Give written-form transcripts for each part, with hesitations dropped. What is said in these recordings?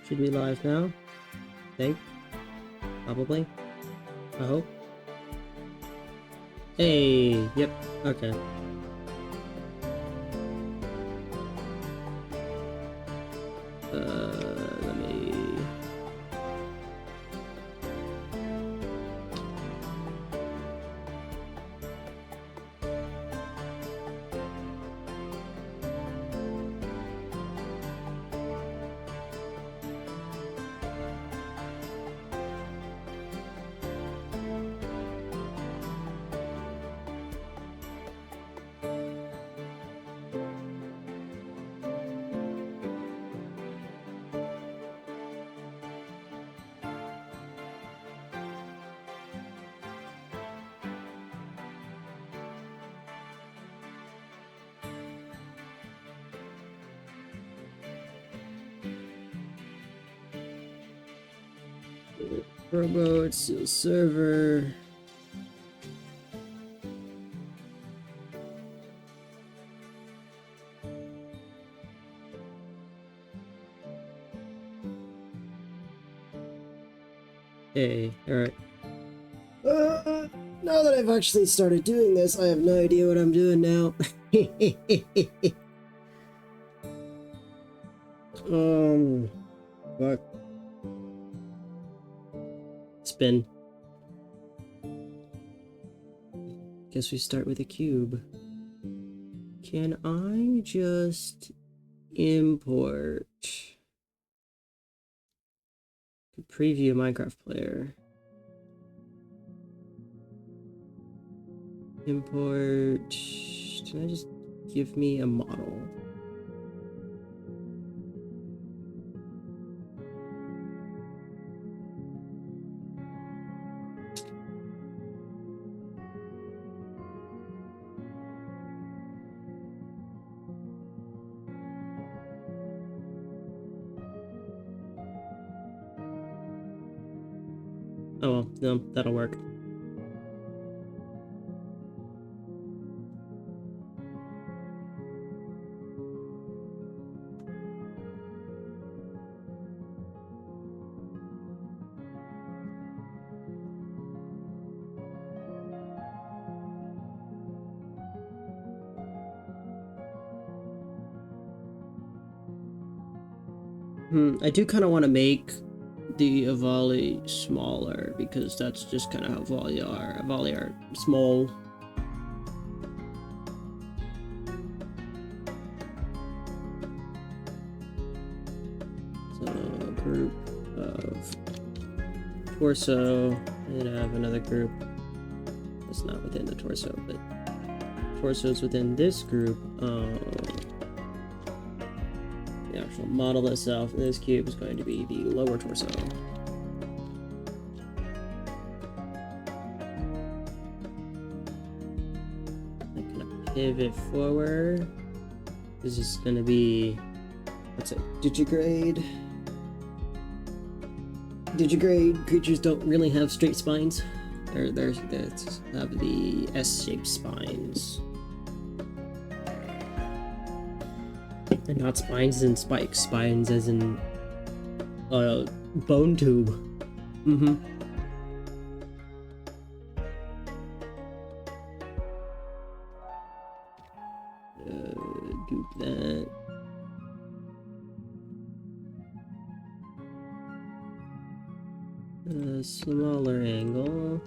Should be live now. Think. Probably. I hope. Hey, yep, okay. Let me... Promote, seal server. Hey, alright. Now that I've actually started doing this, I have no idea what I'm doing now. Fuck. Spin. Guess we start with a cube. Can I just import? Preview Minecraft player. Import. Can I just give me a model? Oh well, no, that'll work. I do kind of want to make the Avali smaller because that's just kind of how Avali are. Avali are small. So a group of torso, and I have another group that's not within the torso, but torsos within this group. The actual model itself in this cube is going to be the lower torso. I'm gonna pivot forward. This is gonna be, what's it? Digigrade. Digigrade creatures don't really have straight spines. They have the S-shaped spines. And not spines and spikes. Spines as in bone tube. Do that. Smaller angle.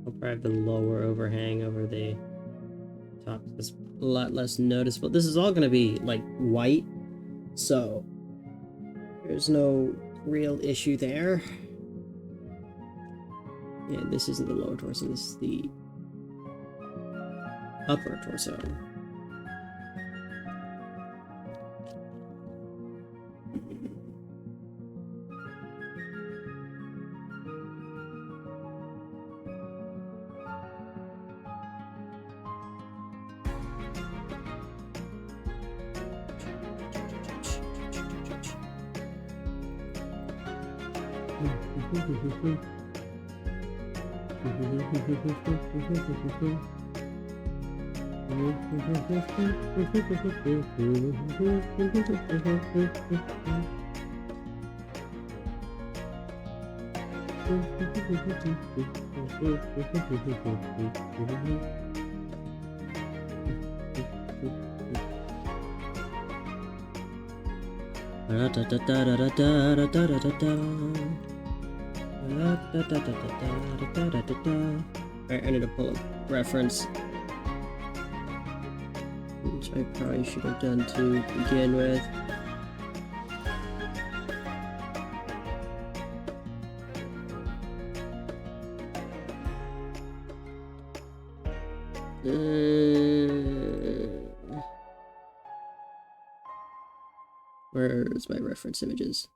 I'll probably have the lower overhang over the top. It's a lot less noticeable. This is all going to be like white, so there's no real issue there. Yeah, this isn't the lower torso, this is the upper torso. Alright, I need to pull up reference, which I probably should have done to begin with. Where's my reference images?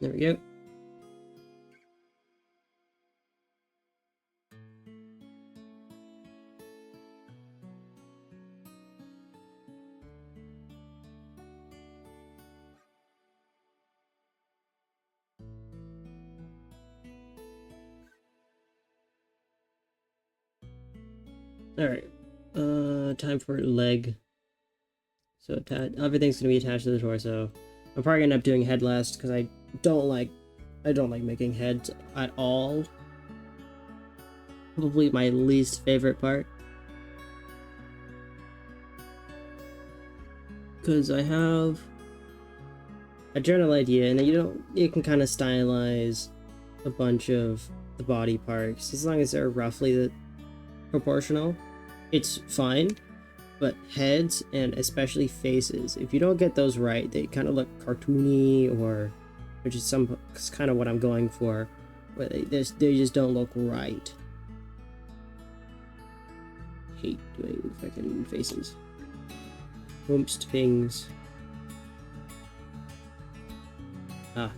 There we go. Alright, time for leg. So everything's gonna be attached to the torso. I'm probably gonna end up doing head last because I don't like making heads at all. Probably my least favorite part. Because I have a general idea, and you can kind of stylize a bunch of the body parts as long as they're roughly proportional. It's fine, but heads and especially faces, if you don't get those right, they kind of look cartoony, which is kind of what I'm going for, where they just don't look right. Hate doing fucking faces. Oompst pings. Ah.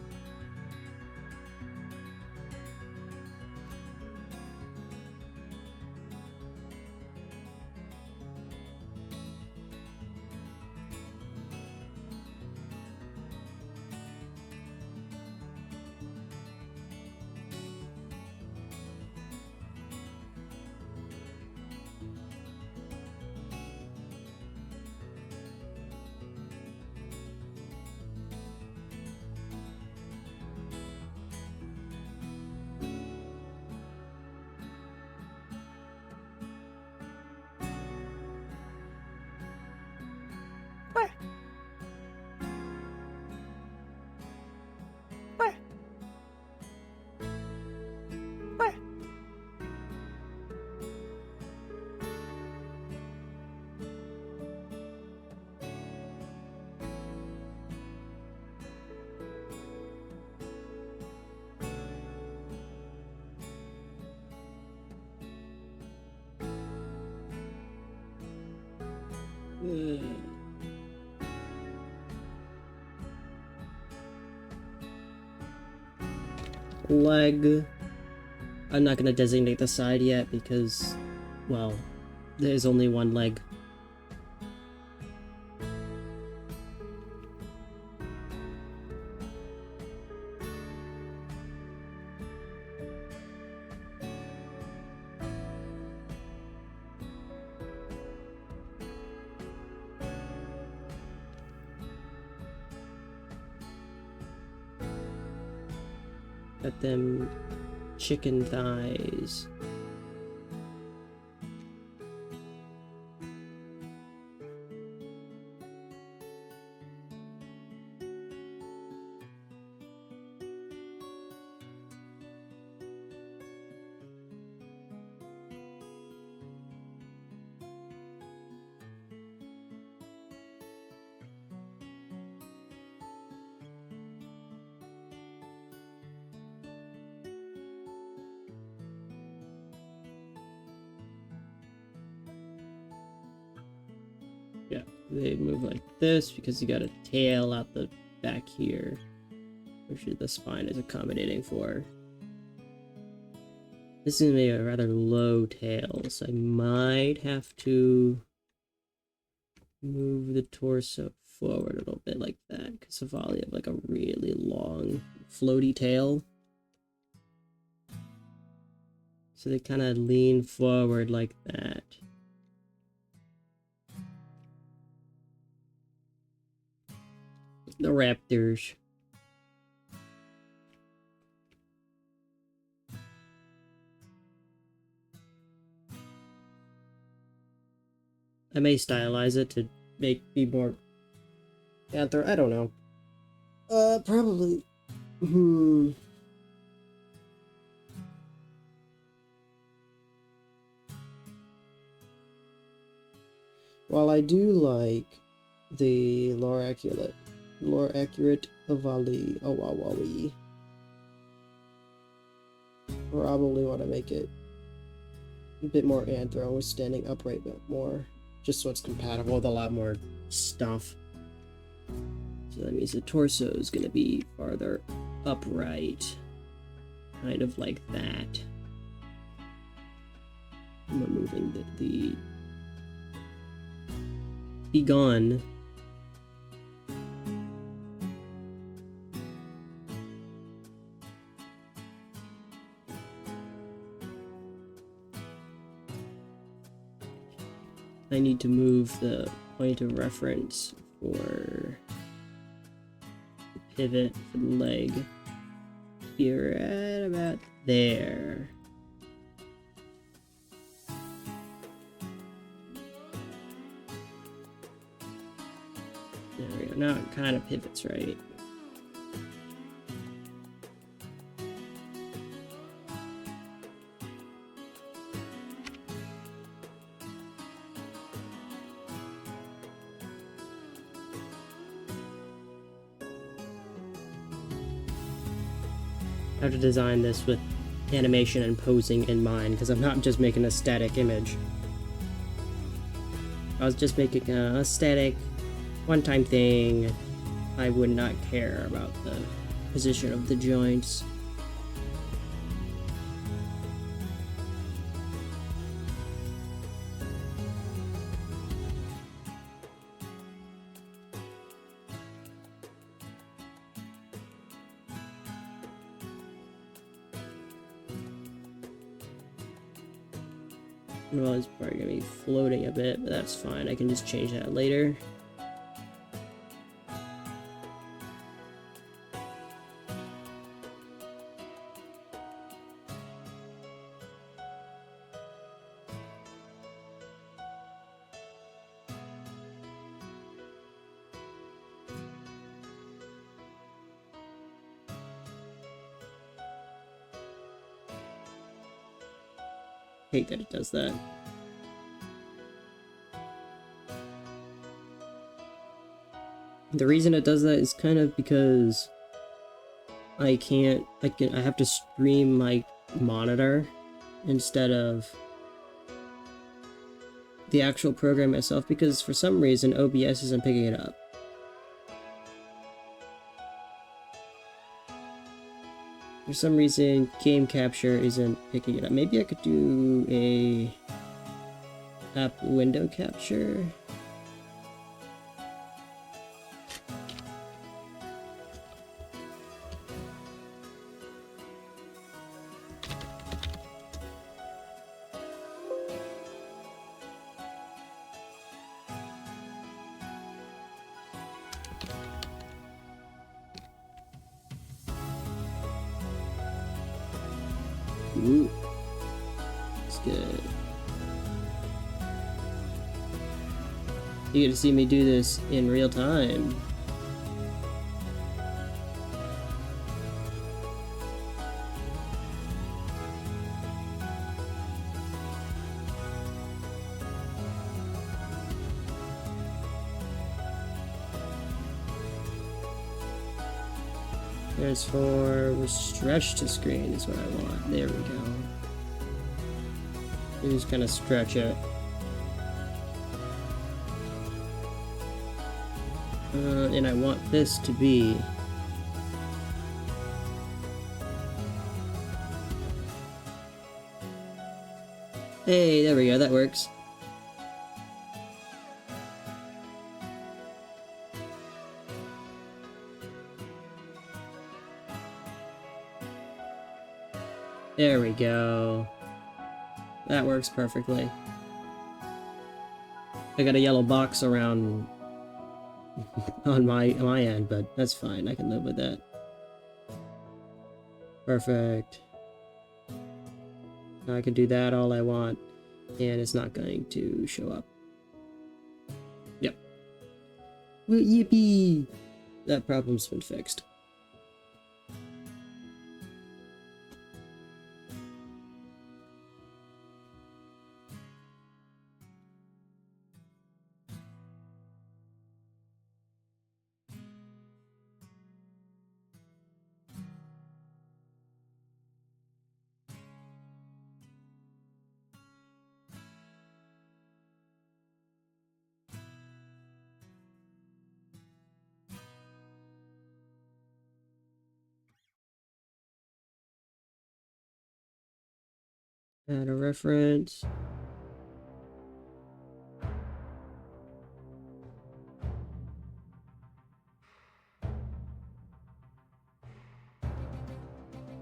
Leg. I'm not gonna designate the side yet because, well, there's only one leg. Got them chicken thighs. they move like this because you got a tail out the back here, which the spine is accommodating for. This is maybe a rather low tail, so I might have to move the torso forward a little bit like that, because Avali have like a really long floaty tail. So they kind of lean forward like that. The raptors. I may stylize it to be more panther. I don't know. Probably. While I do like the lore accurate Avali Awawali, probably want to make it a bit more anthro with standing upright a bit more, just so it's compatible with a lot more stuff. So that means the torso is going to be farther upright, kind of like that. I'm removing the be gone. I need to move the point of reference for the pivot for the leg. Be right about there. There we go. Now it kind of pivots right. I have to design this with animation and posing in mind, because I'm not just making a static image. If I was just making a static one-time thing, I would not care about the position of the joints. Well, it's probably gonna be floating a bit, but that's fine. I can just change that later. Hate that it does that. The reason it does that is kind of because I have to stream my monitor instead of the actual program itself, because for some reason OBS isn't picking it up. For some reason, game capture isn't picking it up. Maybe I could do a app window capture. Ooh, that's good. You get to see me do this in real time. There's for stretch to screen is what I want. There we go. You just kind of stretch it. And I want this to be... Hey, there we go, that works. There we go. That works perfectly. I got a yellow box around on my end, but that's fine. I can live with that. Perfect. I can do that all I want, and it's not going to show up. Yep. Well, yippee! That problem's been fixed. Add a reference.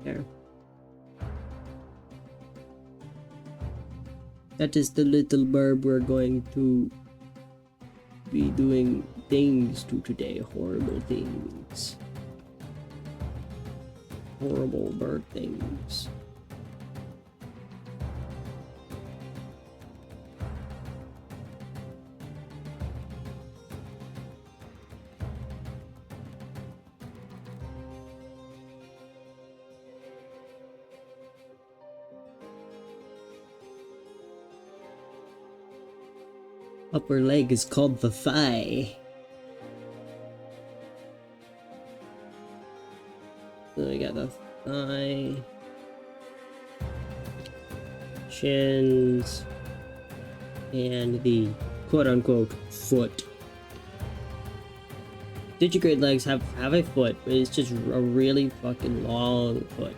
There. That is the little burb we're going to be doing things to today. Horrible things. Horrible bird things. Upper leg is called the thigh. So we got the thigh, shins, and the quote-unquote foot. Digigrade legs have a foot, but it's just a really fucking long foot.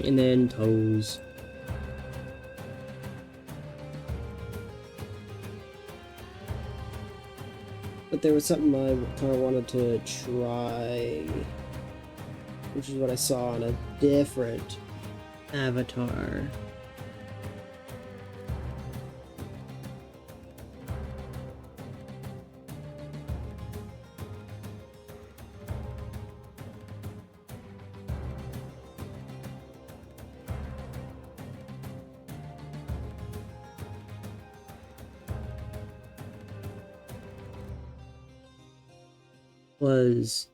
And then toes. But there was something I kind of wanted to try, which is what I saw on a different avatar. Was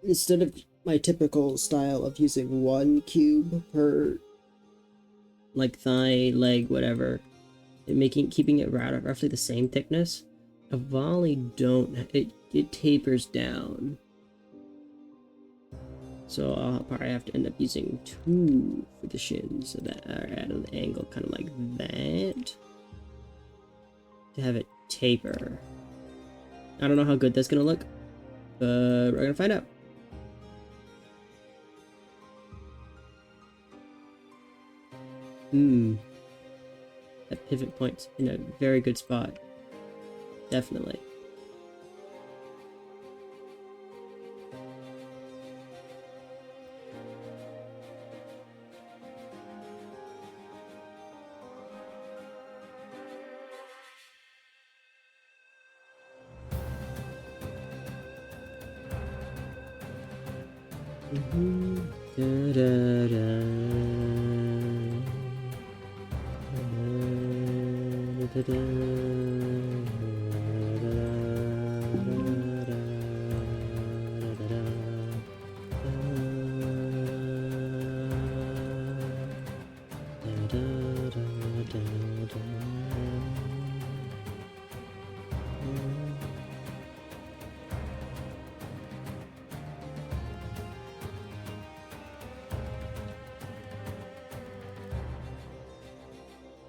instead of my typical style of using one cube per like thigh, leg, whatever, and keeping it roughly the same thickness. Avali it tapers down. So I'll probably have to end up using 2 for the shins, so that are at an angle kind of like that to have it taper. I don't know how good that's gonna look, but we're gonna find out. That pivot point's in a very good spot. Definitely.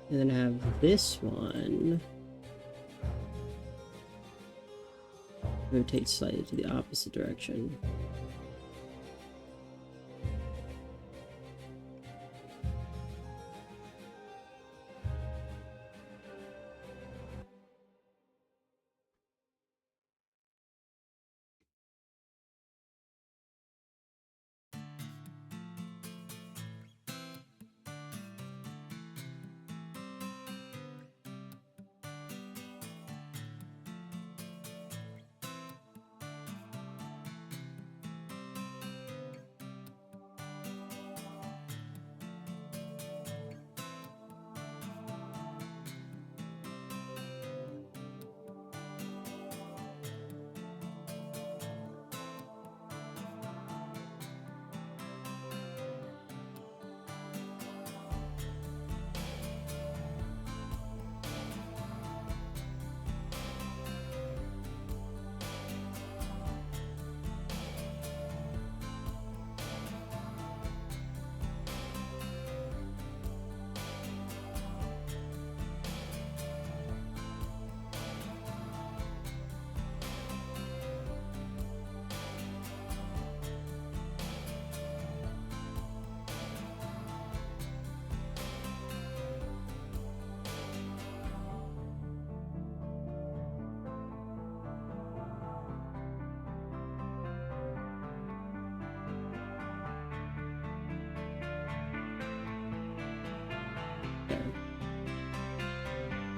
And then have this one rotate slightly to the opposite direction.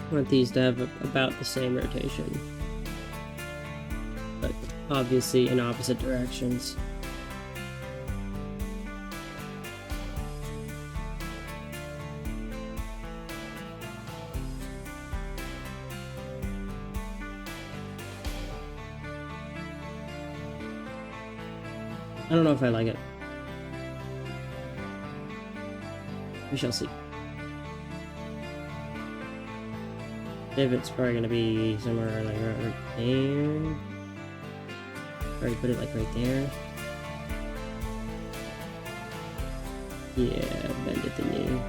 I want these to have about the same rotation, but obviously in opposite directions. I don't know if I like it. We shall see. It's probably gonna be somewhere like right there. Probably put it like right there. Yeah, bend at the knee.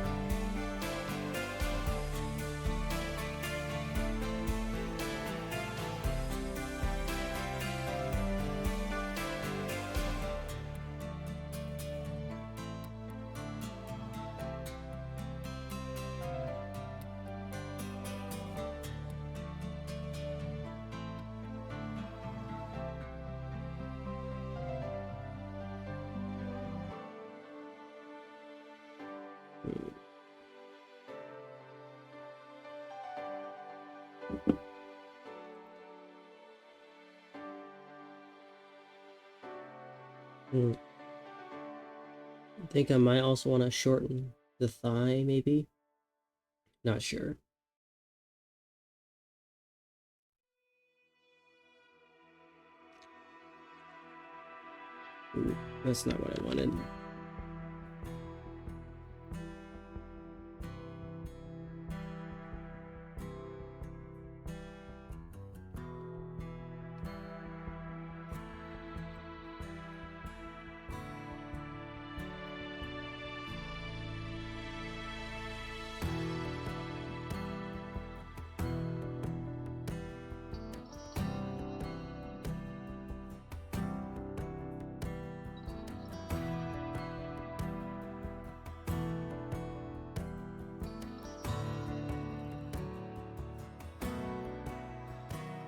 I think I might also want to shorten the thigh, maybe. Not sure. That's not what I wanted.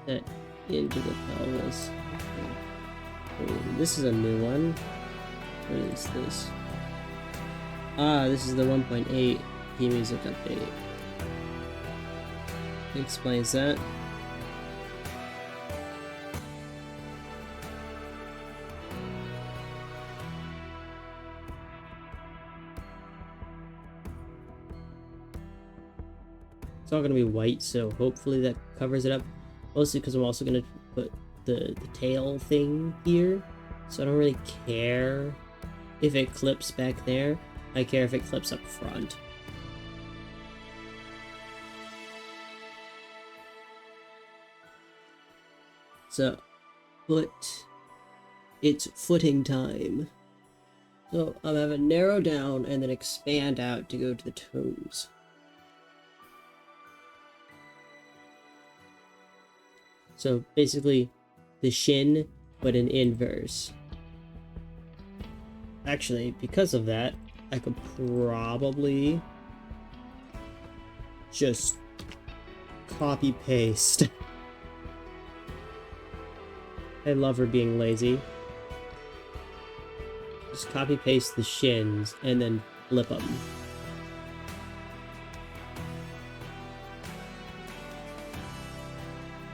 That into the pelvis. Okay. This is a new one. What is this? Ah, this is the 1.8 key music update. Explains that. It's all gonna be white, so hopefully that covers it up. Mostly because I'm also gonna put the tail thing here, so I don't really care if it clips back there. I care if it clips up front. So, it's footing time. So I'm gonna narrow down and then expand out to go to the toes. So basically the shin, but in inverse. Actually, because of that, I could probably just copy paste. I love her being lazy. Just copy paste the shins and then flip them.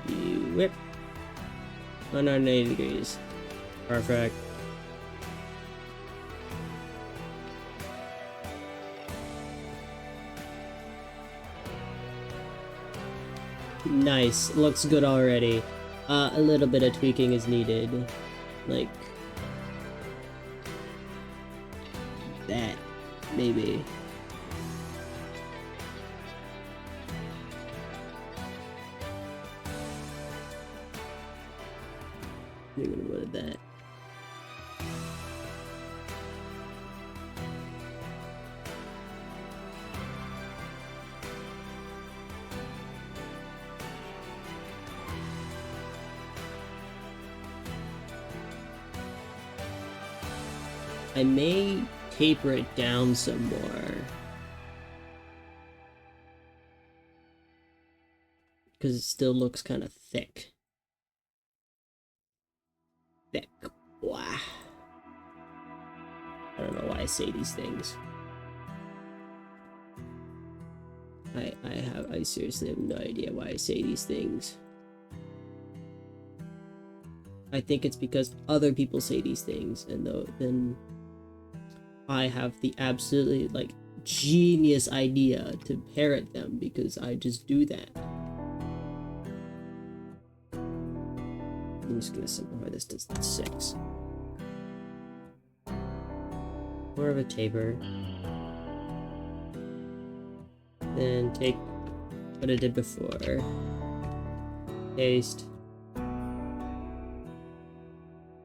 You whip 180 degrees. Perfect. Nice. Looks good already. A little bit of tweaking is needed. Like that, maybe. I'm gonna go with that. I may taper it down some more. Because it still looks kind of thick. Thick. Wow. I don't know why I say these things. I seriously have no idea why I say these things. I think it's because other people say these things, and then I have the absolutely, like, genius idea to parrot them because I just do that. I'm just gonna simplify this to 6. More of a taper. Then take what I did before. Paste.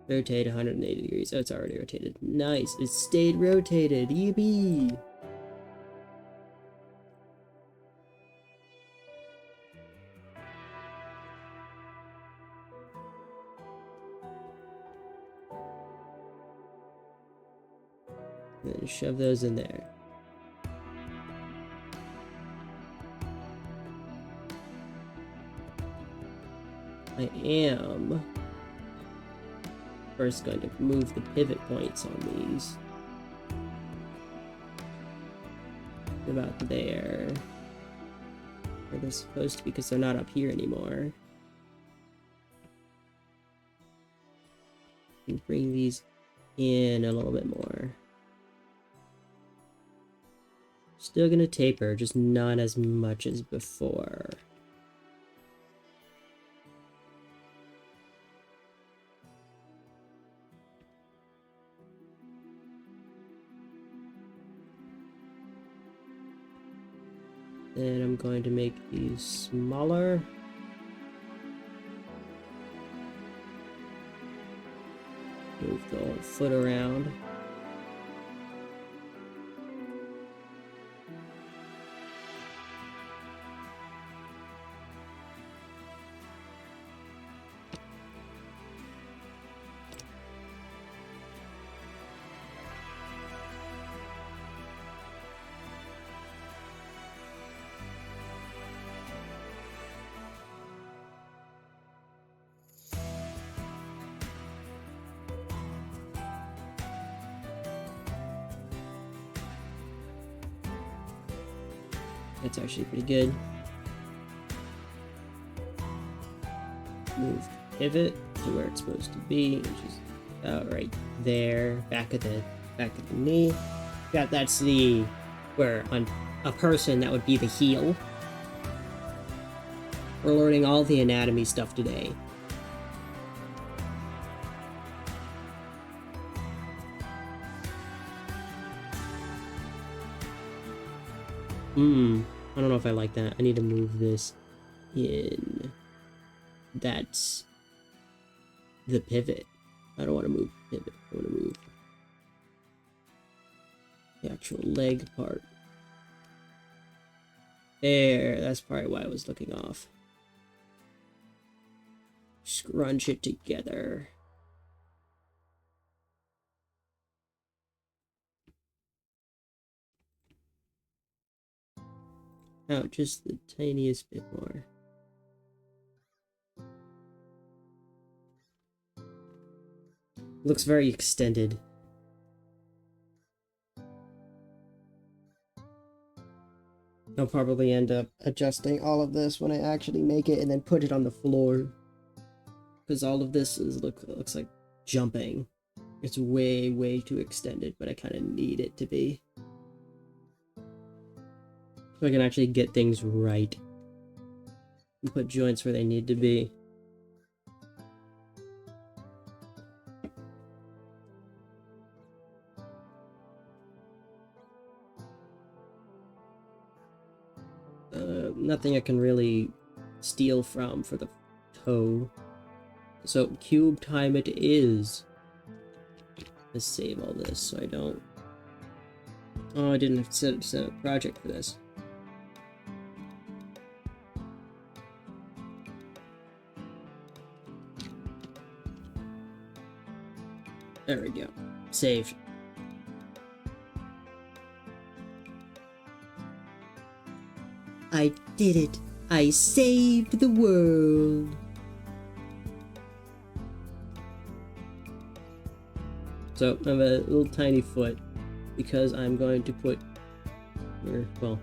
Rotate 180 degrees. Oh, it's already rotated. Nice. It stayed rotated. Yippee! Then shove those in there. I am first going to move the pivot points on these. About there. Where they're supposed to be, because they're not up here anymore. And bring these in a little bit more. Still gonna taper, just not as much as before. Then I'm going to make these smaller. Move the whole foot around. That's actually pretty good. Move pivot to where it's supposed to be, which is about right there, back of the knee. Got that's the where on a person that would be the heel. We're learning all the anatomy stuff today. I don't know if I like that. I need to move this in. That's the pivot. I don't want to move the pivot. I want to move the actual leg part. There, that's probably why I was looking off. scrunch it together. Out just the tiniest bit more. Looks very extended. I'll probably end up adjusting all of this when I actually make it and then put it on the floor. Because all of this looks like jumping. It's way, way too extended, but I kind of need it to be. So I can actually get things right. And put joints where they need to be. Nothing I can really steal from for the toe. So cube time it is. Let's save all this so I don't... Oh, I didn't have to set a project for this. There we go. Saved. I did it! I saved the world! So, I have a little tiny foot, because I'm going to put, well,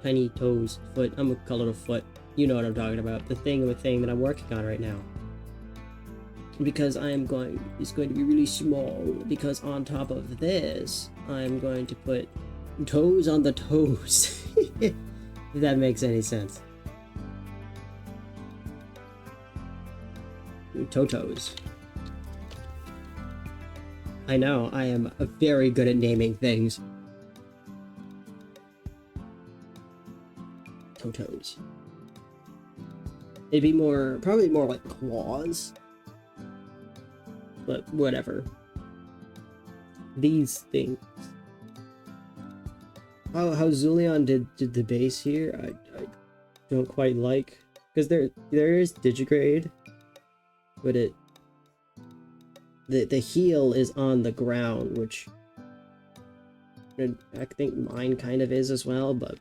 tiny toes, foot, I'm gonna call it a foot. You know what I'm talking about, the thing that I'm working on right now. Because it's going to be really small, because on top of this, I'm going to put toes on the toes. If that makes any sense. Totos. I know, I am very good at naming things. Totos. It'd be probably more like claws. But whatever. These things. How Zulion did the base here, I don't quite like, because there is digigrade, but the heel is on the ground, which I think mine kind of is as well, but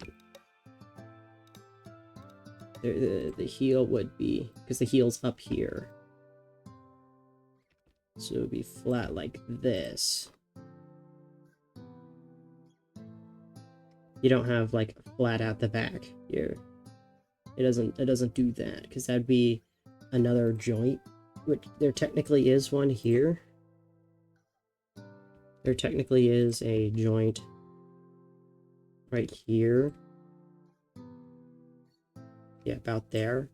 the heel would be, because the heel's up here, so it would be flat like this. You don't have like flat out the back here. It doesn't do that, because that'd be another joint, which there technically is one here. There technically is a joint right here. Yeah, about there.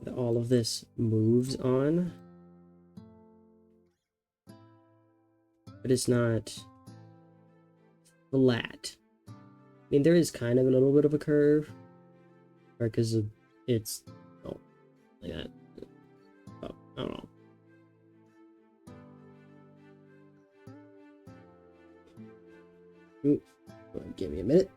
That all of this moves on. But it's not flat. I mean, there is kind of a little bit of a curve, or because it's, oh, like that. Oh, I don't know. Ooh, give me a minute.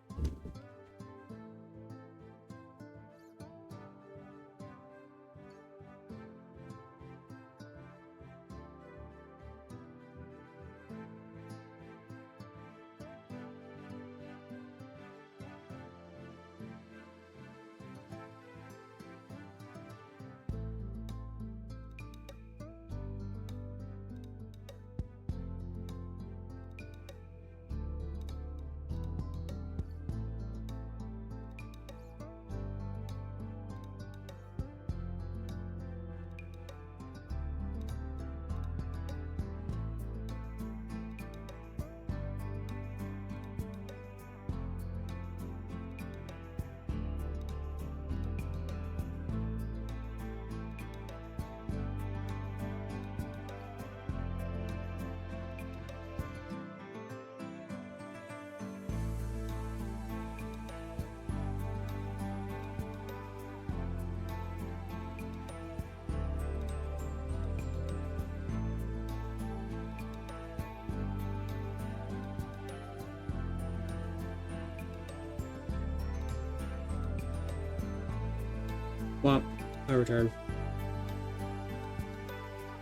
Well, I return.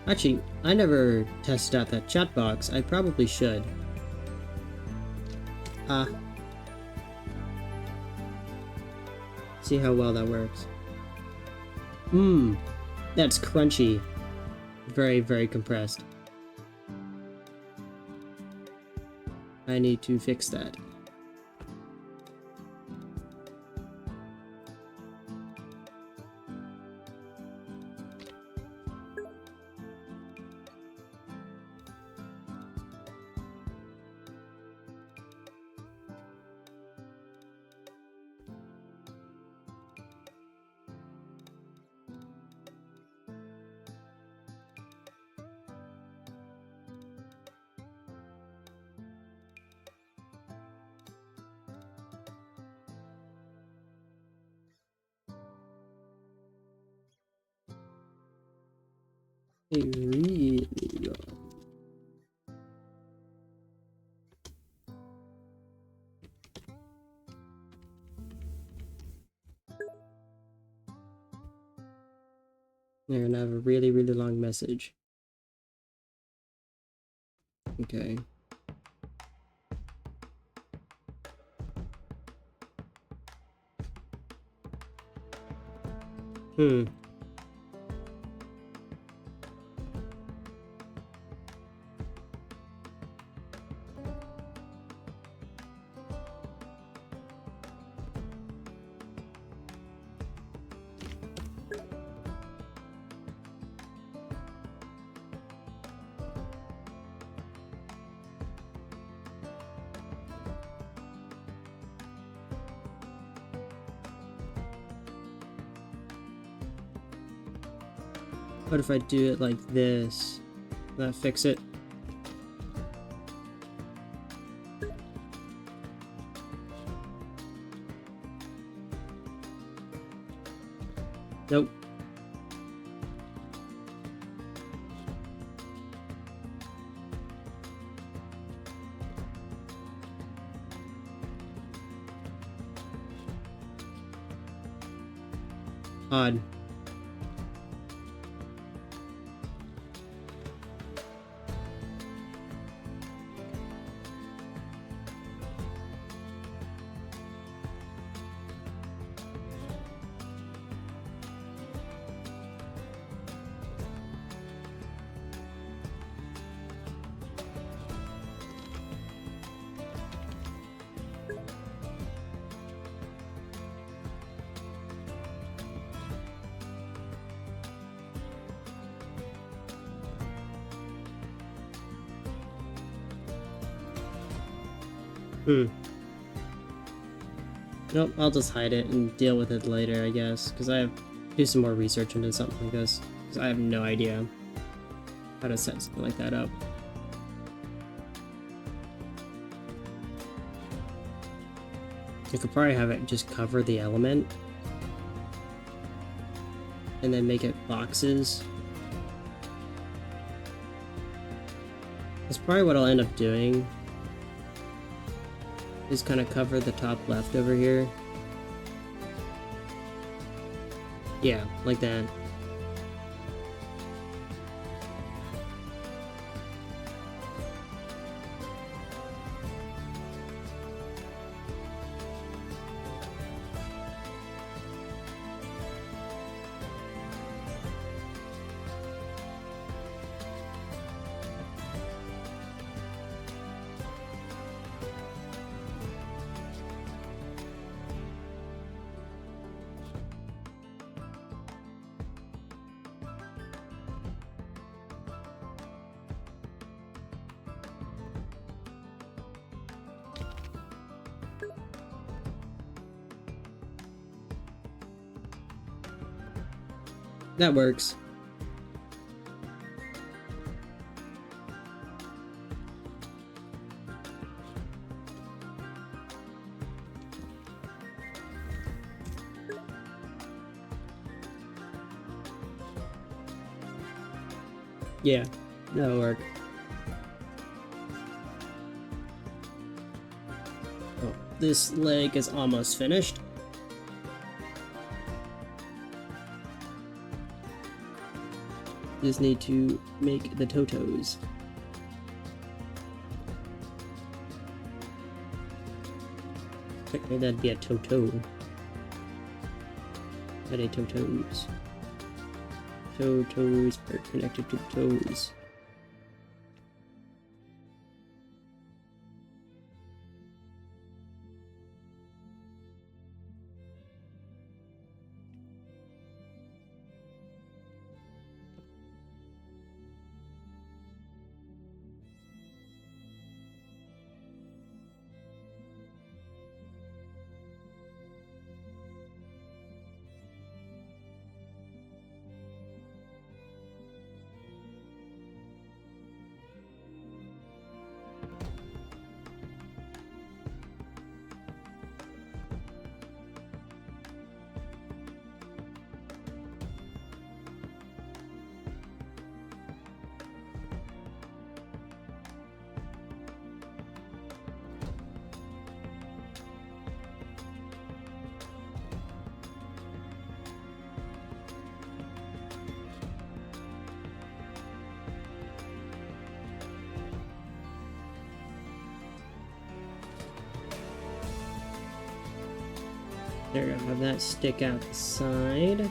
Actually, I never tested out that chat box. I probably should. See how well that works. Mmm, that's crunchy. Very, very compressed. I need to fix that. Really good. They're gonna have a really, really long message. Okay. What if I do it like this? Will that fix it? Nope. Odd. Nope, I'll just hide it and deal with it later, I guess, because I have to do some more research into something like this, because I have no idea how to set something like that up. I could probably have it just cover the element, and then make it boxes. That's probably what I'll end up doing. Is kind of cover the top left over here. Yeah, like that. That works. Yeah, that'll work. Oh, this leg is almost finished. Just need to make the totos. Technically that'd be a toto. But a totos. Toes are connected to the toes. There, I'll have that stick out the side.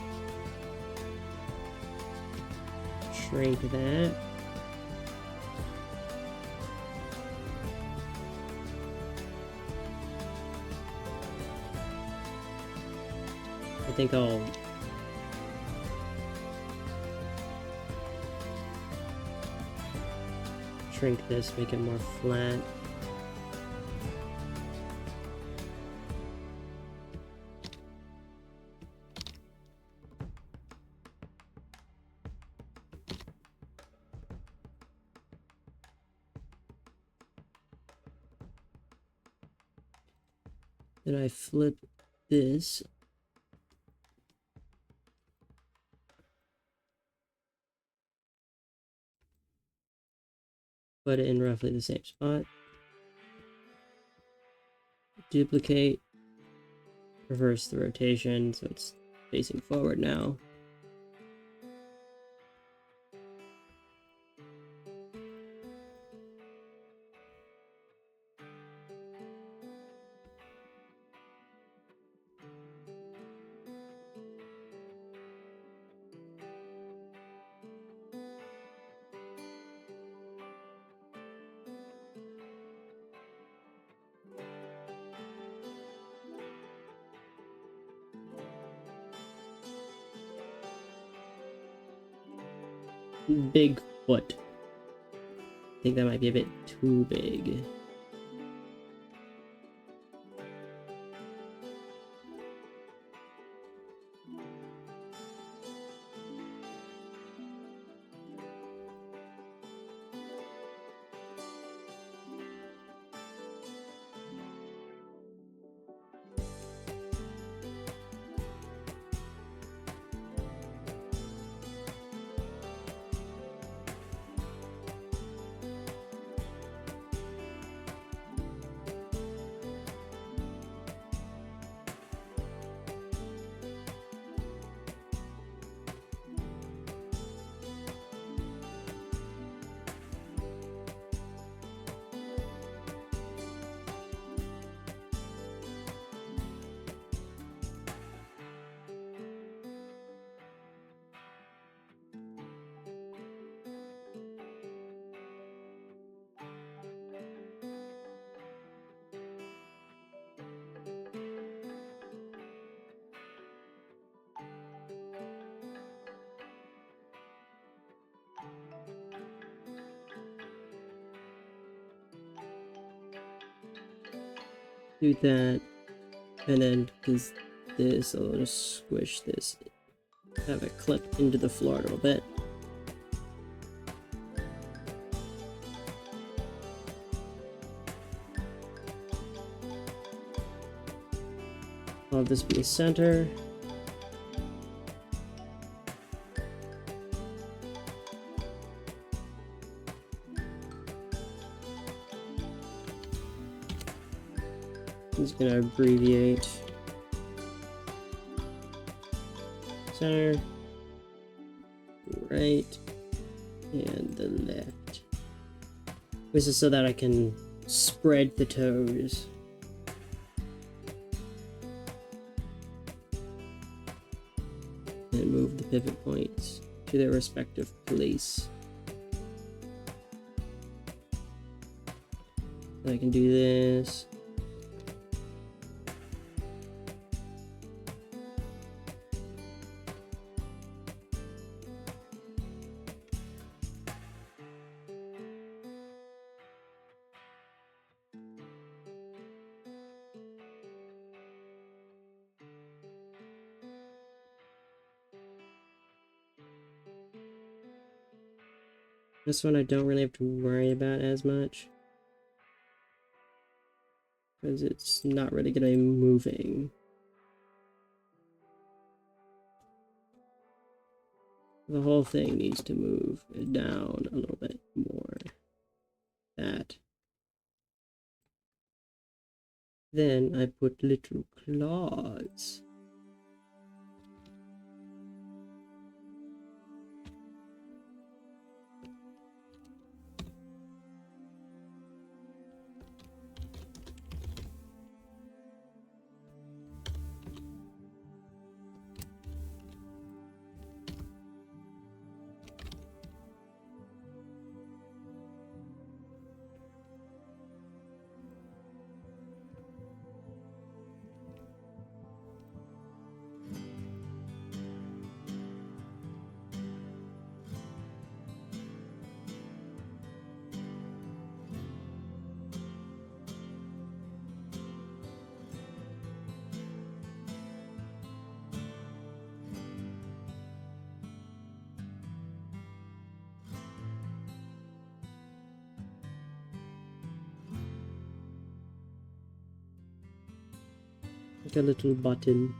Shrink that. I think I'll shrink this, make it more flat. Then I flip this. Put it in roughly the same spot. Duplicate. Reverse the rotation so it's facing forward now. Big foot. I think that might be a bit too big. Do that, and then because this, I'll just squish this, have it clip into the floor a little bit. I'll have this be a center. I'm just gonna abbreviate center, right, and the left. This is so that I can spread the toes. And move the pivot points to their respective place. I can do this. This one I don't really have to worry about as much, because it's not really going to be moving. The whole thing needs to move down a little bit more. That. Then I put little claws. Like a little button.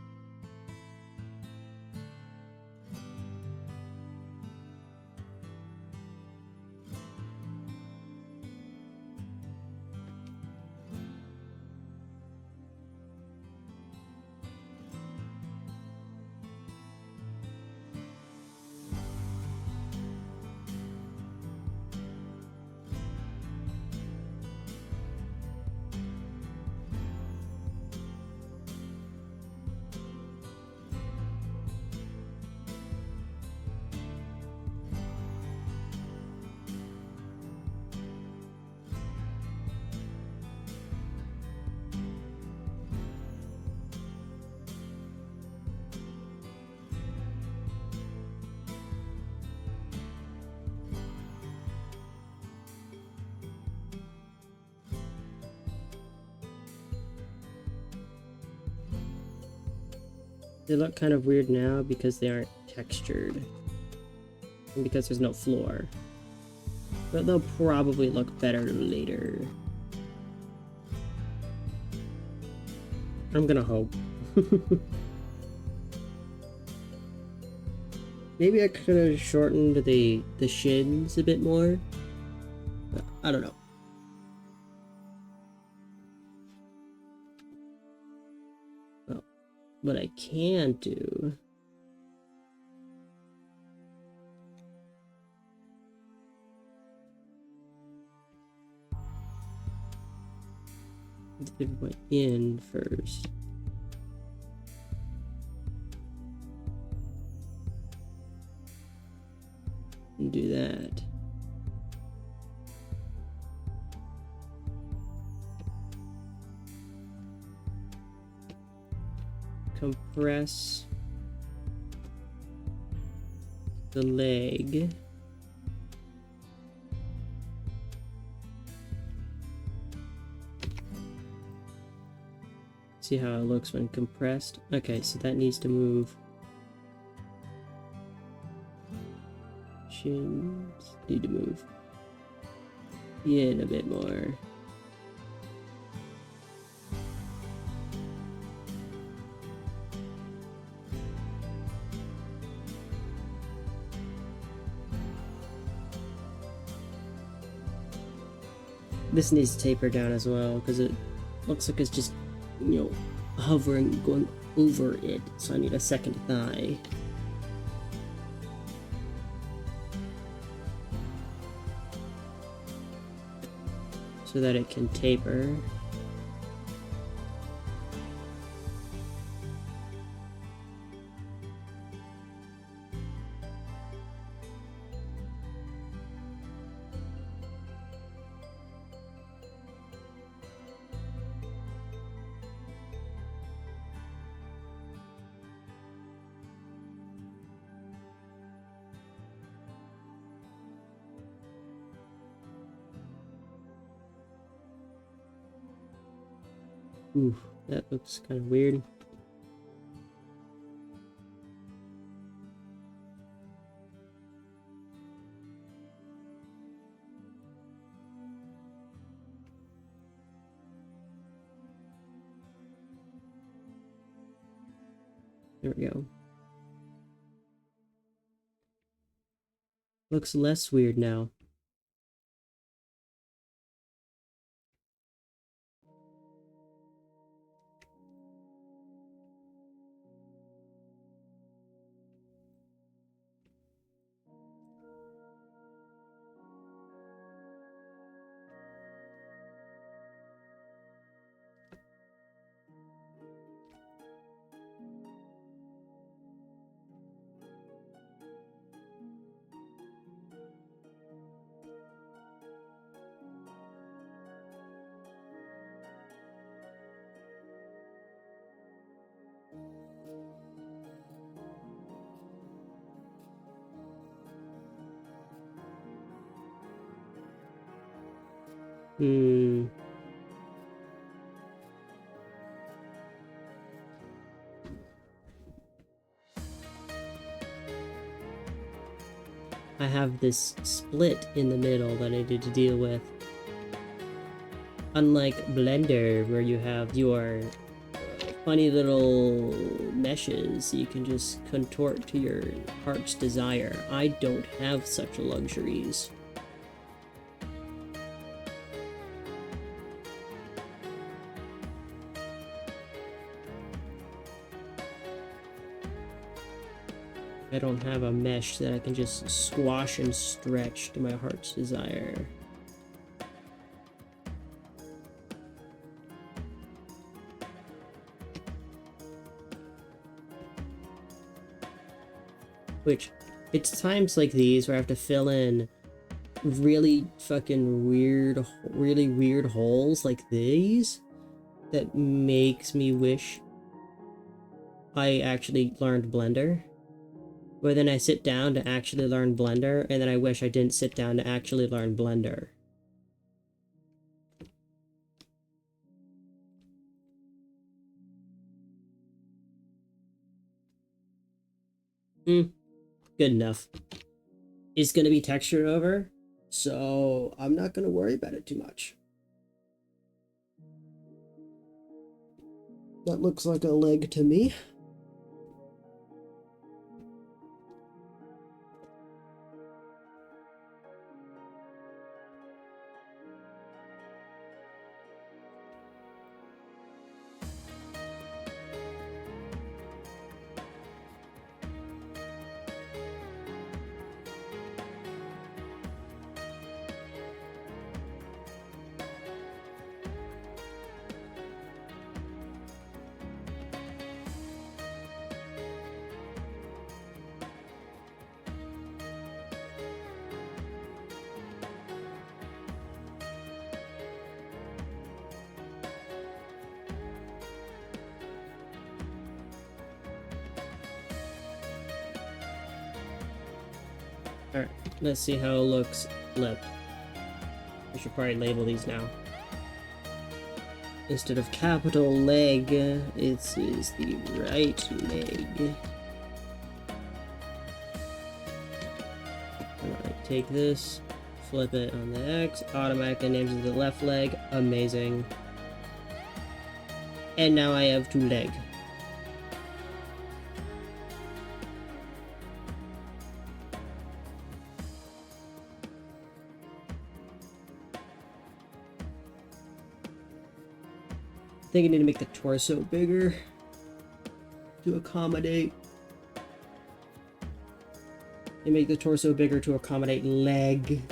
They look kind of weird now because they aren't textured. And because there's no floor. But they'll probably look better later. I'm gonna hope. Maybe I could have shortened the shins a bit more. But I don't know. Well, what I can do is put my in first. And do that. Compress the leg. See how it looks when compressed? Okay, so that needs to move. Shins need to move in a bit more. This needs to taper down as well because it looks like it's just, you know, hovering, going over it. So I need a second thigh. so that it can taper. Ooh, that looks kind of weird. There we go. Looks less weird now. I have this split in the middle that I need to deal with. Unlike Blender, where you have your funny little meshes you can just contort to your heart's desire, I don't have such luxuries. I don't have a mesh that I can just squash and stretch to my heart's desire. Which, it's times like these where I have to fill in really fucking weird, really weird holes like these that makes me wish I actually learned Blender. But then I sit down to actually learn Blender, and then I wish I didn't sit down to actually learn Blender. Good enough. It's gonna be textured over, so I'm not gonna worry about it too much. That looks like a leg to me. Alright, let's see how it looks flipped. I should probably label these now. Instead of capital leg, it is the right leg. Alright, take this, flip it on the X, automatically names it the left leg. Amazing. And now I have two legs. I think I need to make the torso bigger to accommodate. And make the torso bigger to accommodate leg.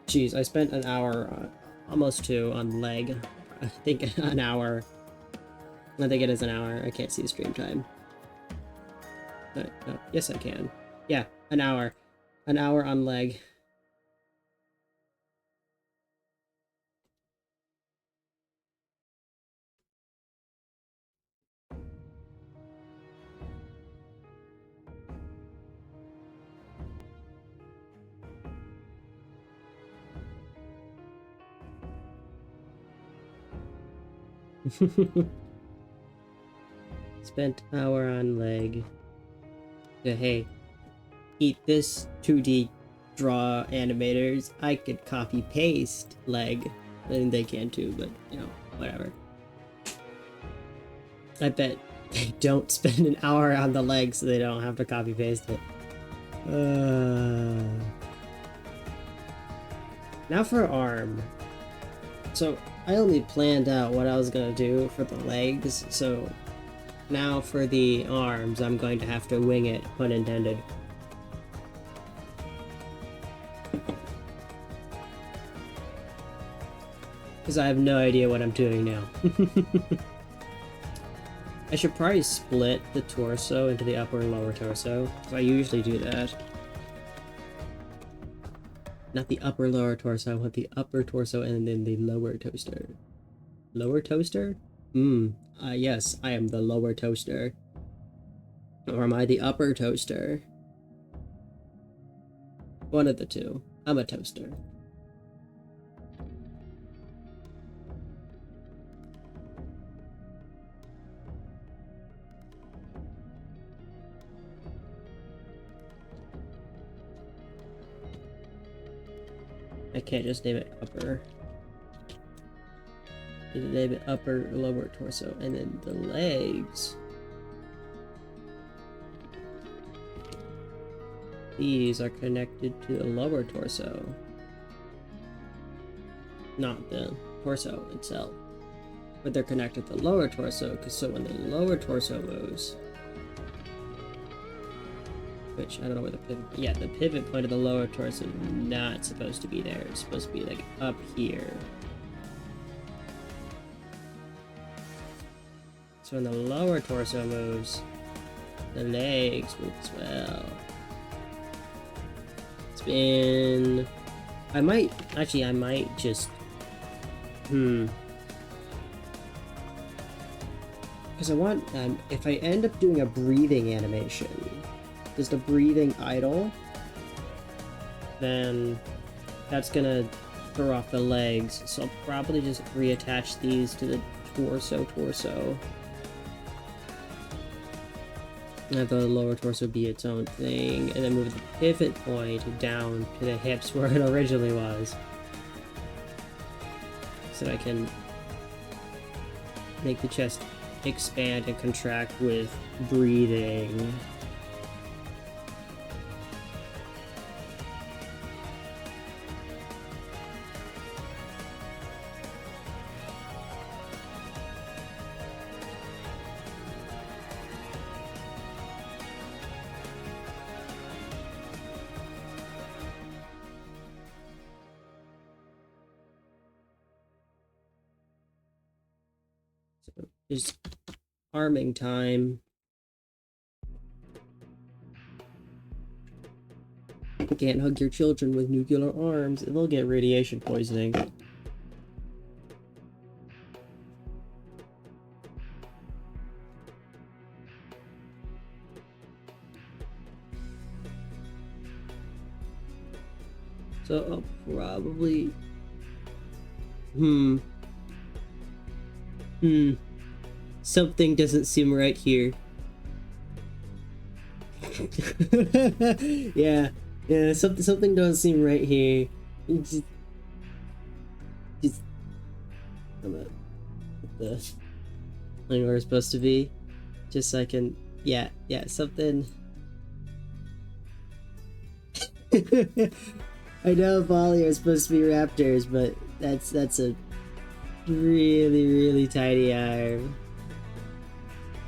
Jeez, I spent an hour, almost 2 on leg. I think an hour. I think it is an hour. I can't see the stream time. But, oh, yes, I can. Yeah, an hour. An hour on leg. Spent hour on leg. Yeah, hey, eat this 2D draw animators. I could copy paste leg. And they can too, but you know, whatever. I bet they don't spend an hour on the leg so they don't have to copy paste it. Now for arm. So I only planned out what I was gonna do for the legs, so now for the arms I'm going to have to wing it, pun intended. Because I have no idea what I'm doing now. I should probably split the torso into the upper and lower torso. I usually do that. Not the upper lower torso, I want the upper torso and then the lower toaster. Lower toaster? Yes, I am the lower toaster. Or am I the upper toaster? One of the two. I'm a toaster. I can't just name it upper. I need to name it upper, lower torso, and then the legs. These are connected to the lower torso. Not the torso itself. But they're connected to the lower torso, because so when the lower torso moves, which I don't know where the pivot, yeah, the pivot point of the lower torso is not supposed to be there. It's supposed to be like up here. So when the lower torso moves, the legs move as well. Spin. I might just because I want if I end up doing a breathing animation, just a breathing idle, then that's gonna throw off the legs, so I'll probably just reattach these to the torso. And have the lower torso be its own thing, and then move the pivot point down to the hips where it originally was. So that I can make the chest expand and contract with breathing. Just arming time. You can't hug your children with nuclear arms, they'll get radiation poisoning. So I'll probably... Something doesn't seem right here. yeah, something doesn't seem right here. Just I'm at the line where it's supposed to be, just so I can, yeah, something. I know Volley are supposed to be raptors, but that's a really tiny arm.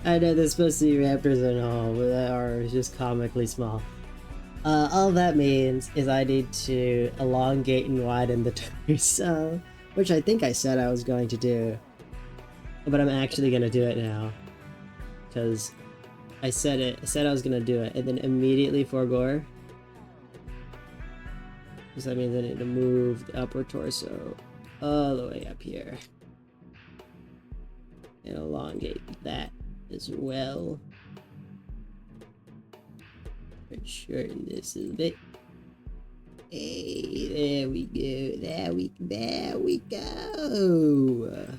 I know they're supposed to be raptors and all, but that arm is just comically small. All that means is I need to elongate and widen the torso, which I think I said I was going to do. But I'm actually gonna do it now. Because I said I was gonna do it, and then immediately forego. Because that means I need to move the upper torso all the way up here. And elongate that as well. And shorten this a bit. Hey, there we go. There we go.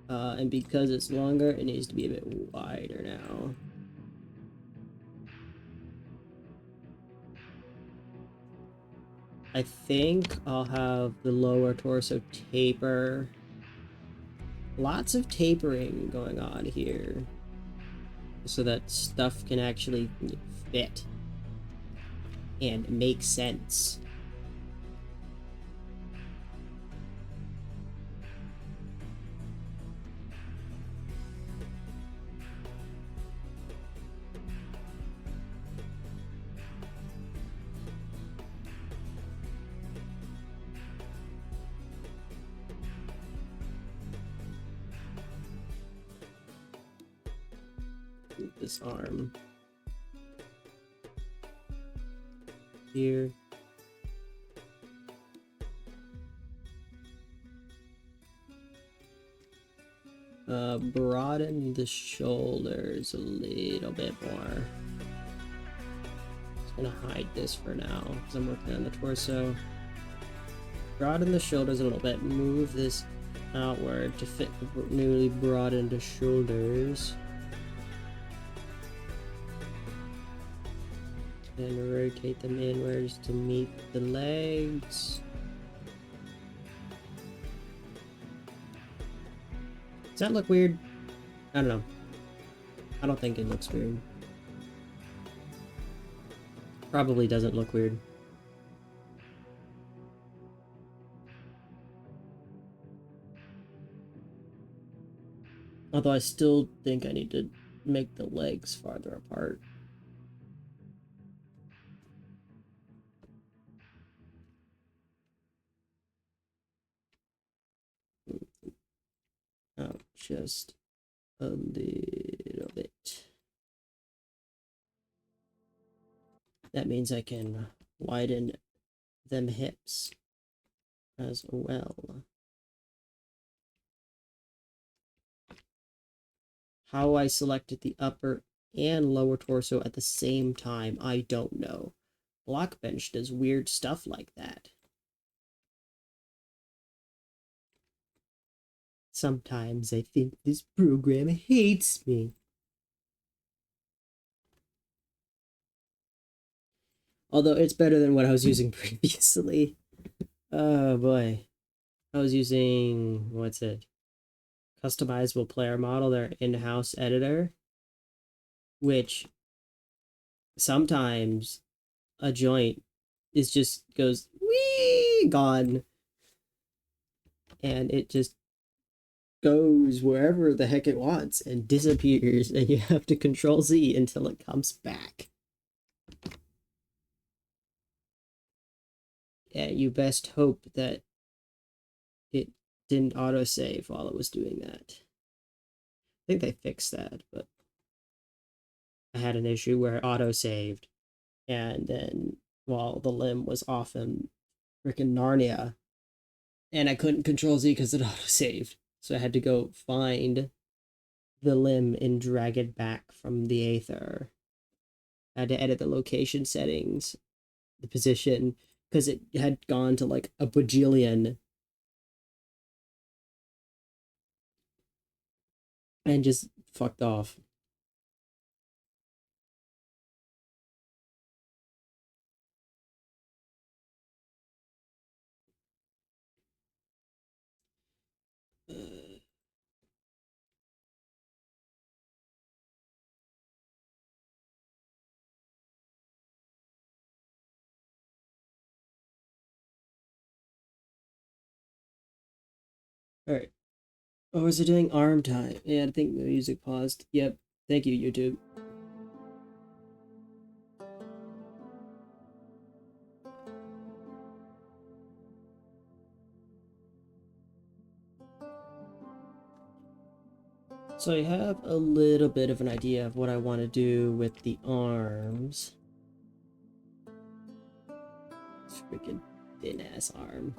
And because it's longer, it needs to be a bit wider now. I think I'll have the lower torso taper. Lots of tapering going on here, so that stuff can actually fit and make sense. This arm here. Broaden the shoulders a little bit more. Just gonna hide this for now because I'm working on the torso. Broaden the shoulders a little bit. Move this outward to fit the newly broadened shoulders. And rotate them inwards to meet the legs. Does that look weird? I don't know. I don't think it looks weird. Probably doesn't look weird. Although I still think I need to make the legs farther apart. Oh, just a little bit. That means I can widen them hips as well. How I selected the upper and lower torso at the same time, I don't know. Blockbench does weird stuff like that. Sometimes I think this program hates me. Although it's better than what I was using previously. Oh boy. I was using, what's it? Customizable player model, their in-house editor. Which sometimes a joint is just goes wee gone. And it just goes wherever the heck it wants and disappears, and you have to control Z until it comes back. Yeah, you best hope that it didn't autosave while it was doing that. I think they fixed that, but I had an issue where it autosaved, and then while the limb was off in freaking Narnia, and I couldn't control Z because it autosaved. So I had to go find the limb and drag it back from the Aether. I had to edit the location settings, the position, because it had gone to like a bajillion and just fucked off. Alright. Oh, is it doing arm time? Yeah, I think the music paused. Yep. Thank you, YouTube. So I have a little bit of an idea of what I want to do with the arms. This freaking thin ass arm.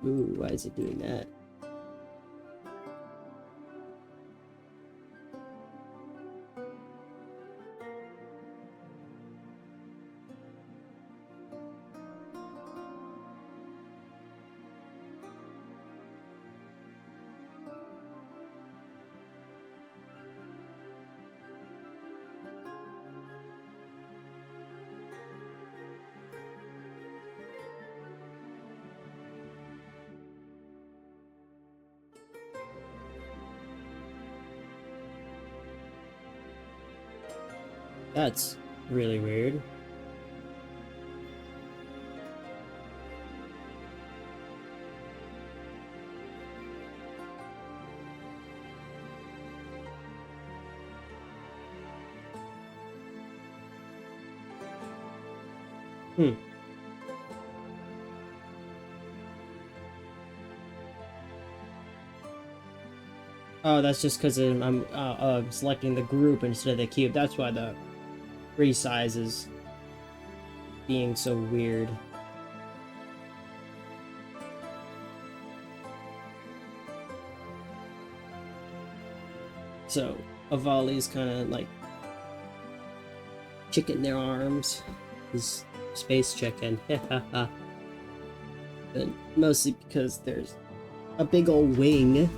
Ooh, why is it doing that? That's really weird. Oh, that's just because I'm selecting the group instead of the cube. That's why the resize is being so weird. So, Avali's kind of like chicken their arms. He's space chicken. But mostly because there's a big old wing.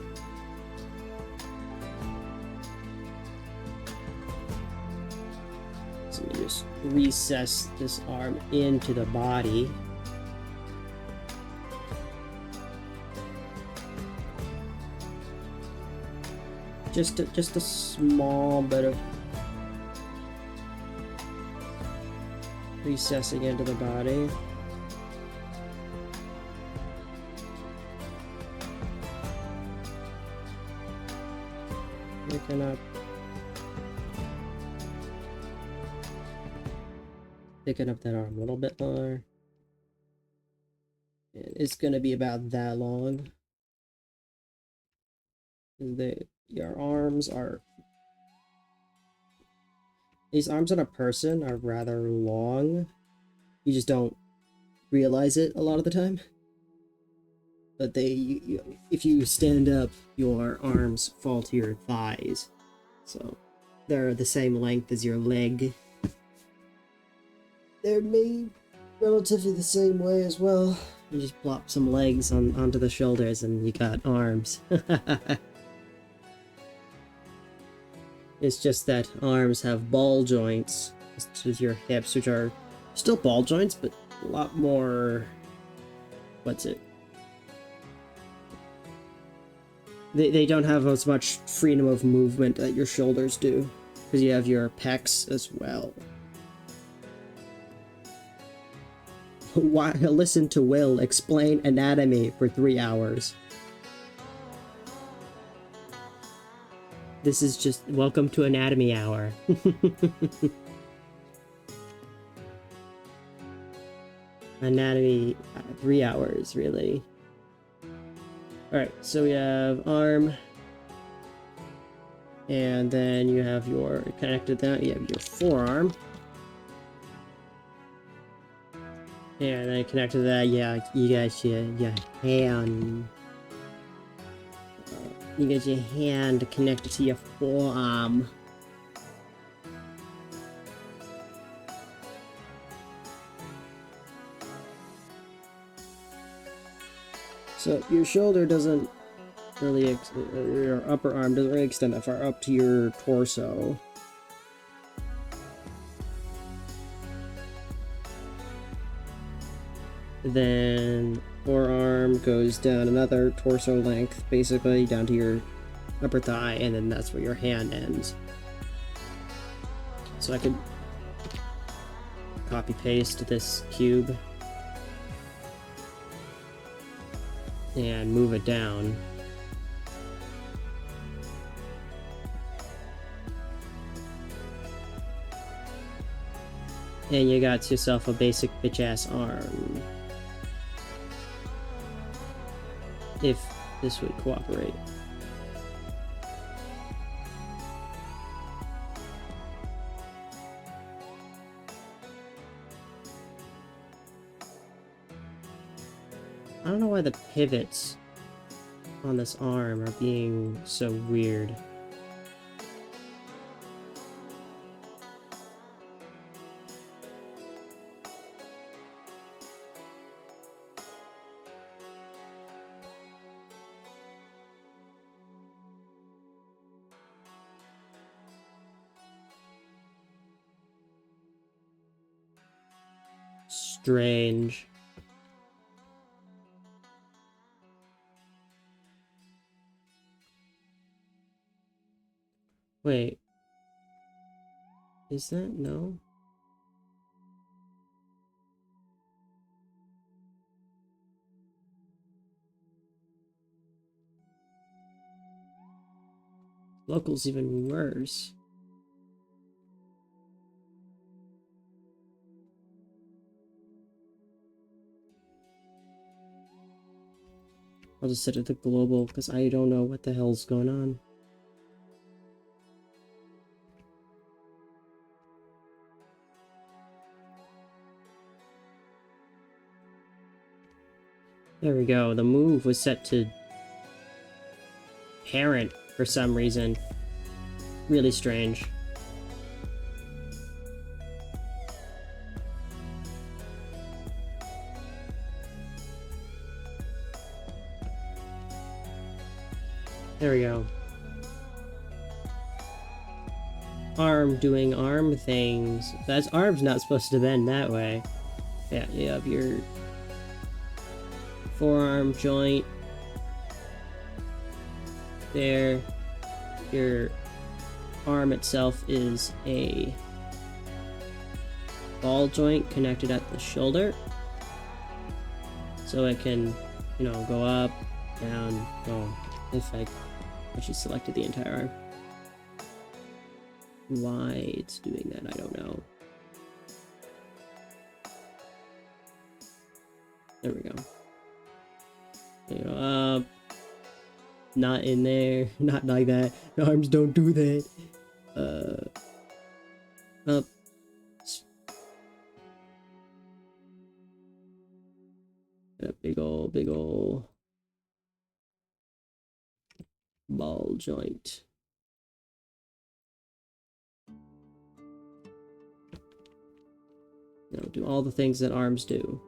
So we just recess this arm into the body. Just a small bit of recessing into the body. Picking up that arm a little bit more. It's gonna be about that long. Your arms are... These arms on a person are rather long. You just don't realize it a lot of the time. But if you stand up, your arms fall to your thighs. So they're the same length as your leg. They're made relatively the same way as well. You just plop some legs onto the shoulders and you got arms. It's just that arms have ball joints with your hips, which are still ball joints, but a lot more... What's it? They don't have as much freedom of movement that your shoulders do, because you have your pecs as well. Why listen to Will explain anatomy for 3 hours? This is just welcome to Anatomy Hour. Anatomy 3 hours, really. Alright, so we have arm. And then you have your connected that, you have your forearm. And then connected to that, yeah, you got your hand. You got your hand connected to your forearm. So your shoulder doesn't really, your upper arm doesn't really extend that far up to your torso. Then forearm goes down another torso length, basically down to your upper thigh, and then that's where your hand ends. So I could copy paste this cube and move it down. And you got yourself a basic bitch ass arm. if this would cooperate. I don't know why the pivots on this arm are being so weird. Strange. Wait. Is that no? Local's even worse. I'll just set it to global because I don't know what the hell's going on. There we go. The move was set to parent for some reason. Really strange. There we go. Arm doing arm things. That's arm's not supposed to bend that way. Yeah, you have your forearm joint there. Your arm itself is a ball joint connected at the shoulder, so it can, you know, go up, down, go. If I actually selected the entire arm. Why it's doing that, I don't know. There we go. There you go. Up. Not in there. Not like that. The arms don't do that. Up. A big ol' ball joint. You know, do all the things that arms do.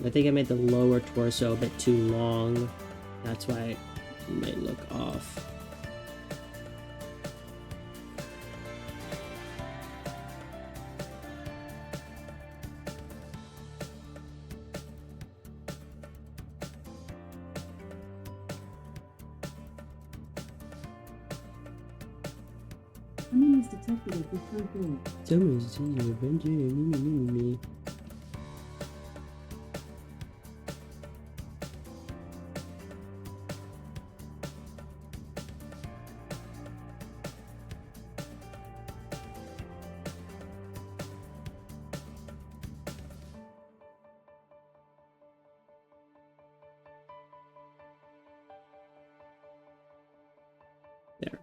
I think I made the lower torso a bit too long. That's why it might look off. Someone is detected at the front door. Someone's seen your adventure. Me. There.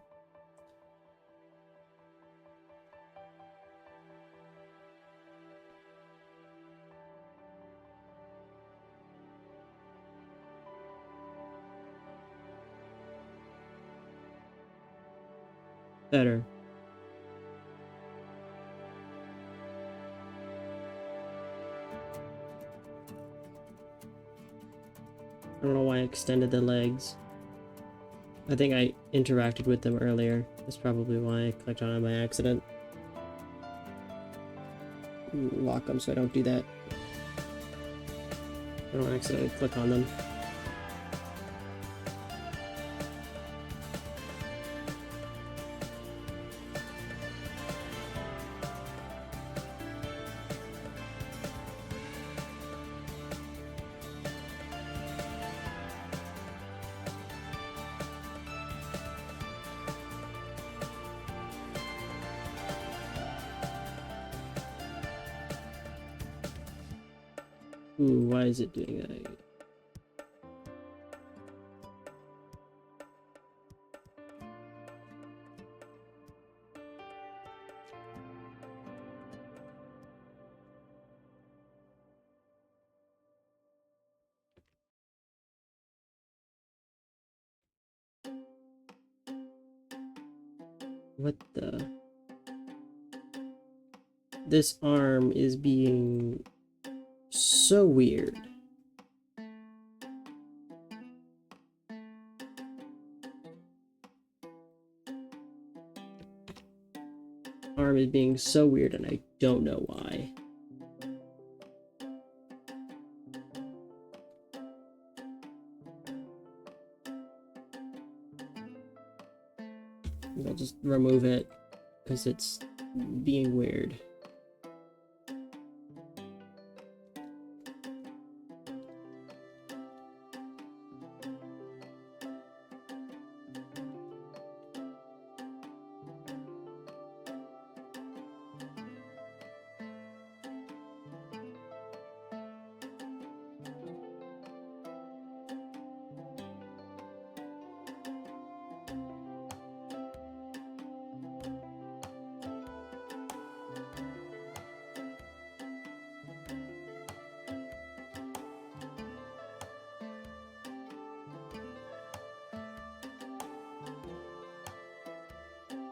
Better. I don't know why I extended the legs. I think I interacted with them earlier. That's probably why I clicked on it by accident. Lock them so I don't do that. I don't accidentally click on them. Ooh, why is it doing that? What the? This arm is being so weird. Arm is being so weird and I don't know why. I'll just remove it because it's being weird.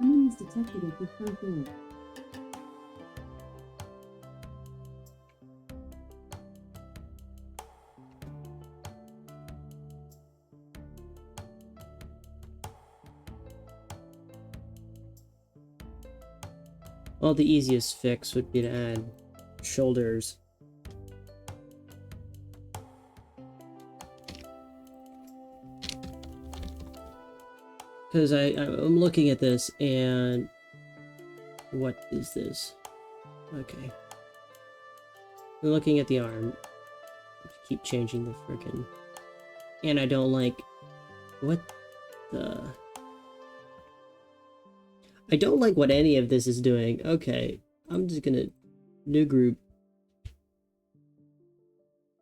Enemies detected at the front door. Well, the easiest fix would be to add shoulders. Because I'm looking at this and what is this? Okay. I'm looking at the arm. Keep changing the frickin'. And I don't like what the. I don't like what any of this is doing. Okay, I'm just gonna new group.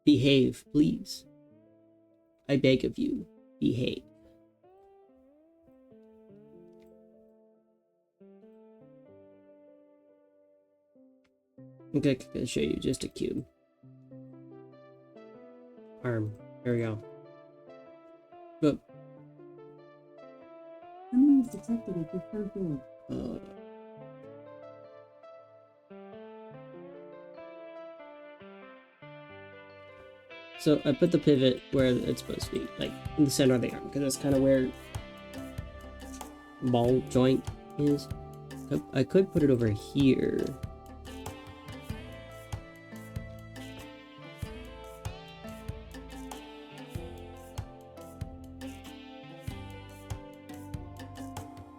Behave, please. I beg of you, behave. Okay, I'm gonna show you just a cube. Arm. There we go. But Enemies detected at the front door. So I put the pivot where it's supposed to be, like in the center of the arm, because that's kind of where ball joint is. I could put it over here.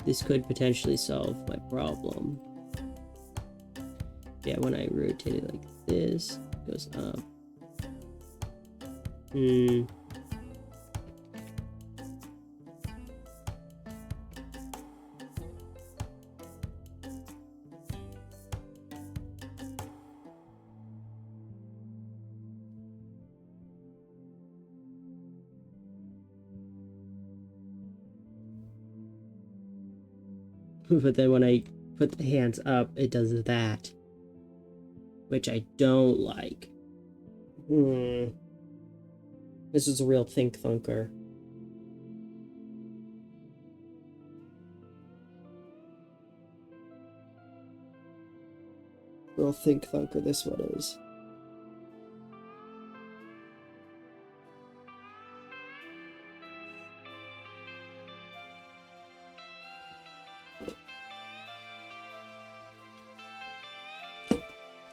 This could potentially solve my problem. Yeah, when I rotate it like this, it goes up. But then when I put the hands up, it does that. Which I don't like. This is a real think thunker. Real think thunker, this one is.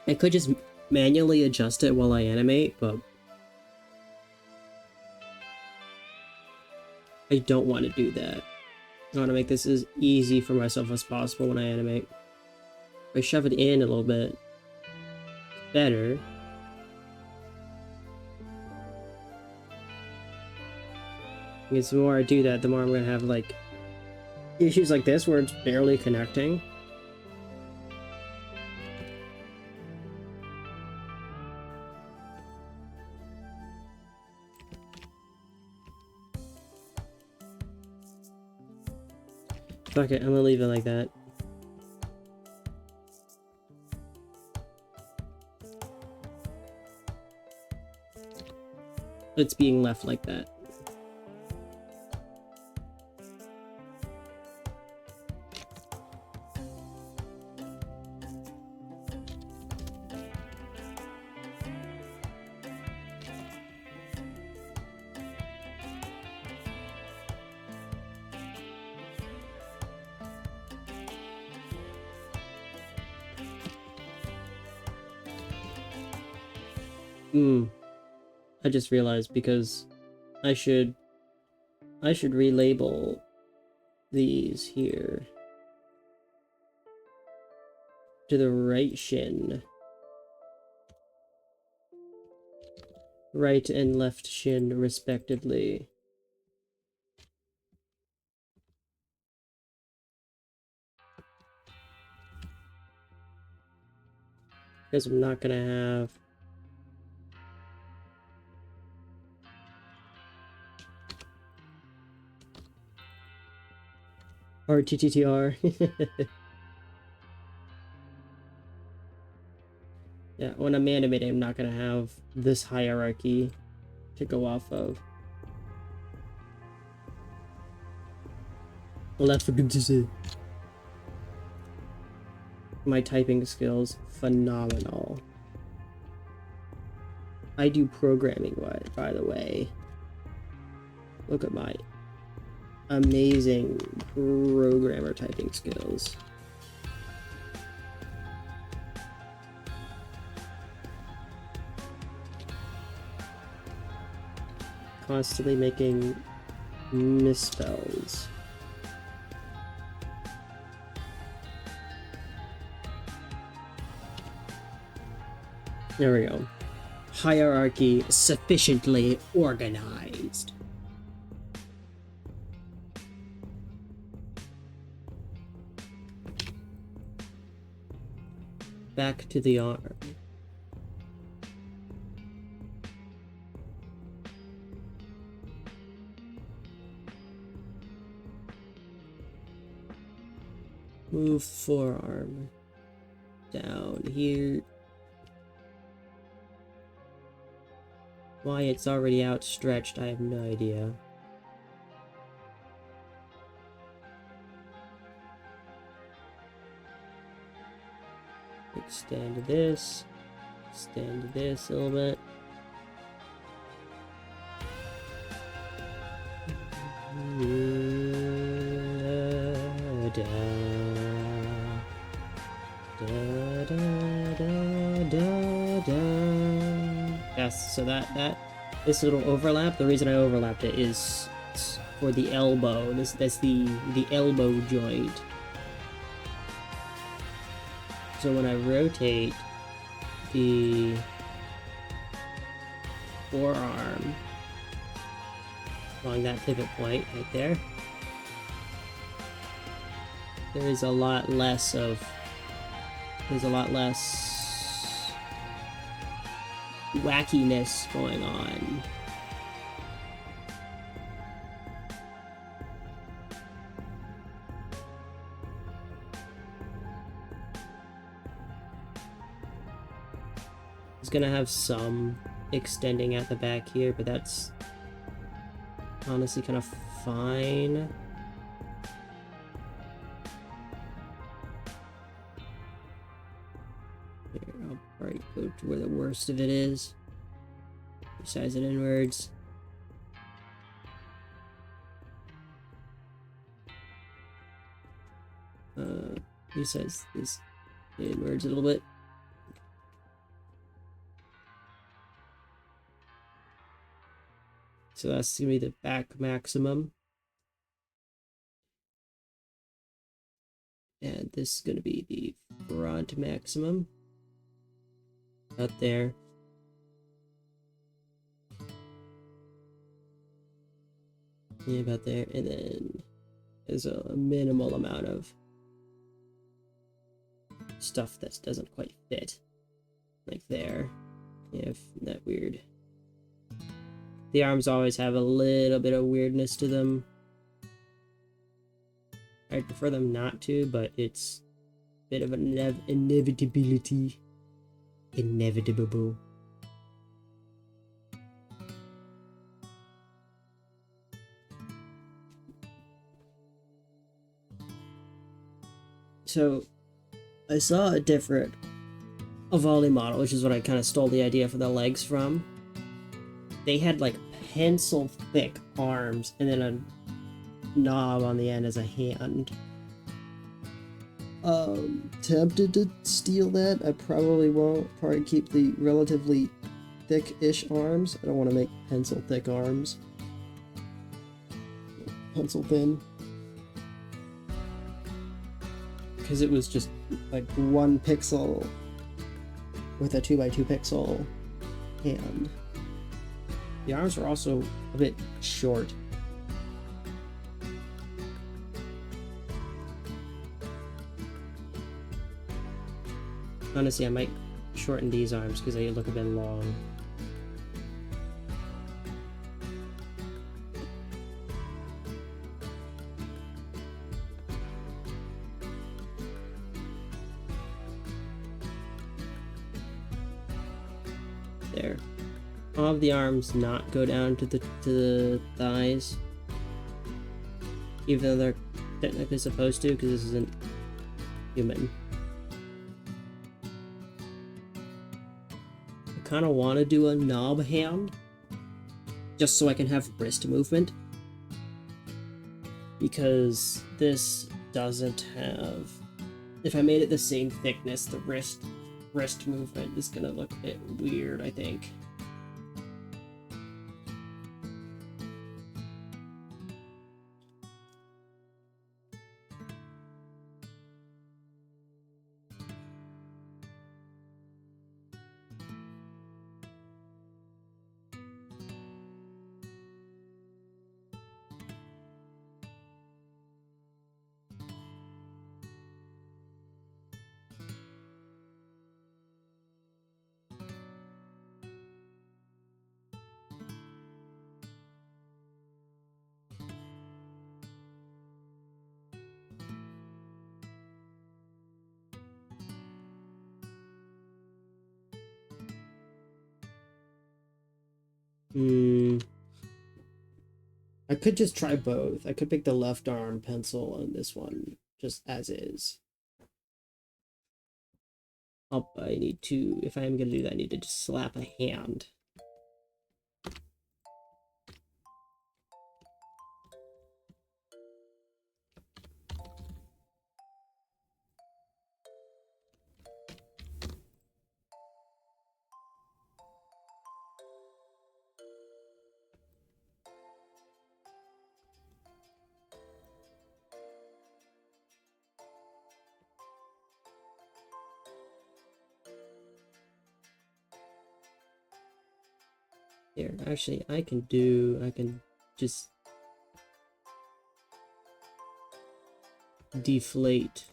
I could just manually adjust it while I animate, but I don't want to do that. I want to make this as easy for myself as possible when I animate. If I shove it in a little bit, better. Because the more I do that, the more I'm going to have, like, issues like this where it's barely connecting. Fuck it, I'm gonna leave it like that. It's being left like that. I just realized because I should relabel these here to the right shin. Right and left shin respectively. Because I'm not gonna have RTTTR. Yeah, when I'm animating, I'm not gonna have this hierarchy to go off of. Left. My typing skills, phenomenal. I do programming, by the way. Look at my amazing programmer typing skills. Constantly making misspells. There we go. Hierarchy sufficiently organized. Back to the arm. Move forearm down here. Why it's already outstretched, I have no idea. Extend this a little bit. Yes, so this little overlap, the reason I overlapped it is for the elbow. That's the elbow joint. So when I rotate the forearm along that pivot point right there, there's a lot less wackiness going on. It's gonna have some extending at the back here, but that's honestly kind of fine. Here, I'll probably go to where the worst of it is. Resize it inwards. Resize this inwards a little bit. So that's gonna be the back maximum. And this is gonna be the front maximum. Out there. Yeah, about there. And then there's a minimal amount of stuff that doesn't quite fit. Like there. Yeah, that weird. The arms always have a little bit of weirdness to them. I'd prefer them not to, but it's a bit of an inevitability. Inevitable. So, I saw a different Avali model, which is what I kind of stole the idea for the legs from. They had like pencil thick arms and then a knob on the end as a hand. Tempted to steal that. I probably won't. Probably keep the relatively thick-ish arms. I don't want to make pencil thick arms. Pencil thin. Because it was just like 1 pixel with a 2x2 pixel hand. The arms were also a bit short. Honestly, I might shorten these arms because they look a bit long. There. All of the arms not go down to the thighs, even though they're technically supposed to, because this isn't human. I kind of want to do a knob hand, just so I can have wrist movement, because this doesn't have. If I made it the same thickness, the wrist movement is gonna look a bit weird, I think. I could just try both. I could pick the left arm pencil and this one just as is. I need to, if I am going to do that, I need to just slap a hand. Here, actually, I can just deflate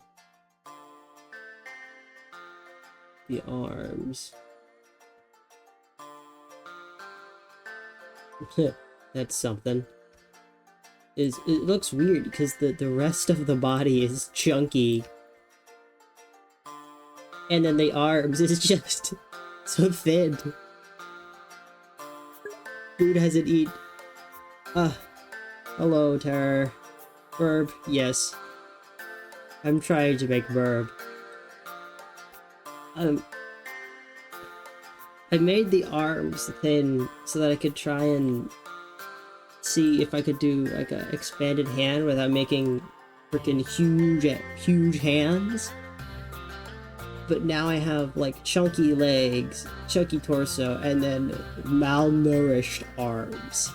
the arms. That's something. It looks weird because the rest of the body is chunky. And then the arms is just so thin. Food hasn't eaten. Hello, Terror. Burb, yes. I'm trying to make burb. I made the arms thin so that I could try and see if I could do like an expanded hand without making freaking huge hands. But now I have like chunky legs, chunky torso, and then malnourished arms.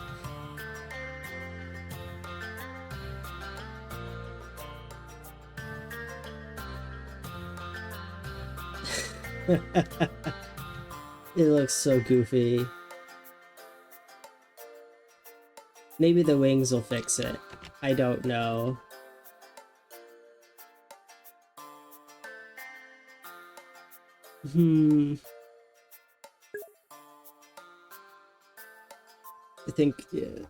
It looks so goofy. Maybe the wings will fix it. I don't know. Yeah,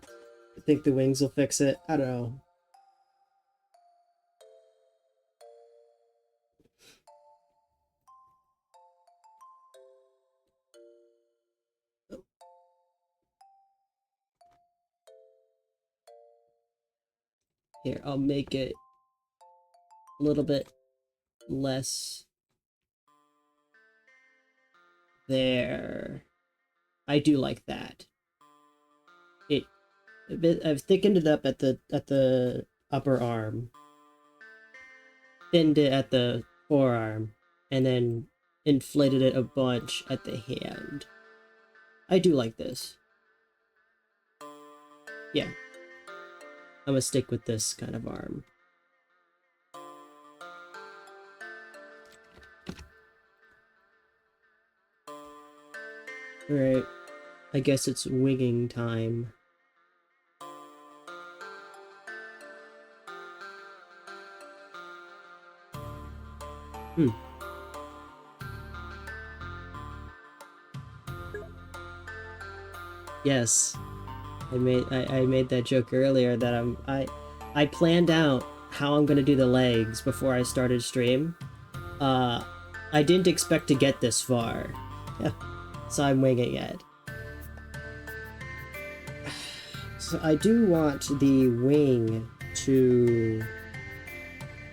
I think the wings will fix it. I don't know. Here, I'll make it a little bit less. There. I do like that. I've thickened it up at the upper arm, thinned it at the forearm, and then inflated it a bunch at the hand. I do like this. Yeah. I'm gonna stick with this kind of arm. Alright. I guess it's winging time. Yes. I made that joke earlier that I planned out how I'm gonna do the legs before I started stream. I didn't expect to get this far. So I'm winging it. So I do want the wing to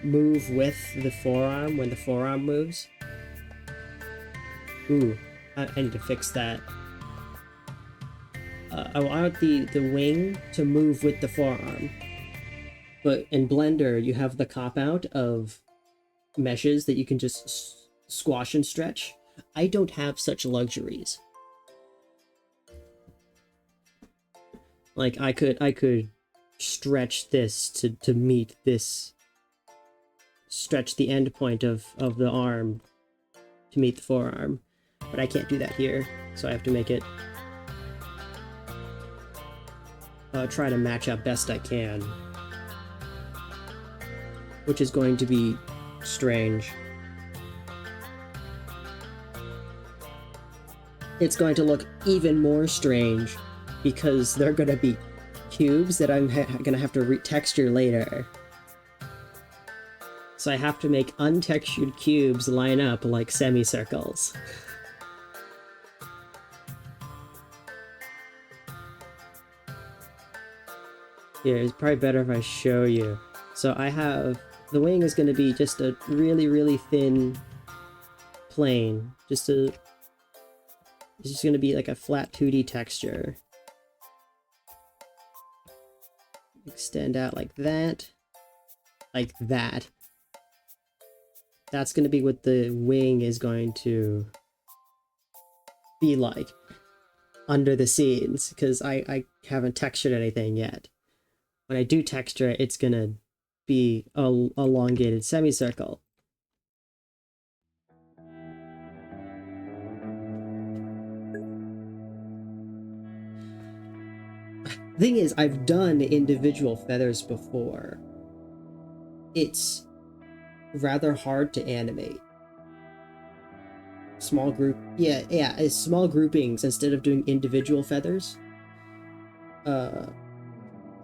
move with the forearm when the forearm moves. Ooh, I need to fix that. I want the wing to move with the forearm. But in Blender, you have the cop-out of meshes that you can just squash and stretch. I don't have such luxuries. Like, I could stretch this to meet this. Stretch the end point of the arm to meet the forearm. But I can't do that here, so I have to make it try to match up best I can, which is going to be strange. It's going to look even more strange because they're going to be cubes that I'm going to have to retexture later. So I have to make untextured cubes line up like semicircles. Here, it's probably better if I show you. So I have, the wing is going to be just a really, really thin plane. It's just going to be like a flat 2D texture. Extend out like that. Like that. That's going to be what the wing is going to be like under the scenes, because I haven't textured anything yet. When I do texture it, it's gonna be a elongated semicircle. Thing is, I've done individual feathers before. It's rather hard to animate. Small group, yeah, it's small groupings instead of doing individual feathers.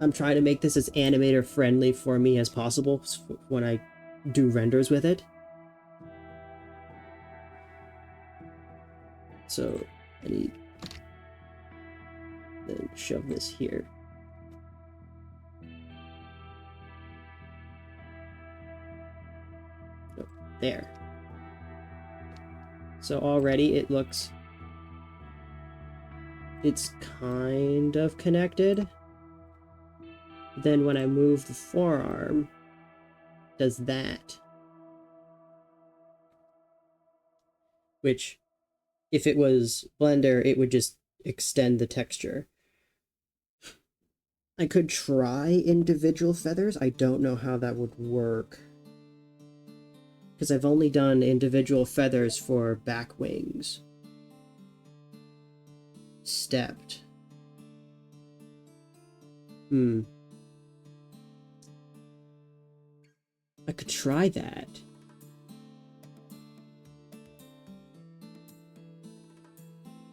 I'm trying to make this as animator friendly for me as possible when I do renders with it. So I need to shove this here. Oh, there. So already it looks, it's kind of connected. Then when I move the forearm, it does that. Which, if it was Blender, it would just extend the texture. I could try individual feathers. I don't know how that would work. because I've only done individual feathers for back wings. Stepped. I could try that.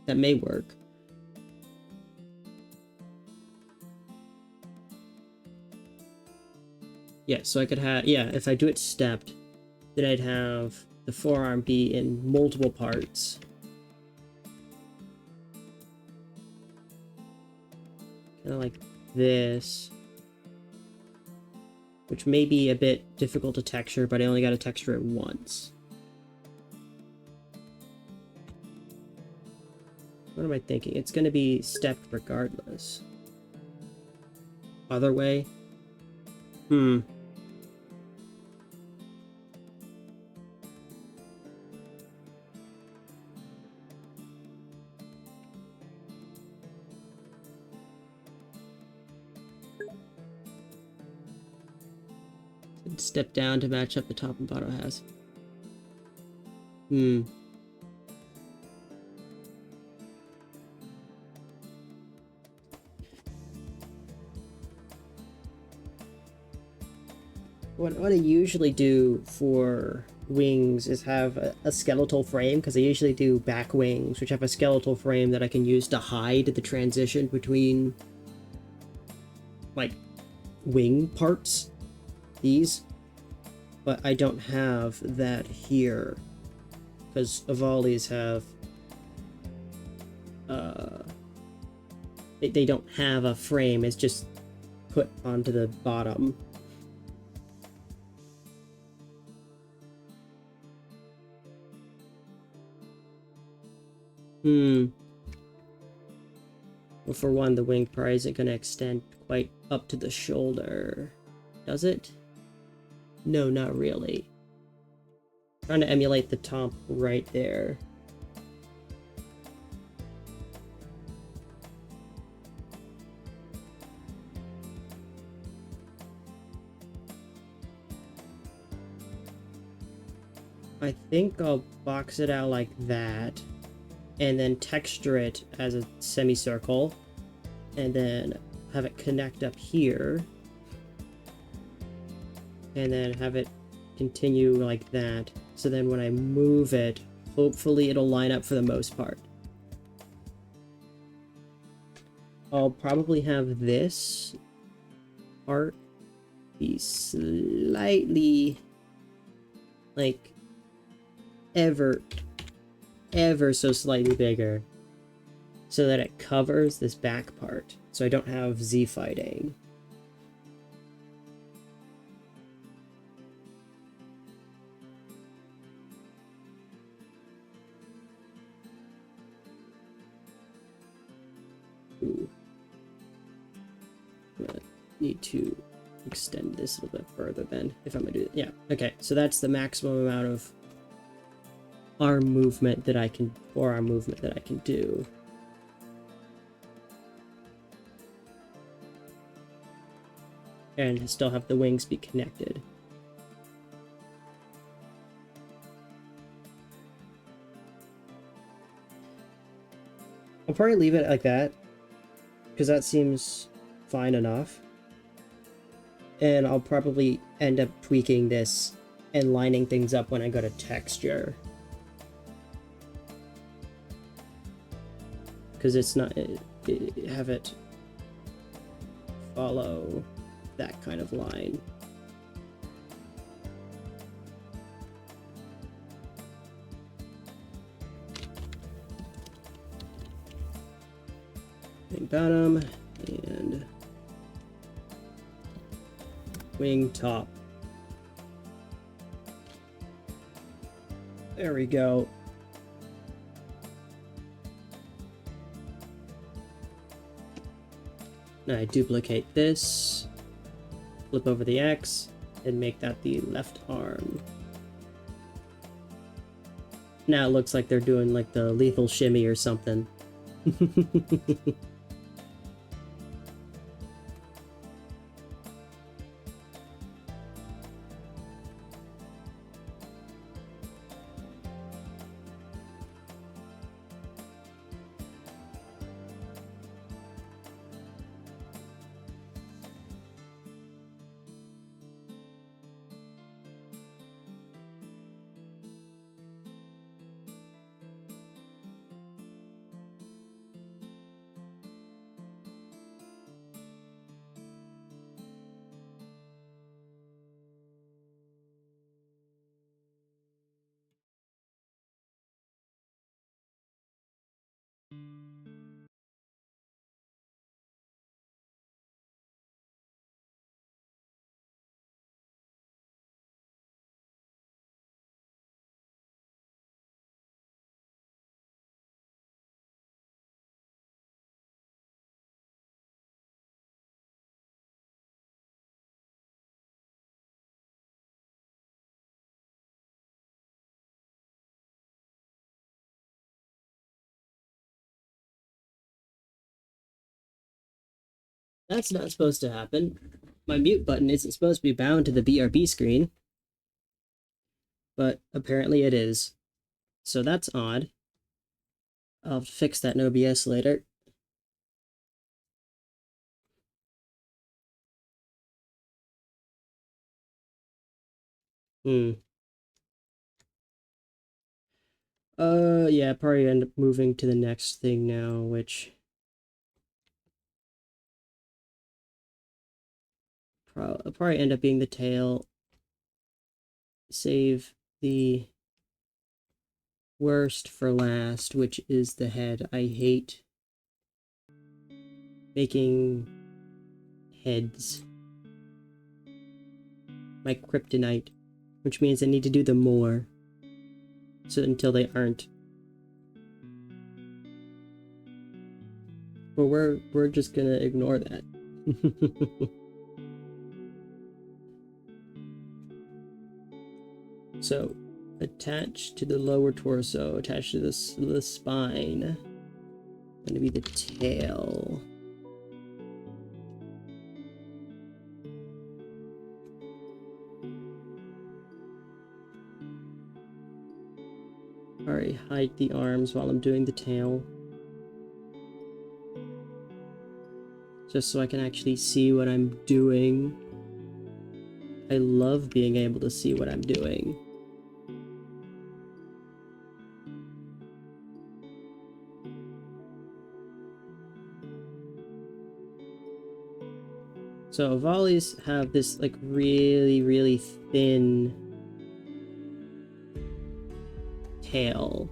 That may work. Yeah, so I could have, yeah, if I do it stepped, then I'd have the forearm be in multiple parts. Kind of like this. Which may be a bit difficult to texture, but I only got to texture it once. What am I thinking? It's going to be stepped regardless. Other way? Step down to match up the top and bottom has. What I usually do for wings is have a skeletal frame, because I usually do back wings, which have a skeletal frame that I can use to hide the transition between, like, wing parts. These. But I don't have that here, because Avalis have, they don't have a frame, it's just put onto the bottom. Well, for one, the wing part isn't going to extend quite up to the shoulder, does it? No, not really. Trying to emulate the top right there. I think I'll box it out like that, and then texture it as a semicircle, and then have it connect up here, and then have it continue like that. So then when I move it, hopefully it'll line up for the most part. I'll probably have this part be slightly, like, ever so slightly bigger, so that it covers this back part, so I don't have Z fighting. Ooh. I need to extend this a little bit further then, if I'm gonna do it. Yeah, okay, so that's the maximum amount of arm movement that I can, forearm movement that I can do. And still have the wings be connected. I'll probably leave it like that, because that seems fine enough. And I'll probably end up tweaking this and lining things up when I go to texture. Because it's not, have it follow that kind of line. Wing bottom and wing top. There we go. Now I duplicate this, flip over the X, and make that the left arm. Now it looks like they're doing like the lethal shimmy or something. That's not supposed to happen. My mute button isn't supposed to be bound to the BRB screen, but apparently it is. So that's odd. I'll fix that in OBS later. Yeah, probably end up moving to the next thing now, which probably end up being the tail. Save the worst for last, which is the head. I hate making heads. My kryptonite, which means I need to do them more. So until they aren't. But we're just gonna ignore that. So, attached to the lower torso, attached to the spine, gonna be the tail. Alright, hide the arms while I'm doing the tail. Just so I can actually see what I'm doing. I love being able to see what I'm doing. So Avalis have this like really, really thin tail.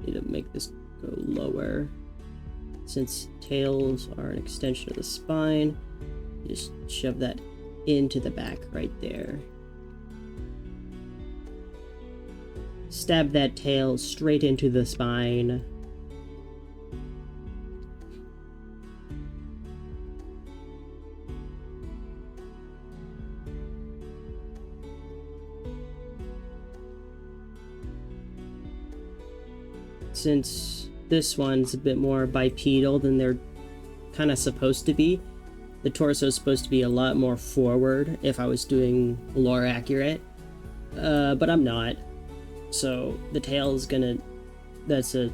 Need to make this go lower. Since tails are an extension of the spine, just shove that into the back right there. Stab that tail straight into the spine. Since this one's a bit more bipedal than they're kind of supposed to be, the torso is supposed to be a lot more forward if I was doing lore accurate, but I'm not. So the tail is gonna... That's a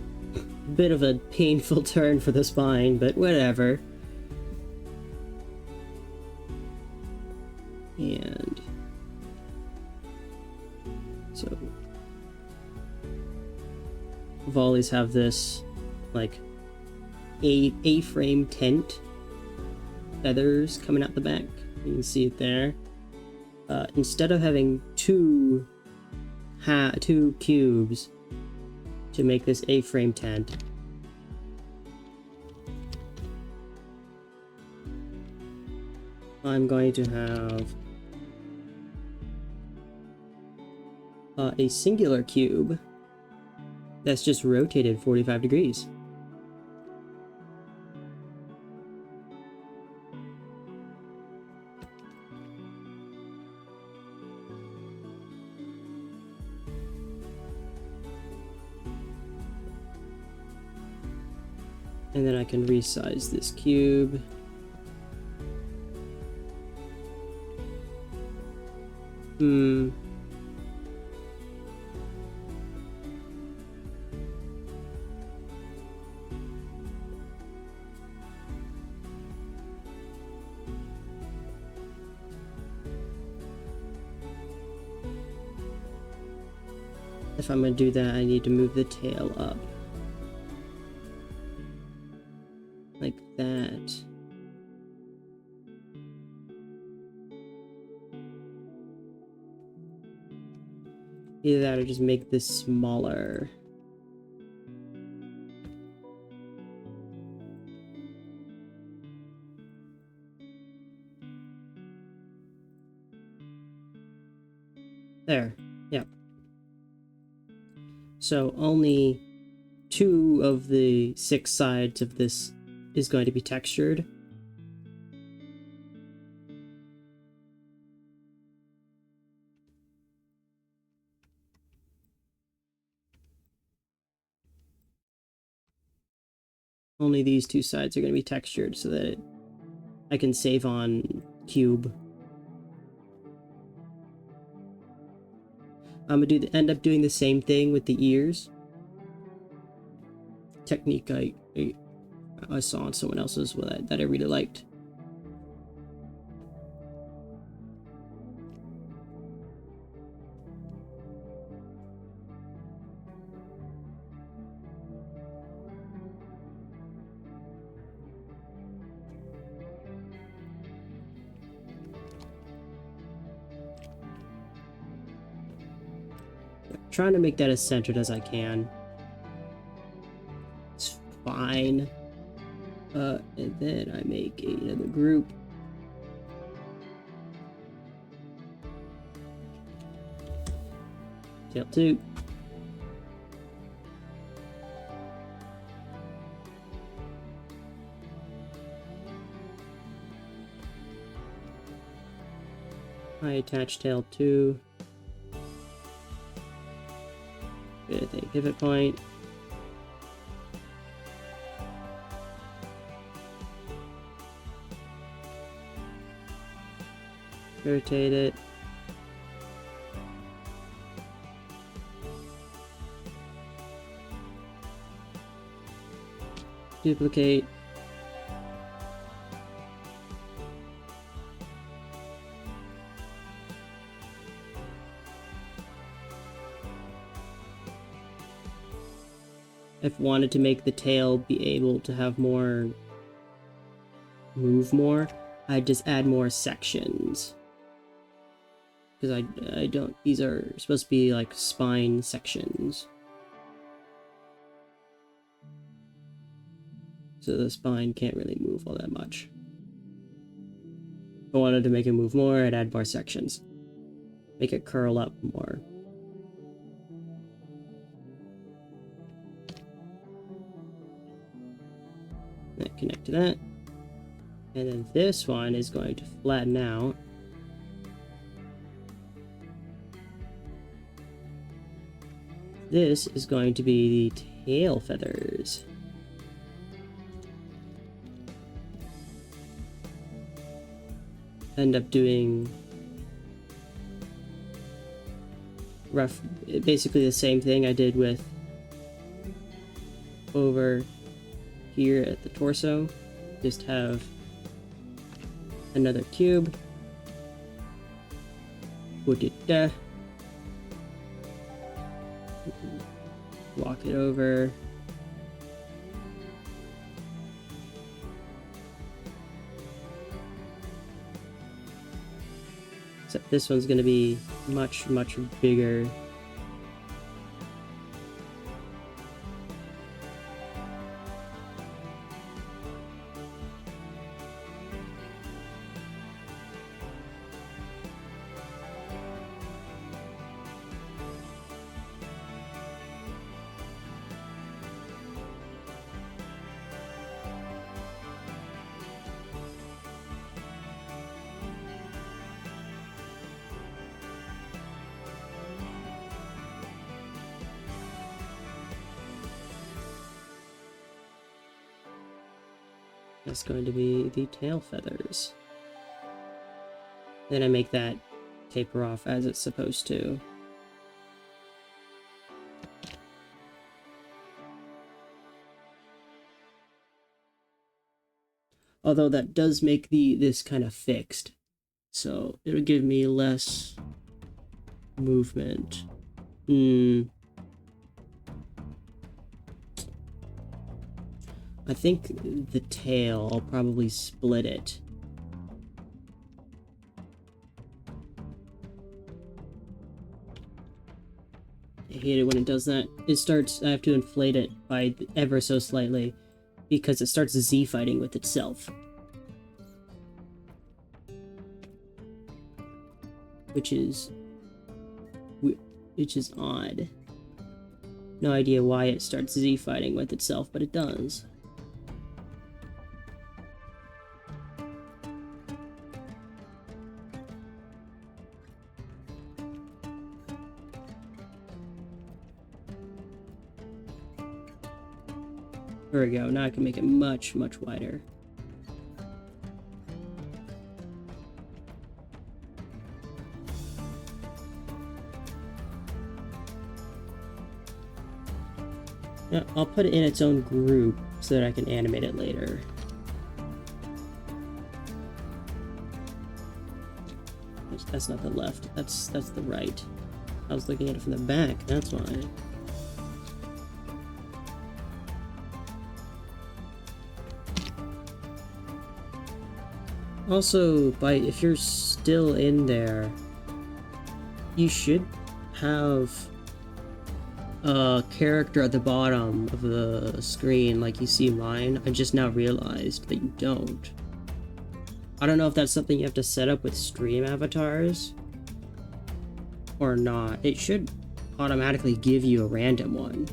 bit of a painful turn for the spine, but whatever. And so volleys have this like A-frame tent feathers coming out the back. You can see it there. Instead of having two cubes to make this A-frame tent, I'm going to have a singular cube that's just rotated 45 degrees. And then I can resize this cube. If I'm gonna do that, I need to move the tail up. Like that. Either that or just make this smaller. There. Yeah. So only 2 of the 6 sides of this is going to be textured. Only these 2 sides are going to be textured so that it I can save on cube. I'm gonna end up doing the same thing with the ears. Technique I saw on someone else's that I really liked. Trying to make that as centered as I can. It's fine. And then I make another group. Tail 2. I attach tail 2. With a pivot point. Rotate it. Duplicate. I've wanted to make the tail be able to have more, move more, I just add more sections. Because I don't, these are supposed to be like spine sections. So the spine can't really move all that much. If I wanted to make it move more, I'd add more sections. Make it curl up more. That connect to that. And then this one is going to flatten out. This is going to be the tail feathers. End up doing basically the same thing I did with over here at the torso. Just have another cube. Put it there. Walk it over. Except this one's going to be much, much bigger. That's going to be the tail feathers. Then I make that taper off as it's supposed to. Although that does make this kind of fixed. So it'll give me less movement. I think the tail, I'll probably split it. I hate it when it does that. It starts, I have to inflate it by ever so slightly because it starts Z-fighting with itself. Which is odd. No idea why it starts Z-fighting with itself, but it does. There we go, now I can make it much, much wider. Yeah, I'll put it in its own group so that I can animate it later. That's not the left. That's the right. I was looking at it from the back. That's why. Also, if you're still in there, you should have a character at the bottom of the screen like you see mine. I just now realized that you don't. I don't know if that's something you have to set up with stream avatars or not. It should automatically give you a random one.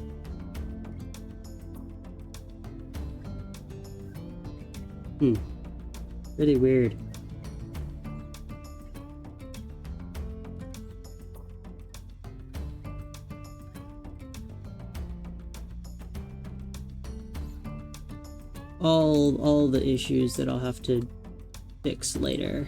Really weird. All the issues that I'll have to fix later.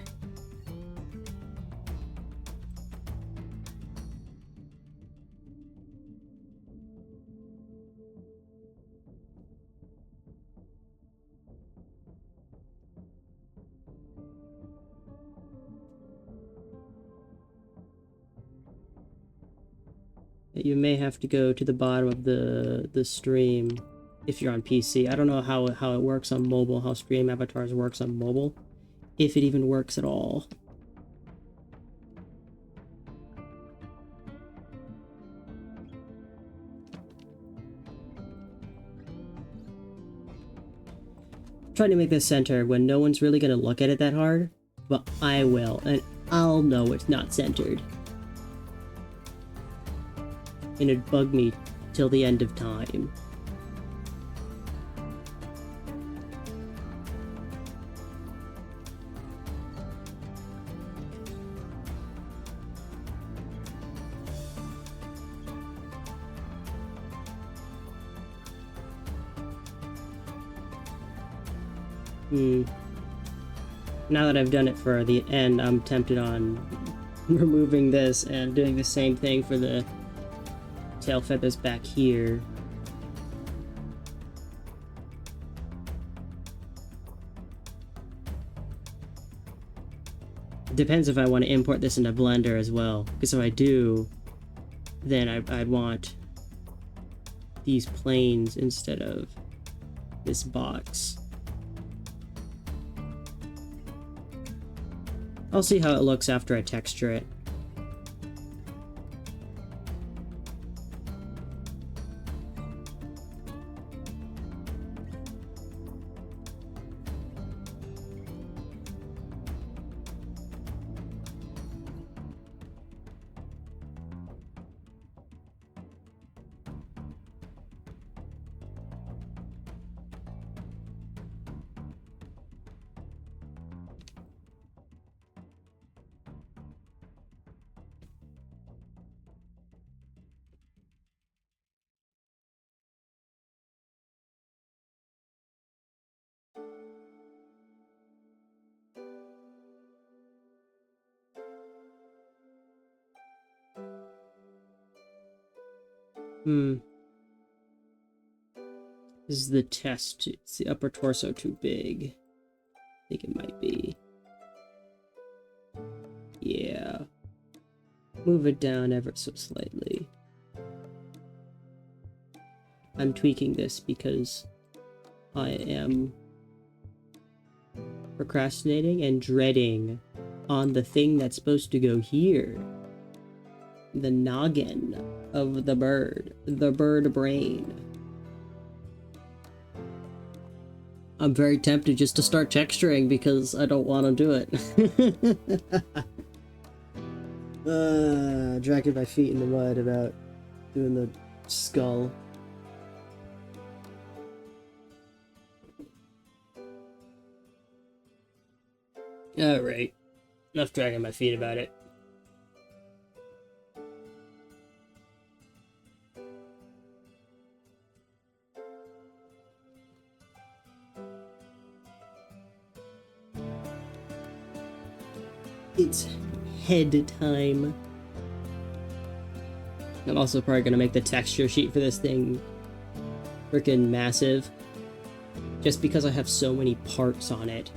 You may have to go to the bottom of the stream if you're on PC. I don't know how it works on mobile, how stream avatars works on mobile, if it even works at all. I'm trying to make this center when no one's really gonna look at it that hard, but I will, and I'll know it's not centered. And it'd bug me till the end of time. Now that I've done it for the end, I'm tempted on removing this and doing the same thing for the tail feathers back here. Depends if I want to import this into Blender as well, because if I do, then I'd want these planes instead of this box. I'll see how it looks after I texture it. This is the test. It's the upper torso too big. I think it might be. Yeah. Move it down ever so slightly. I'm tweaking this because I am procrastinating and dreading on the thing that's supposed to go here. The noggin of the bird brain. I'm very tempted just to start texturing because I don't want to do it. Dragging my feet in the mud about doing the skull. Alright. Enough dragging my feet about it. It's head time. I'm also probably going to make the texture sheet for this thing freaking massive. Just because I have so many parts on it.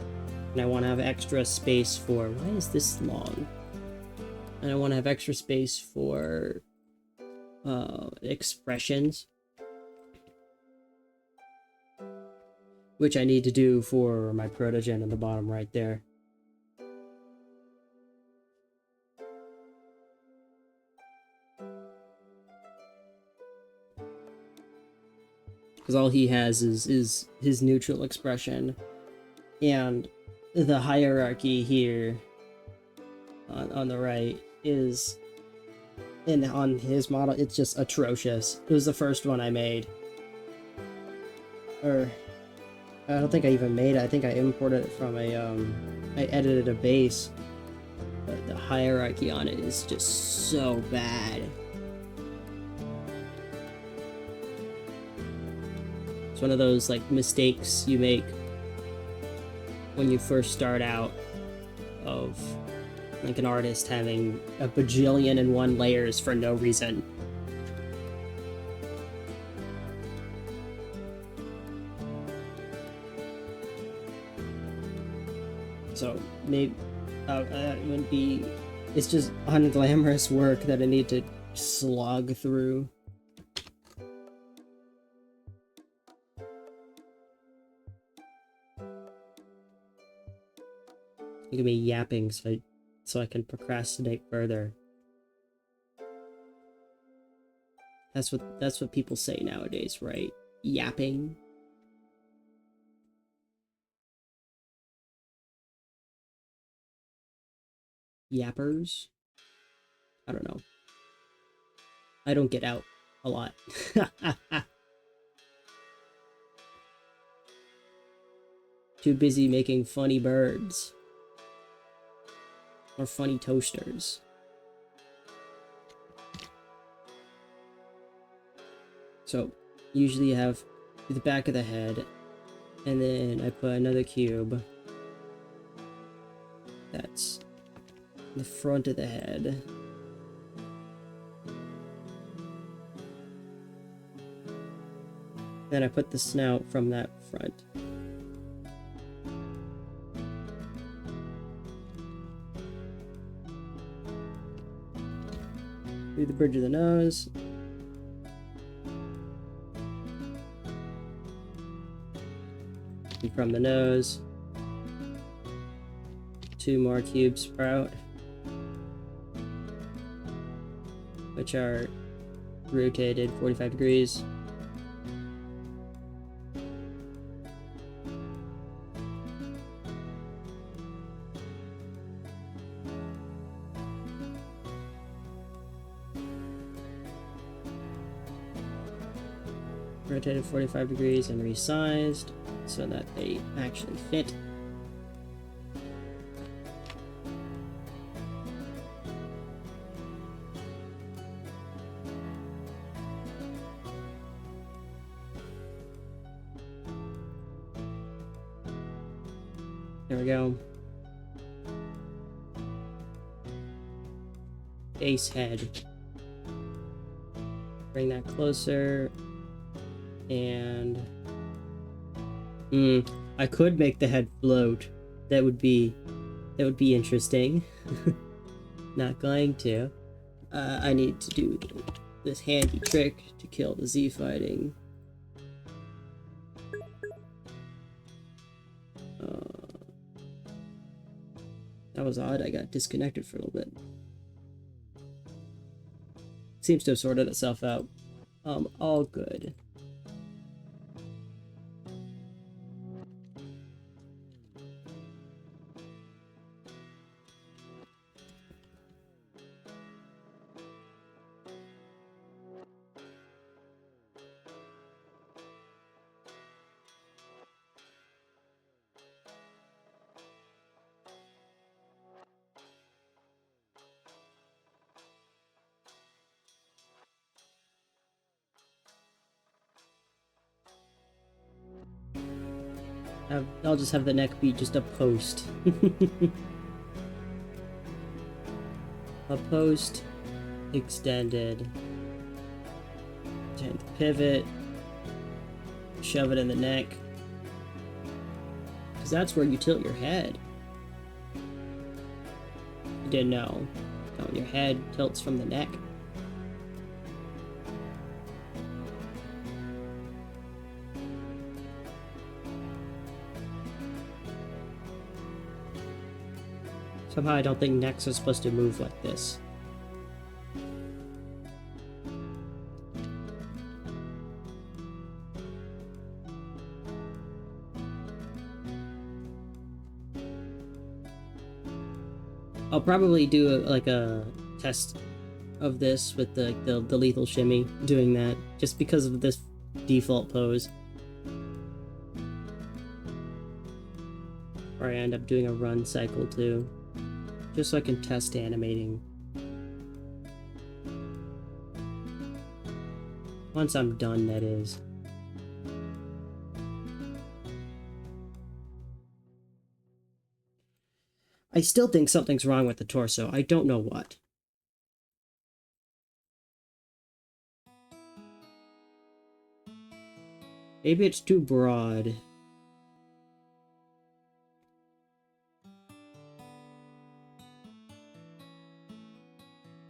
And I want to have extra space for... Why is this long? And I want to have extra space for expressions. Which I need to do for my protogen on the bottom right there. Because all he has is his neutral expression. And the hierarchy here on the right is... And on his model, it's just atrocious. It was the first one I made. Or... I don't think I even made it. I think I imported it from a, I edited a base. But the hierarchy on it is just so bad. It's one of those, like, mistakes you make when you first start out of, like, an artist having a bajillion and one layers for no reason. So, maybe, it would be, it's just unglamorous work that I need to slog through. Look at me yapping so I can procrastinate further. That's what people say nowadays, right? Yapping. Yappers? I don't know. I don't get out a lot. Too busy making funny birds. Or funny toasters. So, usually you have the back of the head, and then I put another cube. That's the front of the head. Then I put the snout from that front. Through the bridge of the nose. And from the nose, 2 more cubes sprout, which are rotated 45 degrees. Rotated 45 degrees and resized so that they actually fit. There we go. Base head. Bring that closer. And I could make the head float. That would be interesting. Not going to. I need to do this handy trick to kill the Z fighting. That was odd. I got disconnected for a little bit. Seems to have sorted itself out. All good. I'll just have the neck be just a post. A post extended. And pivot. shove it in the neck. Because that's where you tilt your head. You didn't know. No, your head tilts from the neck. Somehow I don't think necks are supposed to move like this. I'll probably do like a test of this with the lethal shimmy, doing that, just because of this default pose. Or I end up doing a run cycle too, just so I can test animating. Once I'm done, that is. I still think something's wrong with the torso. I don't know what. Maybe it's too broad.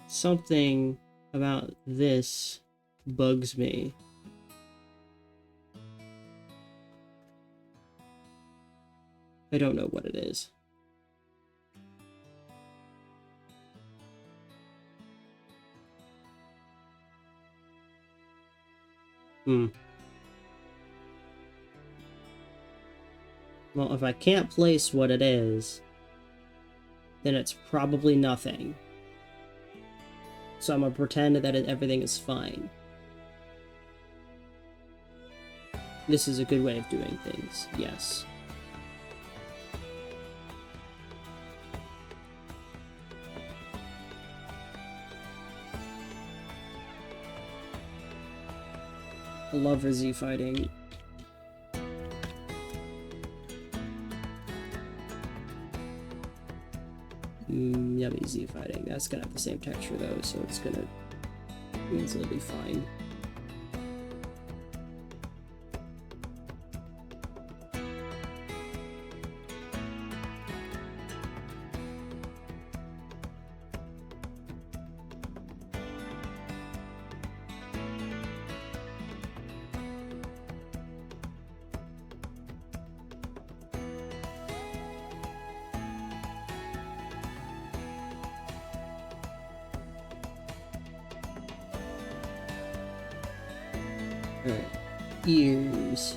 Something about this bugs me. I don't know what it is. Well, if I can't place what it is, then it's probably nothing. So I'm gonna pretend that everything is fine. This is a good way of doing things, yes. I love her Z fighting. Yummy Z fighting. That's gonna have the same texture though, so it's gonna means it'll be fine. Alright, ears.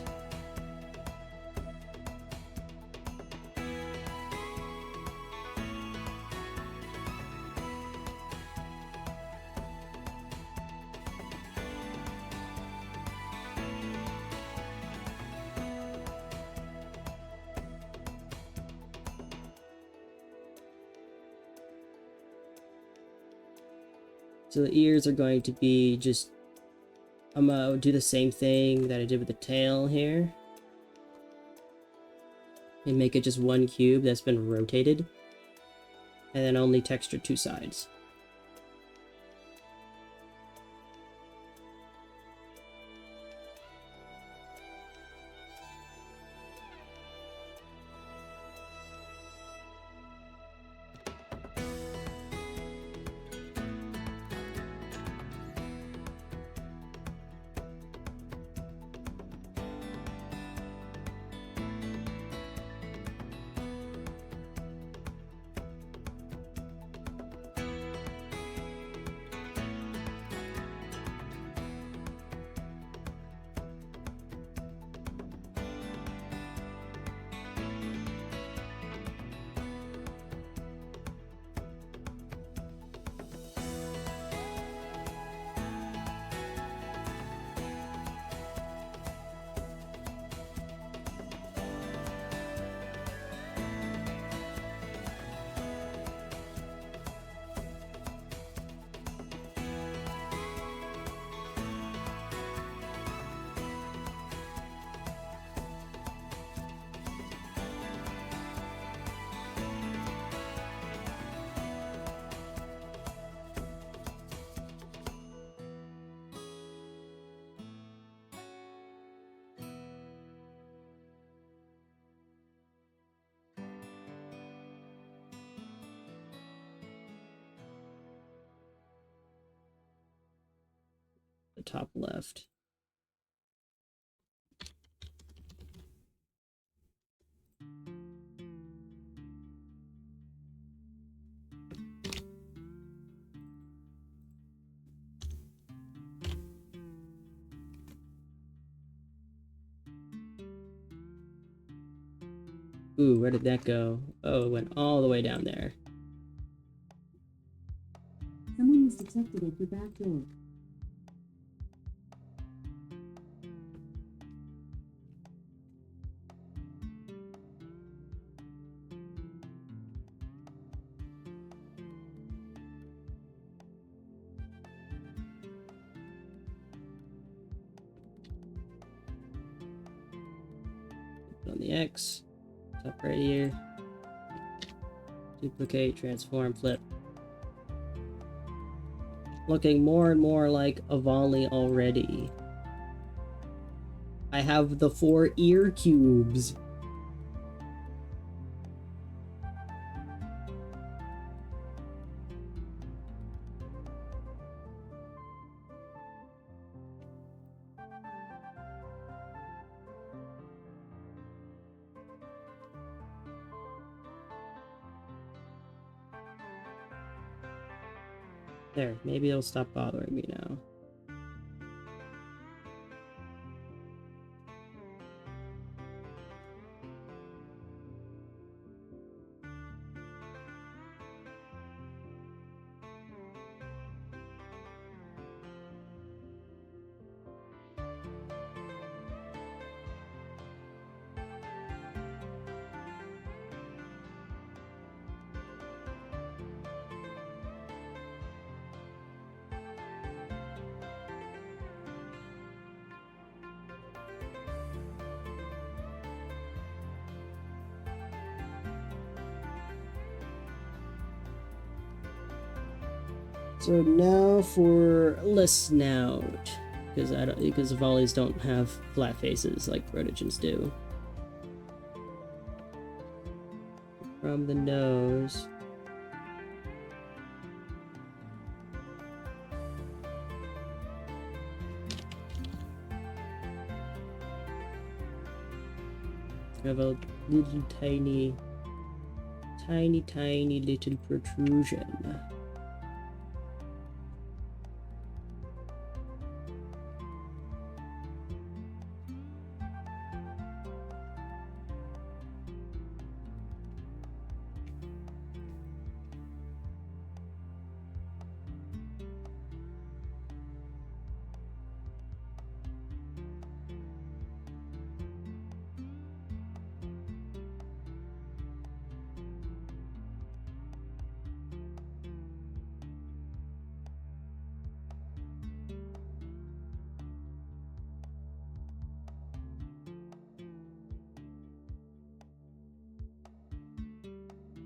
So the ears are going to be just, I'm gonna do the same thing that I did with the tail here. And make it just one cube that's been rotated. And then only texture two sides. the top left. Ooh, where did that go? Oh, it went all the way down there. Someone was detected at your back door. On the X, top right here. Duplicate, transform, flip. Looking more and more like Avali already. I have the 4 ear cubes. There, maybe it'll stop bothering me now. So now for listen out, because volleys don't have flat faces like rotogens do. From the nose. We have a little tiny little protrusion.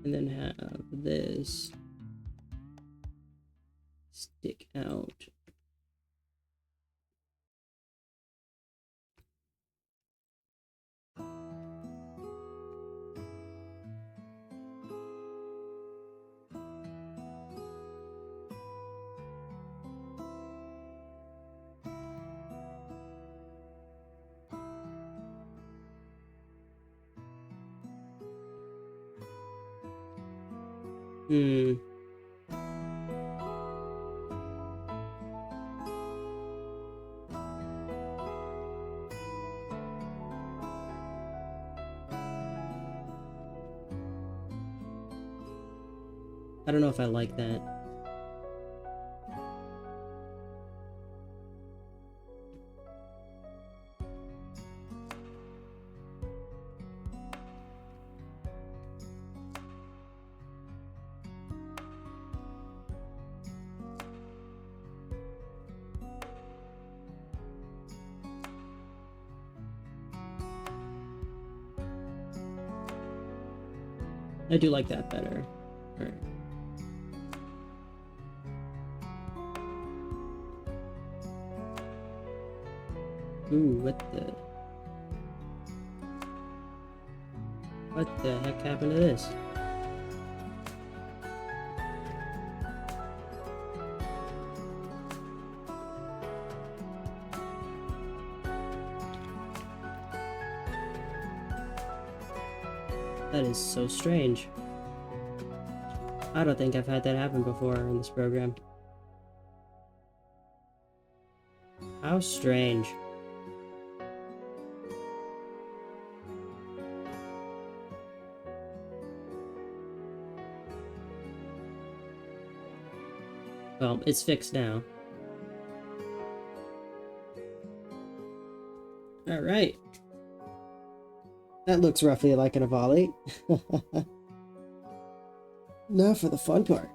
And then have this stick out. I don't know if I like that. I do like that better. Alright. Ooh, what the heck happened to this? That is so strange. I don't think I've had that happen before in this program. How strange. Well, it's fixed now. Alright. That looks roughly like an Avali. Now for the fun part.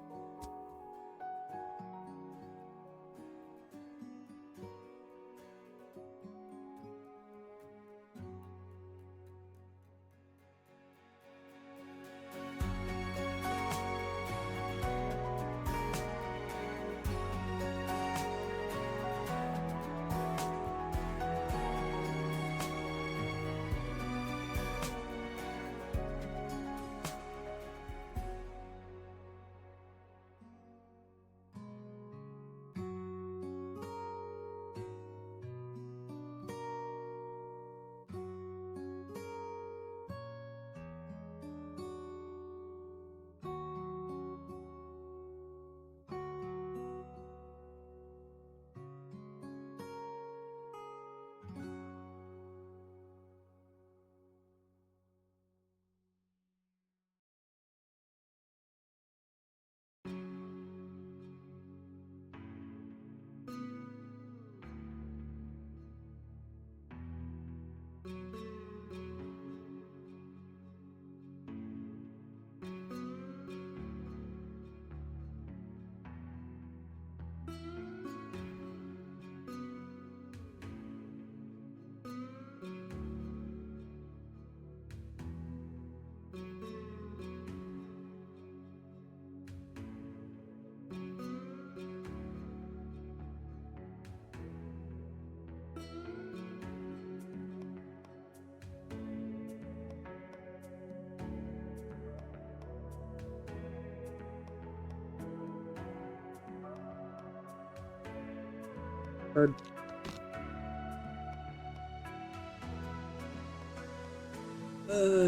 Bird.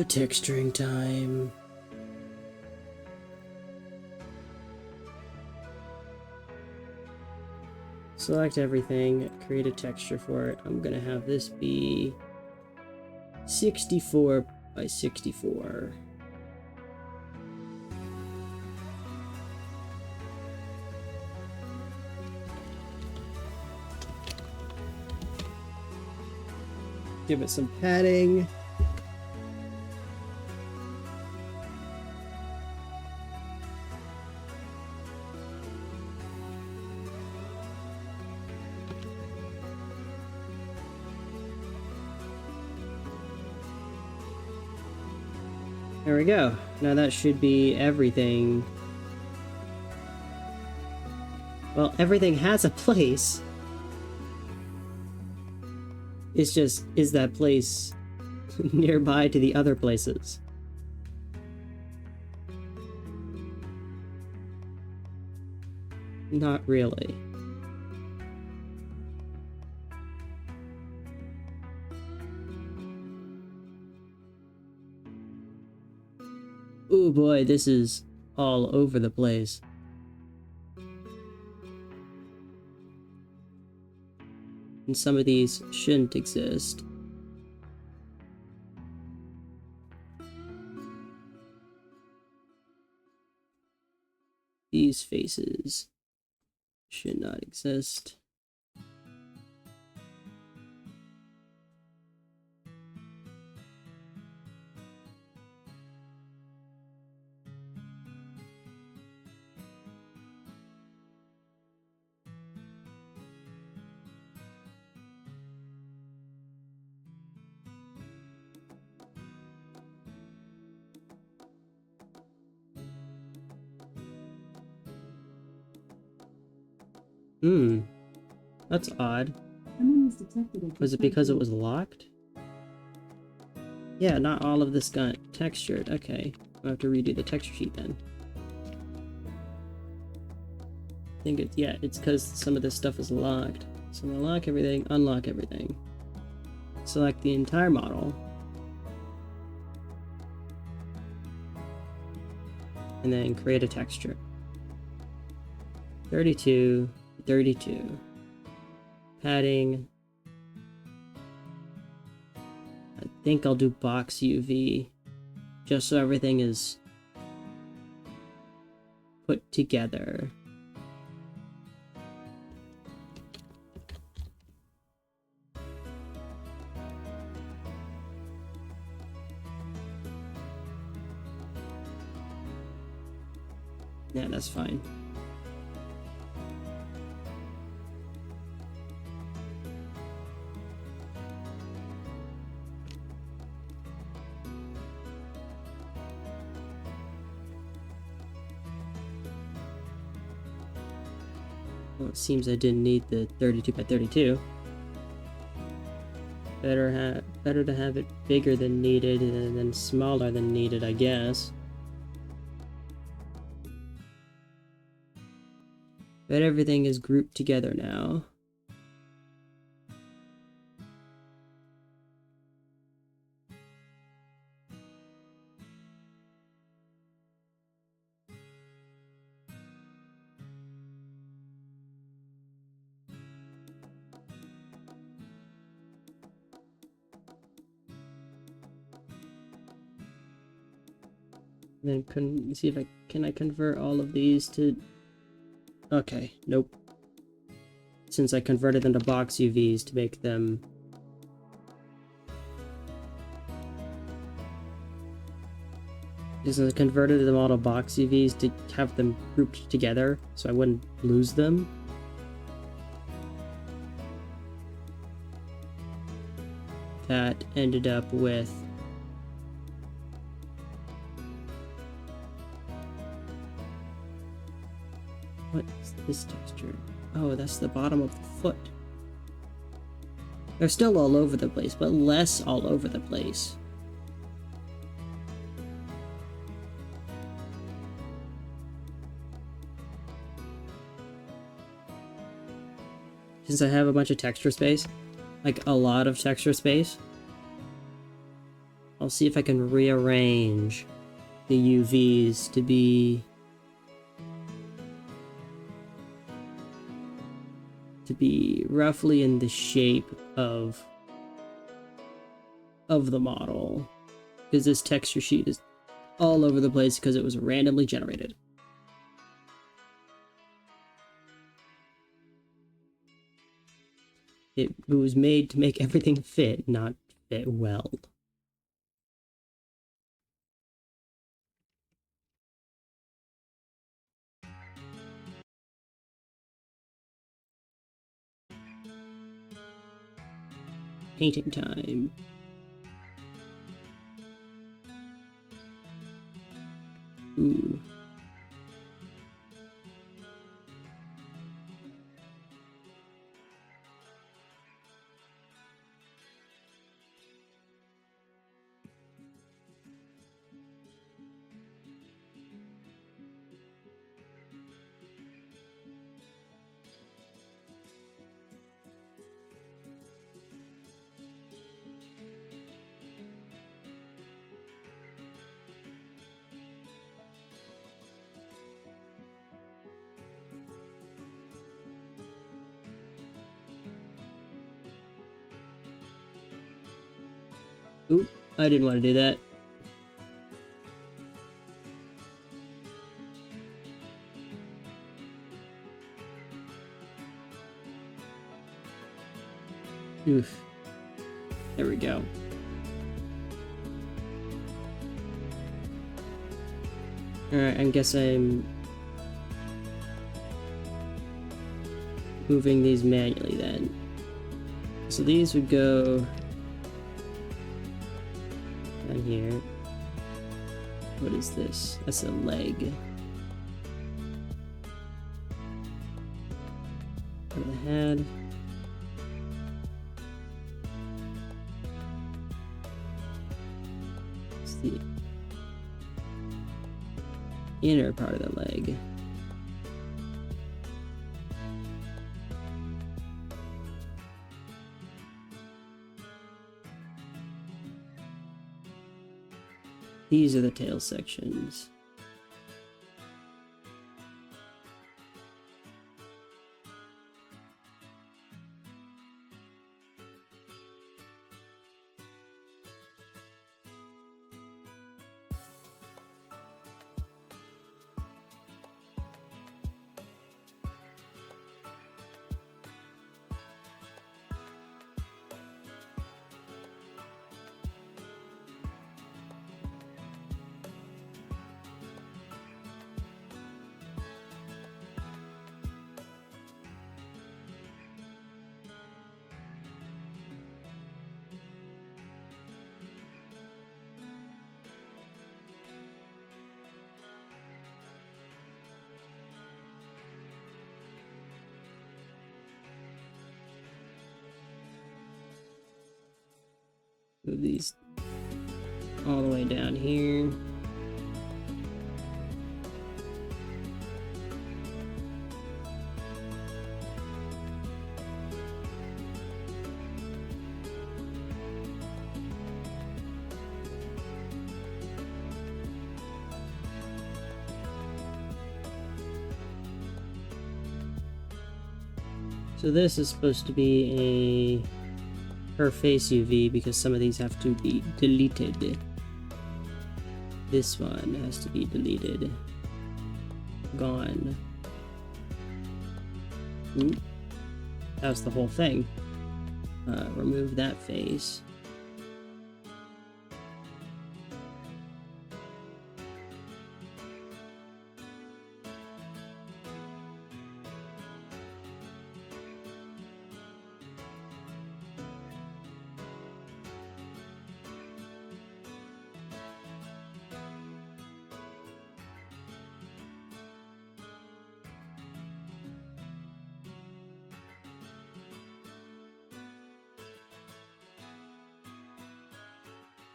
Texturing time. Select everything, create a texture for it. I'm gonna have this be 64 by 64. Give it some padding. There we go. Now that should be everything. Well, everything has a place. It's just, is that place nearby to the other places? Not really. Oh boy, this is all over the place. And some of these shouldn't exist. These faces should not exist. That's odd. Someone was detected at Was it because it was locked? Yeah, not all of this got textured. Okay, I'll have to redo the texture sheet then. I think it's, yeah, it's because some of this stuff is locked. So I'm gonna lock everything, unlock everything. Select the entire model. and then create a texture. 32, 32. Padding. I think I'll do box UV, just so everything is put together. Yeah, that's fine. Well, it seems I didn't need the 32 by 32. Better to have it bigger than needed and then smaller than needed, I guess. But everything is grouped together now. Then see if can I convert all of these to... Okay, nope. Since I converted them to box UVs to make them... Since I converted them all to box UVs to have them grouped together so I wouldn't lose them. That ended up with... What's this texture? Oh, that's the bottom of the foot. They're still all over the place, but less all over the place. Since I have a bunch of texture space, like a lot of texture space, I'll see if I can rearrange the UVs to be roughly in the shape of the model, because this texture sheet is all over the place because it was randomly generated. It was made to make everything fit, not fit well. Painting time. Ooh. Oop, I didn't want to do that. Oof. There we go. Alright, I guess I'm moving these manually then. So these would go down here. What is this? That's a leg. For the head. It's the inner part of the leg. These are the tail sections. Move these all the way down here. So this is supposed to be a per face UV because some of these have to be deleted. This one has to be deleted. Gone. Ooh. That was the whole thing. Remove that face.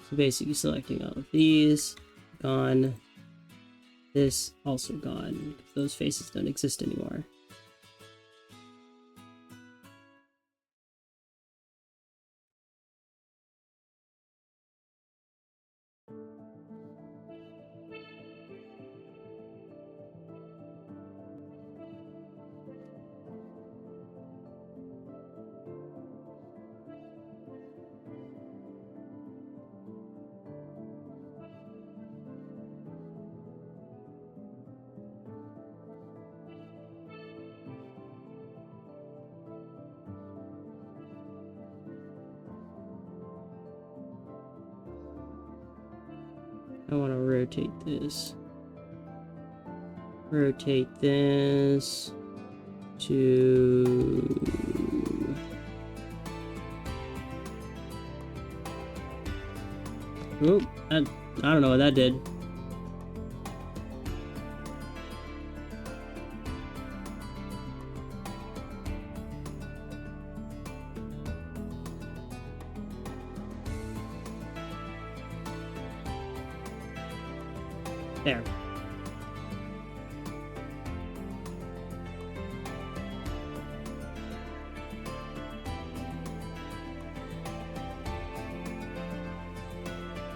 So basically selecting all of these, gone. This also gone. Those faces don't exist anymore. I want to rotate this. Rotate this to... Oh, I don't know what that did. There.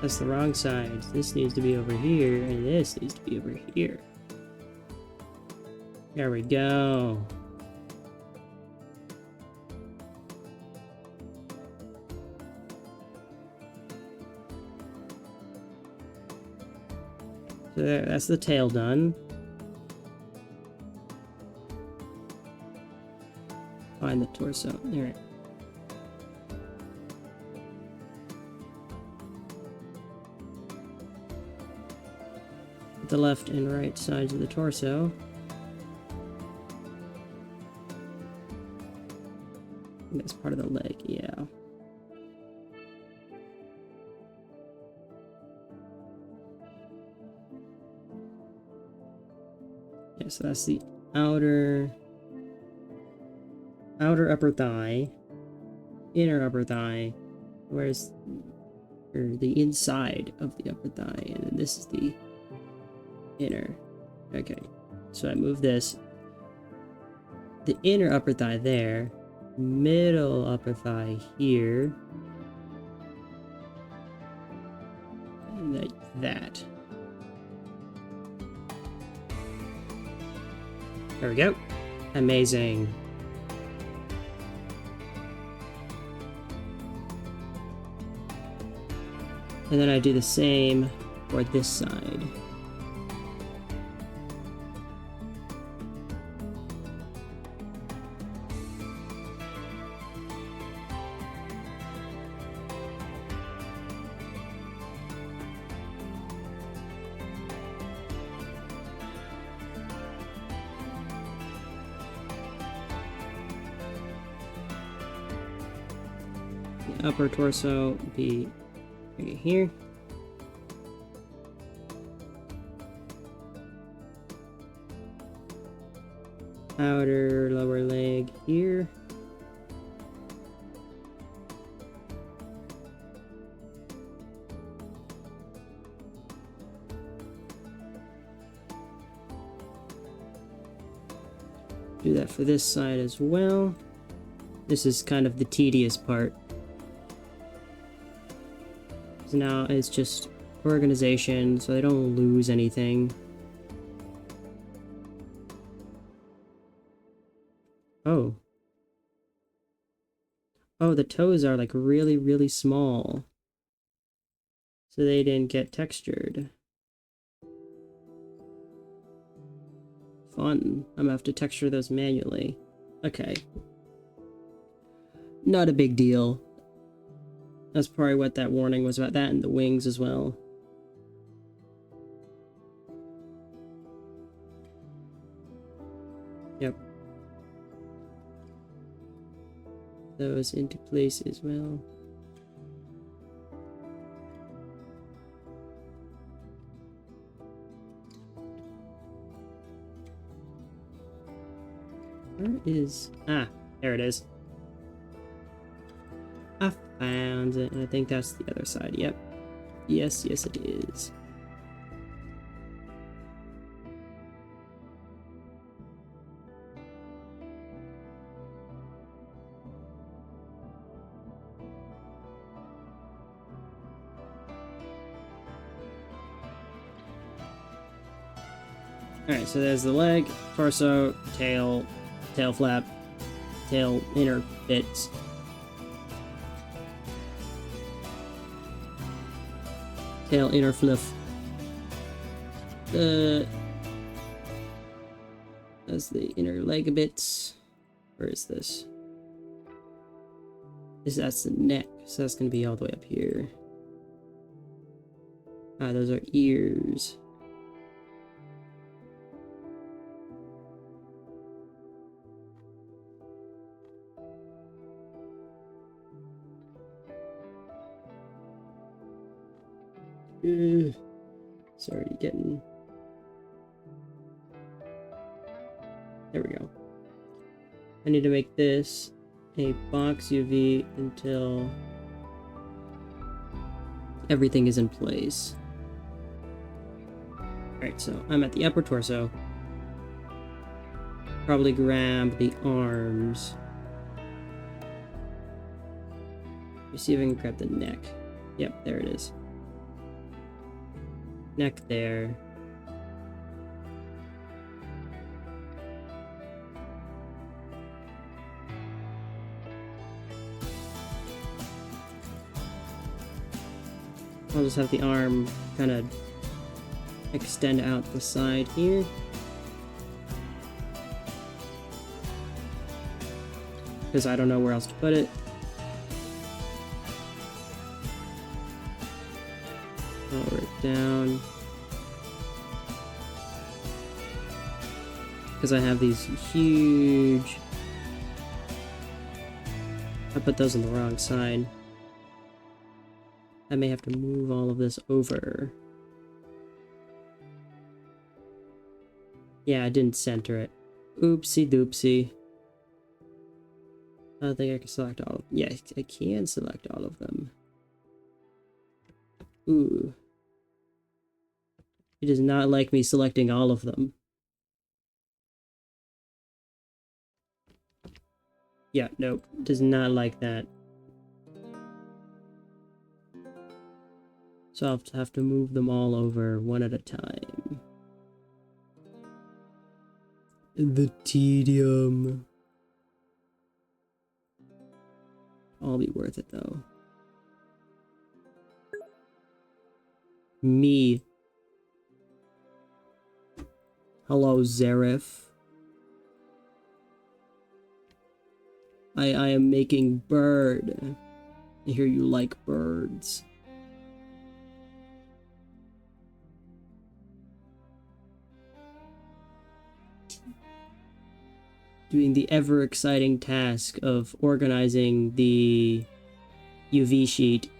That's the wrong side. This needs to be over here, and this needs to be over here. There we go. So there, that's the tail done. Find the torso. There. The left and right sides of the torso. I think that's part of the leg, yeah. Yeah, so that's the outer upper thigh, inner upper thigh, where's the inside of the upper thigh, and then this is the inner. Okay, so I move this, the inner upper thigh there, middle upper thigh here, and like that. There we go. Amazing. And then I do the same for this side. The upper torso be right here. Outer lower leg here. Do that for this side as well. This is kind of the tedious part. So now it's just organization, so they don't lose anything. Oh. Oh, the toes are like really, really small. So they didn't get textured. Fun. I'm gonna have to texture those manually. Okay. Not a big deal. That's probably what that warning was about, that and the wings as well. Yep. Those into place as well. Where is... Ah, there it is. I found it, and I think that's the other side. Yep. Yes, yes it is. Alright, so there's the leg, torso, tail, tail flap, tail inner bits. Tail inner fluff. That's the inner leg bits. Where is this? That's the neck, so that's gonna be all the way up here. Ah, those are ears. Sorry, getting... There we go. I need to make this a box UV until everything is in place. Alright, so I'm at the upper torso. Probably grab the arms. Let me see if I can grab the neck. Yep, there it is. Neck there. I'll just have the arm kind of extend out the side here. Because I don't know where else to put it. Lower it down. Because I have these huge... I put those on the wrong side. I may have to move all of this over. Yeah, I didn't center it. Oopsie doopsie. I don't think I can select all of them. Yeah, I can select all of them. Ooh. It does not like me selecting all of them. Yeah, nope. Does not like that. So I'll have to move them all over one at a time. The tedium. All be worth it though. Me. Hello, Zareth. I am making bird. I hear you like birds. Doing the ever exciting task of organizing the UV sheet.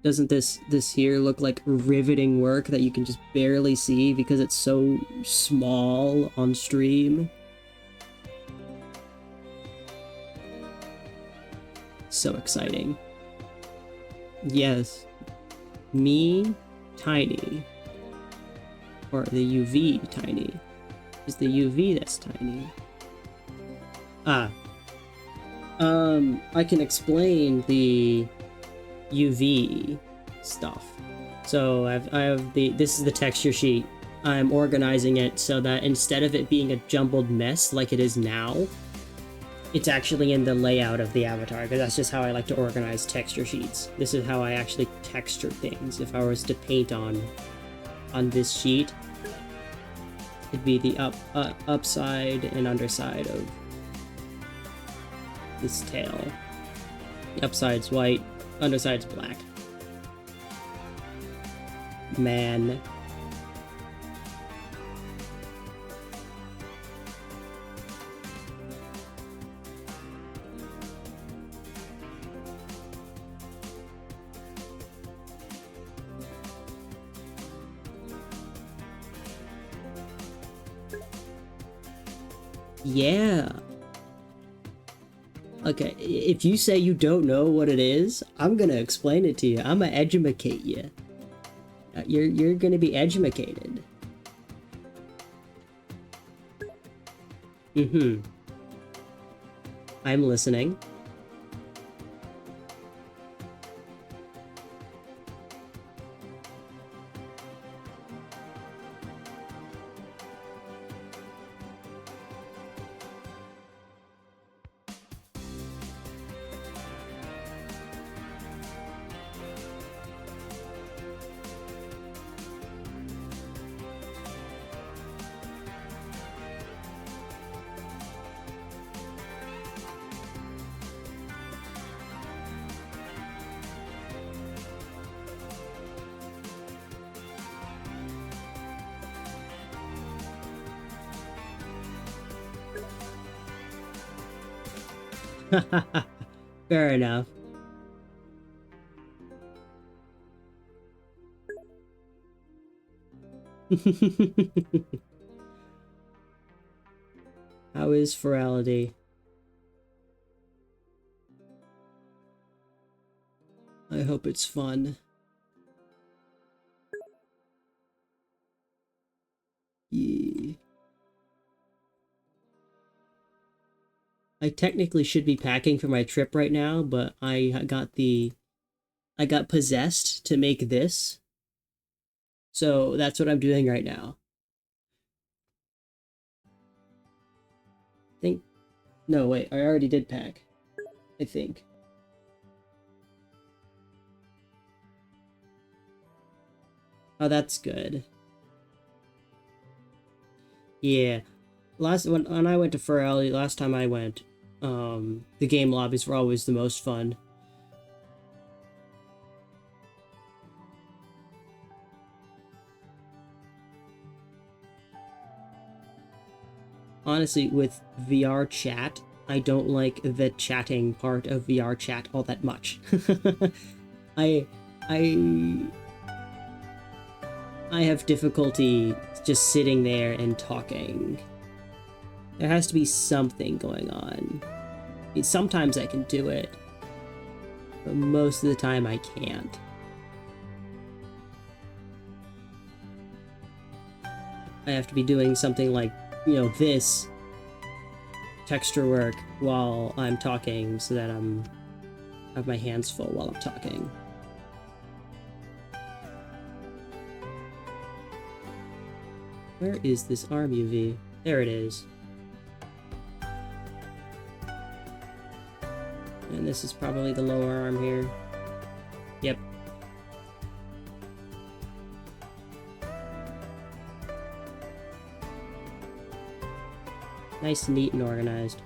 Doesn't this here look like riveting work that you can just barely see because it's so small on stream? So exciting. Yes. Me, tiny. Or the UV, tiny. Is the UV that's tiny. Ah. I can explain the UV stuff. So this is the texture sheet. I'm organizing it so that instead of it being a jumbled mess like it is now, it's actually in the layout of the avatar, because that's just how I like to organize texture sheets. This is how I actually texture things. If I was to paint on this sheet, it'd be the upside and underside of this tail. The upside's white, underside's black. Man. Yeah. Okay, if you say you don't know what it is, I'm gonna explain it to you. I'm gonna educate you. You're gonna be educated. I'm listening. Fair enough. How is virality? I hope it's fun. Yeah. I technically should be packing for my trip right now, but I got possessed to make this. So that's what I'm doing right now. No, wait, I already did pack. I think. Oh, that's good. Yeah. When I went to Ferrari, last time I went, the game lobbies were always the most fun. Honestly, with VR chat, I don't like the chatting part of VR chat all that much. I have difficulty just sitting there and talking. There has to be something going on. Sometimes I can do it, but most of the time I can't. I have to be doing something like, you know, this texture work while I'm talking so that I have my hands full while I'm talking. Where is this arm UV? There it is. And this is probably the lower arm here. Yep. Nice, neat, and organized.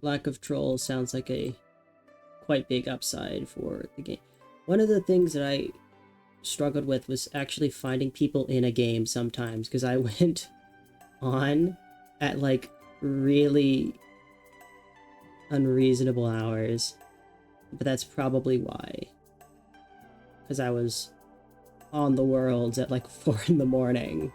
Lack of trolls sounds like a quite big upside for the game. One of the things that I struggled with was actually finding people in a game sometimes, because I went on at like really unreasonable hours, but that's probably why. Because I was on the worlds at like 4 in the morning.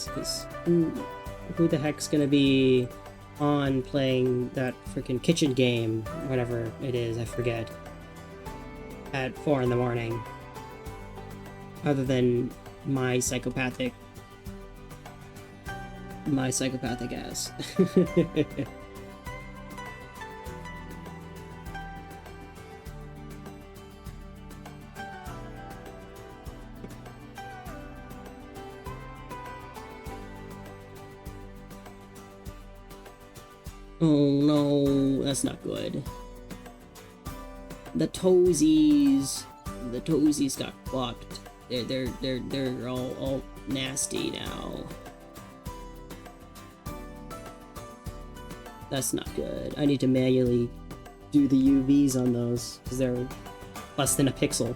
Because who the heck's gonna be on playing that freaking kitchen game, whatever it is, I forget, at 4 in the morning, other than my psychopathic ass. Oh no, that's not good. The toesies got fucked. They're all nasty now. That's not good. I need to manually do the UVs on those because they're less than a pixel.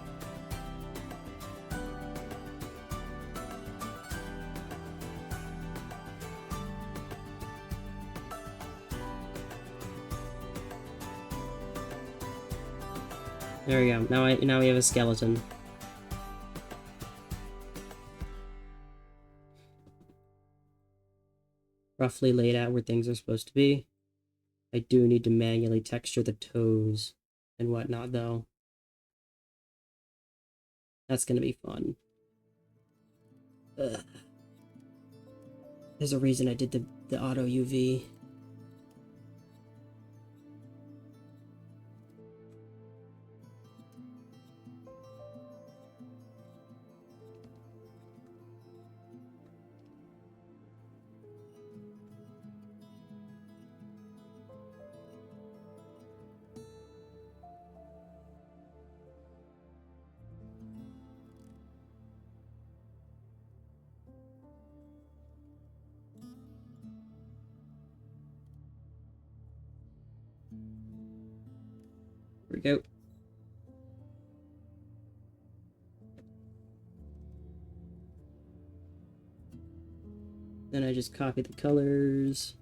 There we go. Now we have a skeleton. Roughly laid out where things are supposed to be. I do need to manually texture the toes and whatnot, though. That's gonna be fun. Ugh. There's a reason I did the auto UV. Here we go. Then I just copy the colors.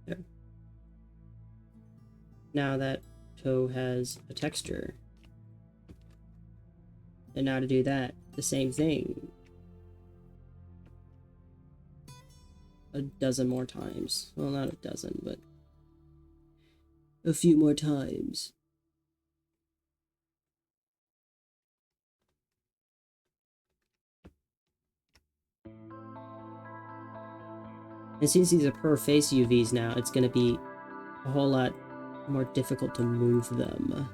There. Now that toe has a texture. And now to do that, the same thing. A dozen more times. Well, not a dozen, but a few more times. And since these are per face UVs now, it's going to be a whole lot more difficult to move them.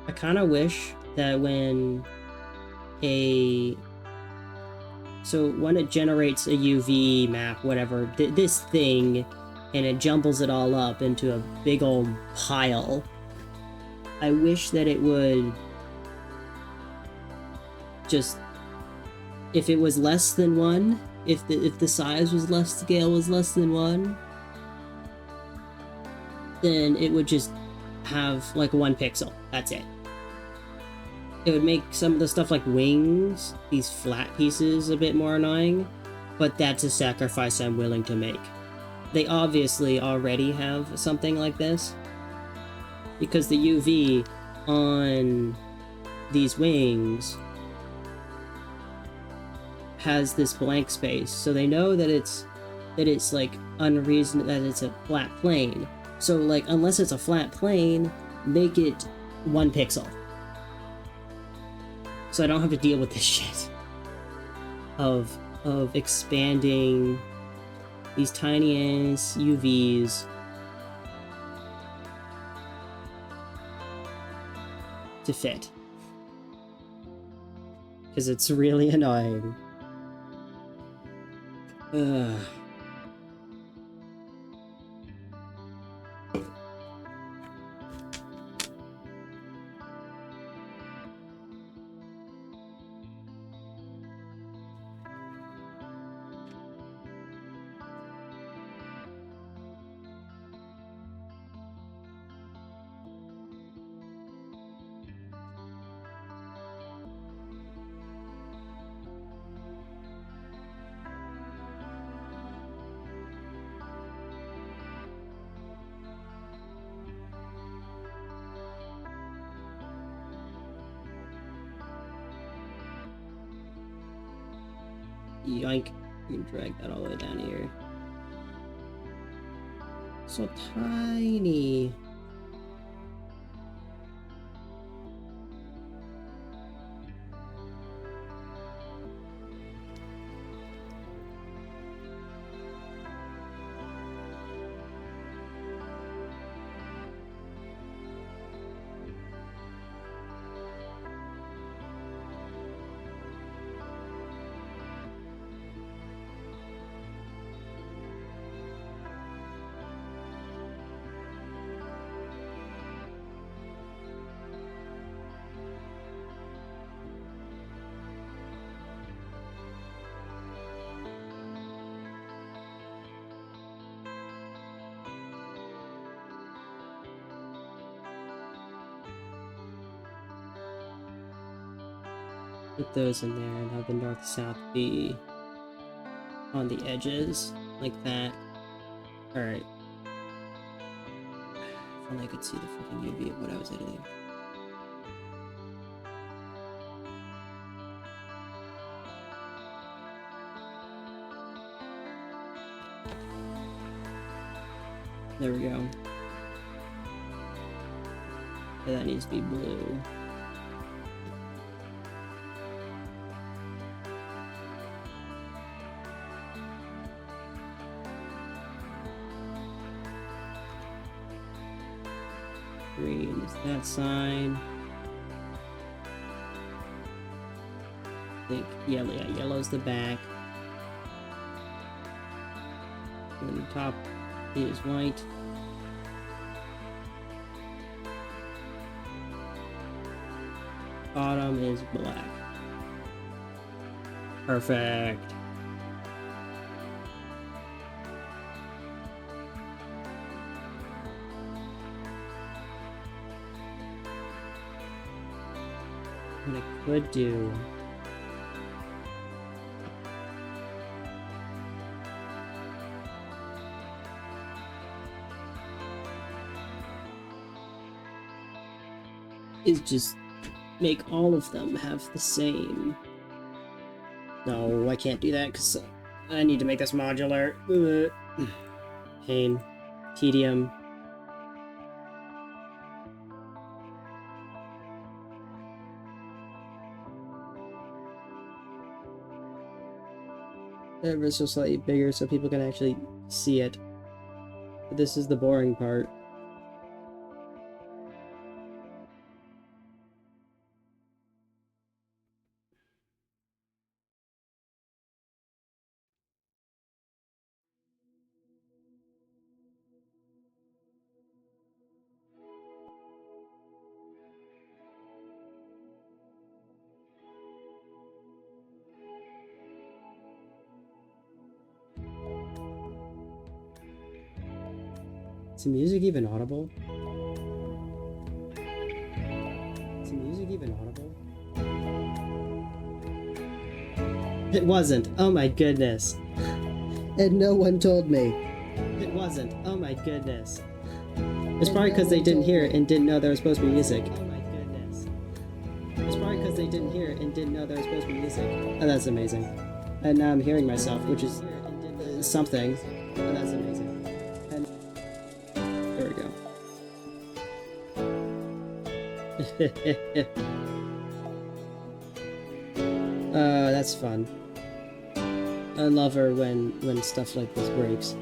I kind of wish that when it generates a UV map, whatever, this thing, and it jumbles it all up into a big old pile, I wish that it would just, if it was less than 1, if the size was less, scale was less than 1, then it would just have like 1 pixel. That's it. It would make some of the stuff like wings, these flat pieces, a bit more annoying, but that's a sacrifice I'm willing to make. They obviously already have something like this, because the UV on these wings has this blank space, so they know that it's like unreasonable, that it's a flat plane. So like, unless it's a flat plane, make it 1 pixel, so I don't have to deal with this shit of expanding these tiny ass UVs to fit, because it's really annoying. Ugh. Yoink. You can drag that all the way down here. So tiny. Put those in there and have the north-south be on the edges, like that. Alright. If only I could see the fucking UV of what I was editing. There we go. Yeah, that needs to be blue. Green is that sign. I think yellow, yeah, yellow's the back. And then the top is white. Bottom is black. Perfect. What I could do is just make all of them have the same. No, I can't do that because I need to make this modular. Pain. Tedium. Ever so slightly bigger so people can actually see it. But this is the boring part. Is the music even audible? Is the music even audible? It wasn't. Oh my goodness. And no one told me. It wasn't. Oh my goodness. It's probably because they didn't hear it and didn't know there was supposed to be music. Oh my goodness. It's probably because they didn't hear it and didn't know there was supposed to be music. Oh, that's amazing. And now I'm hearing myself, which is something. Oh, that's amazing. And there we go. That's fun. I love her when stuff like this breaks.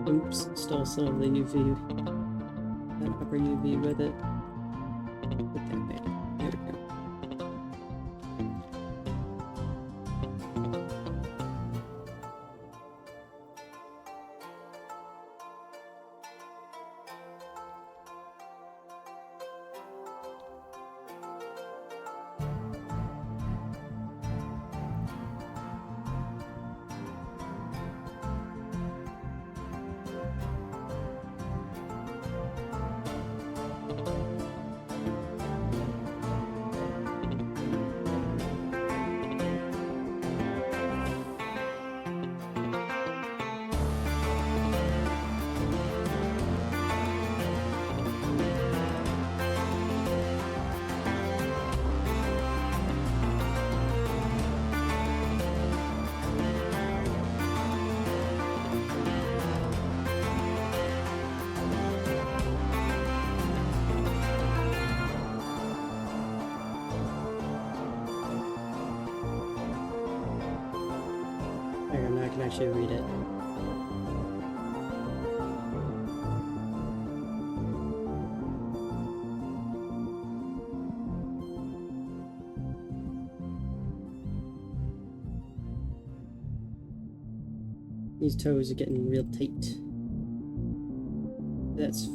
Oops, stole some of the UV, that upper UV with it. Put that back. There we go. actually read it. These toes are getting real tight. That's fine.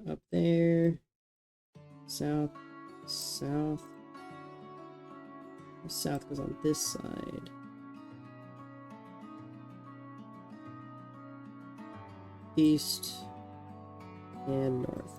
Up there. South. South goes on this side. East and north.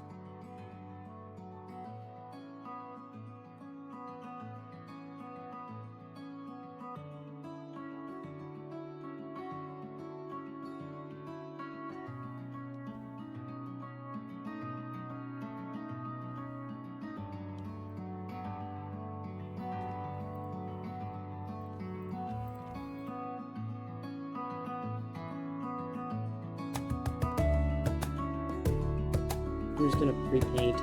I'm just gonna pre-paint.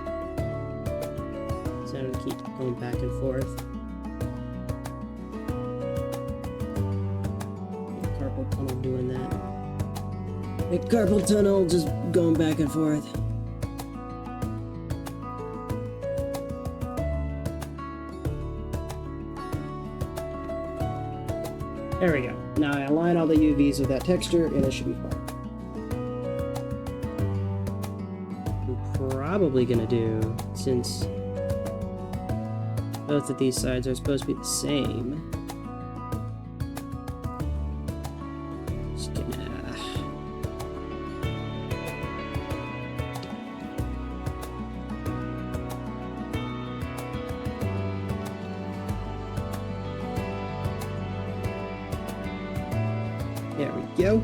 So I don't keep going back and forth. Carpal tunnel doing that. The carpal tunnel just going back and forth. There we go. Now I align all the UVs with that texture and it should be fine. Probably gonna do, since both of these sides are supposed to be the same, just gonna there we go.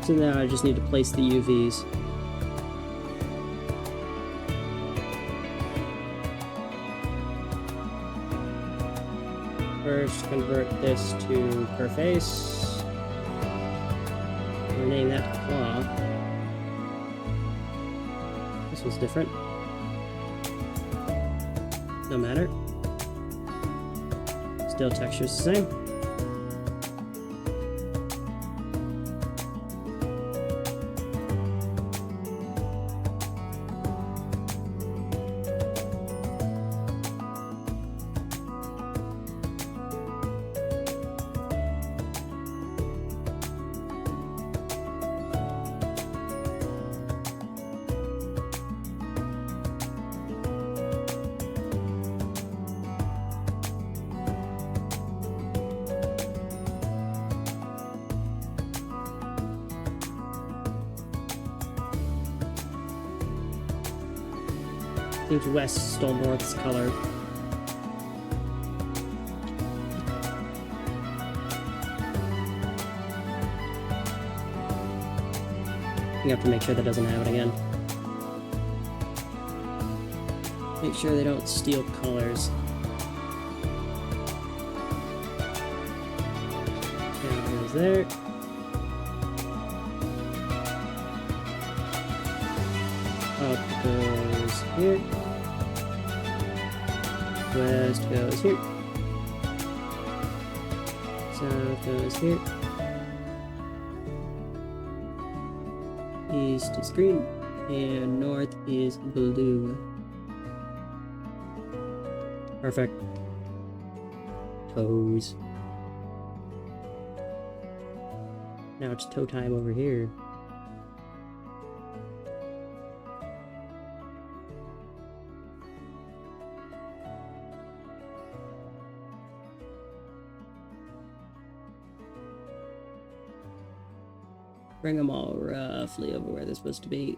So now I just need to place the UVs. First, convert this to per face. Rename that to claw. This one's different. No matter. Still texture's the same. I think West stole North's color. You have to make sure that doesn't happen again. Make sure they don't steal colors. There it goes there. Up goes here. West goes here. South goes here. east is green, and north is blue. Perfect. Toes. Now it's toe time over here. Bring them all roughly over where they're supposed to be.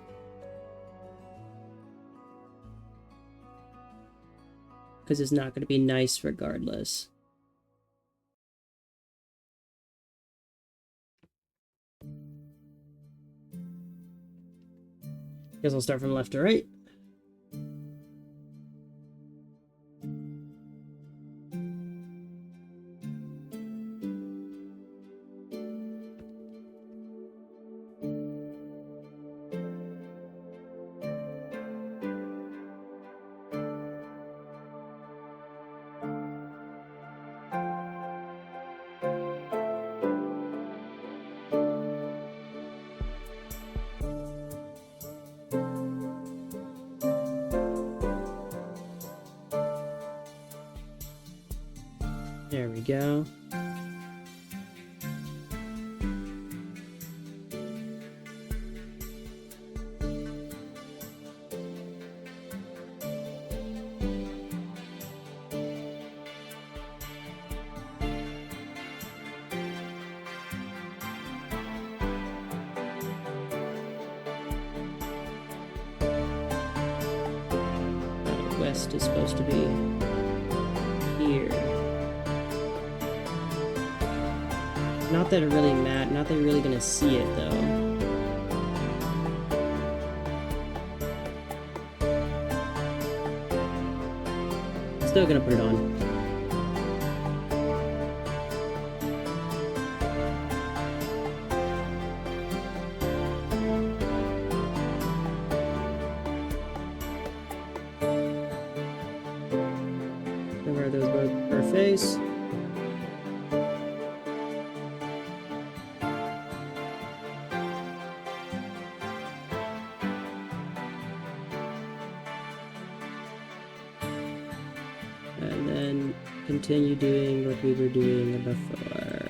Because it's not going to be nice regardless. Guess I'll start from left to right. There we go. West is supposed to be here. Not that it really matters. Not that you're really gonna see it though. Still gonna put it on. Cover those both per face. And then continue doing what we were doing before.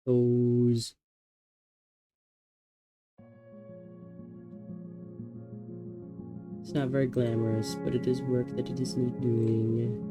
Those. It's not very glamorous, but it is work that it is need doing.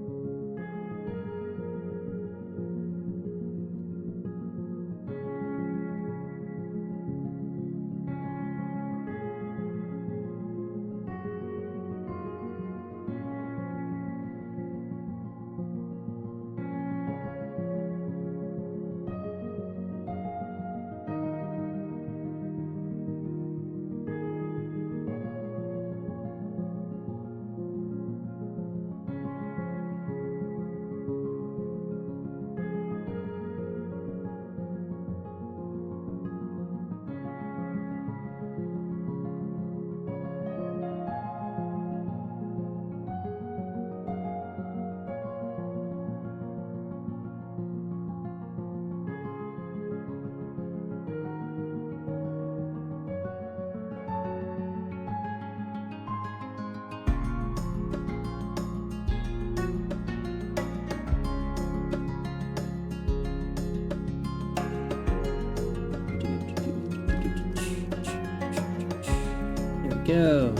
Go.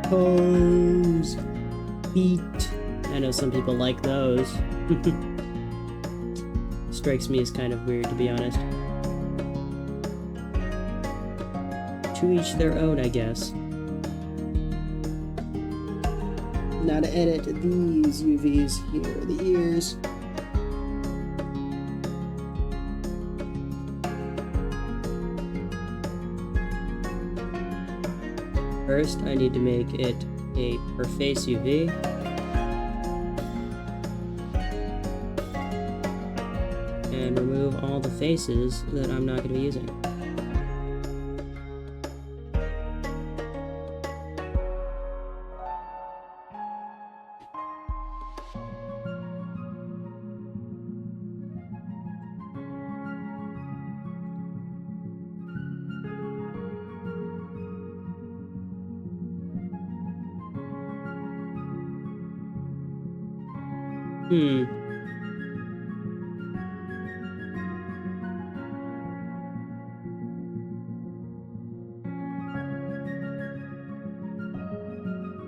Toes. Feet. I know some people like those. Strikes me as kind of weird, to be honest. to each their own, I guess. Now to edit these UVs here, the ears. First, I need to make it a per face UV. And remove all the faces that I'm not going to be using.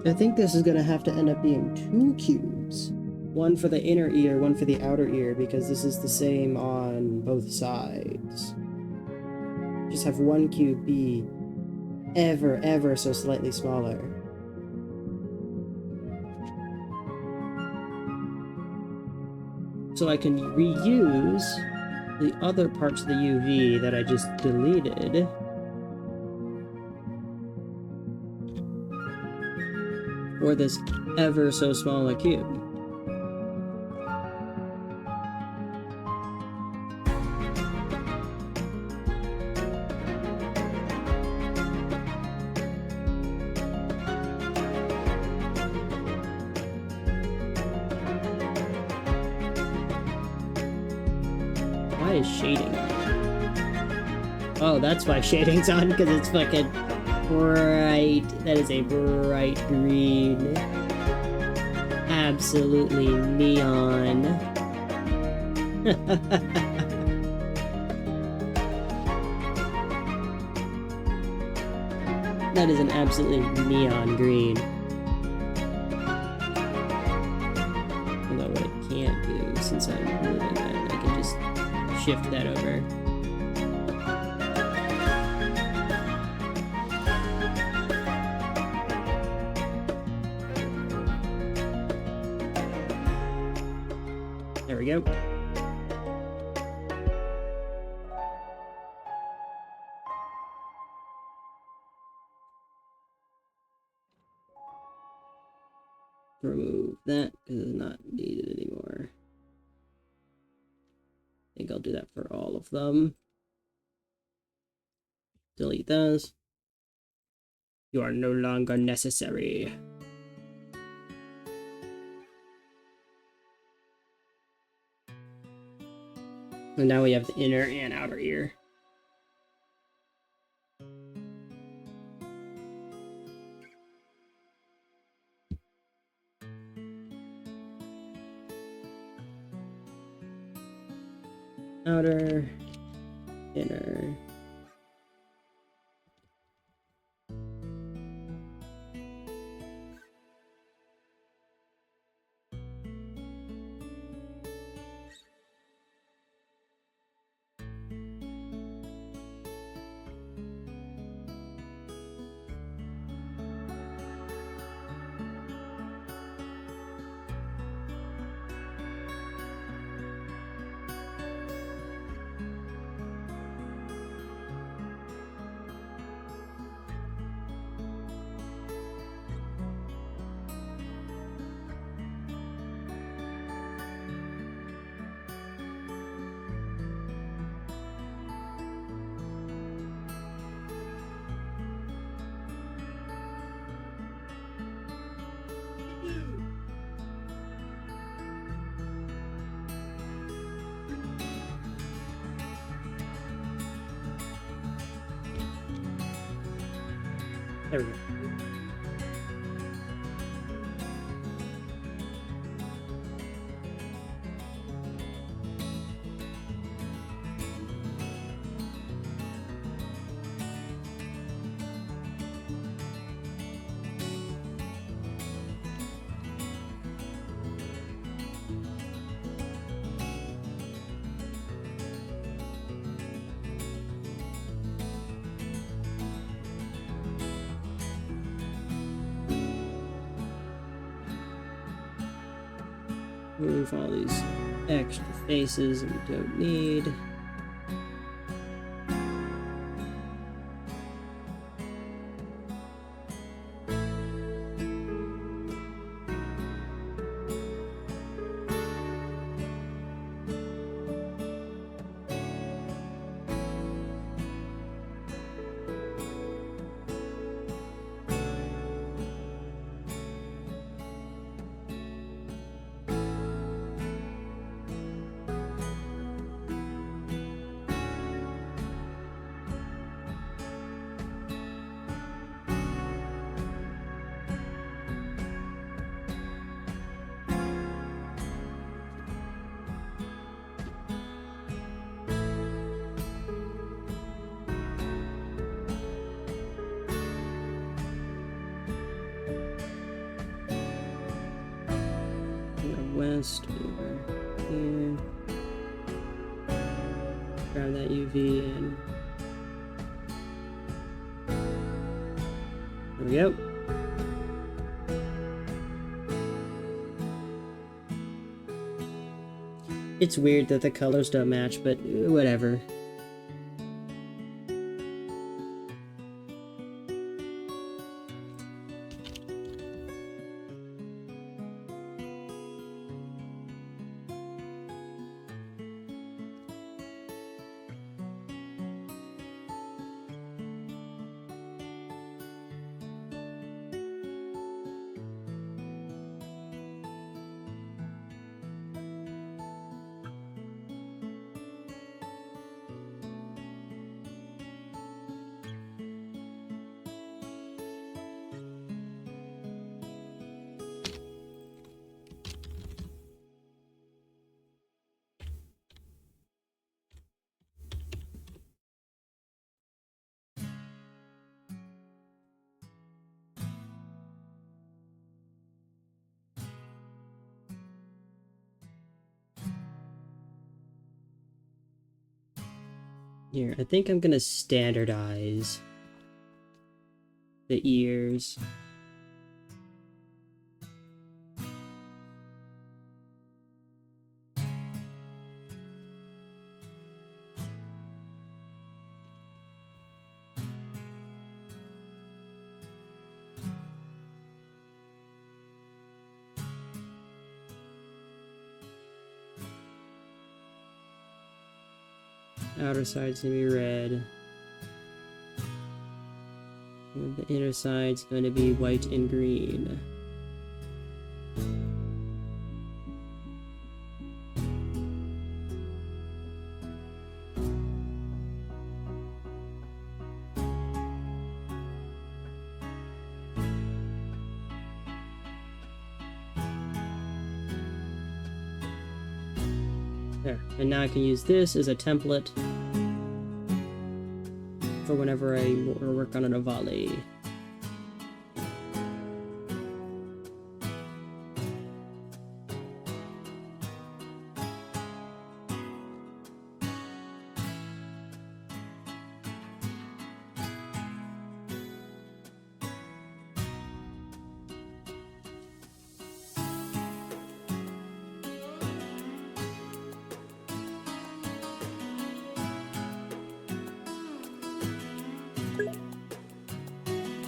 I think this is going to have to end up being 2 cubes. One for the inner ear, one for the outer ear, because this is the same on both sides. Just have one cube be ever so slightly smaller. So I can reuse the other parts of the UV that I just deleted. For this ever so small a cube. Why is shading on? Oh, that's why shading's on, because it's fucking bright. That is a bright green. Absolutely neon. That is an absolutely neon green. Although what I can't do, since I'm moving that, I can just shift that over. There we go. Remove that because it's not needed anymore. I think I'll do that for all of them. Delete those. You are no longer necessary. And now we have the inner and outer ear. Outer, inner. There we go. Remove all these extra faces we don't need. West over here. Grab that UV and there we go. It's weird that the colors don't match, but whatever. Here, I think I'm gonna standardize the ears. Outer side's gonna be red. And the inner side's gonna be white and green. There, and now I can use this as a template for whenever I work on an Avali.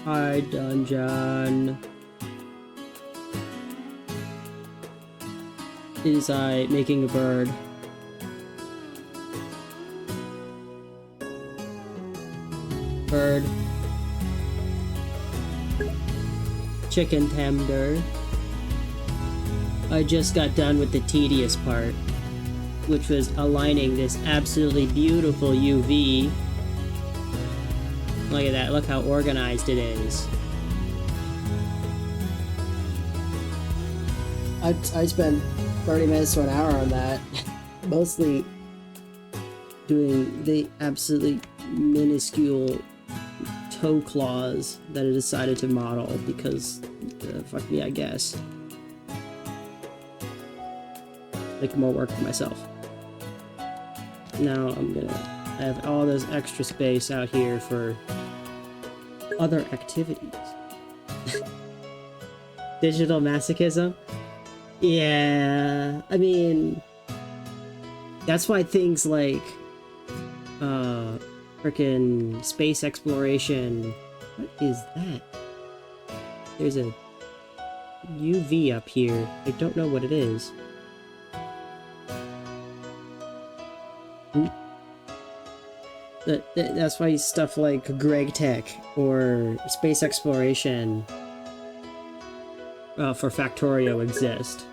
Hi, dungeon. Is I making a bird? Bird. Chicken tender. I just got done with the tedious part, which was aligning this absolutely beautiful UV. Look at that, look how organized it is. I spent 30 minutes to an hour on that, mostly doing the absolutely minuscule toe claws that I decided to model because, fuck me, I guess. Make more work for myself. Now I have all this extra space out here for other activities. Digital masochism? Yeah, I mean, that's why things like, frickin' space exploration. What is that? There's a UV up here. I don't know what it is. That's why stuff like Greg Tech or space exploration for Factorio exist.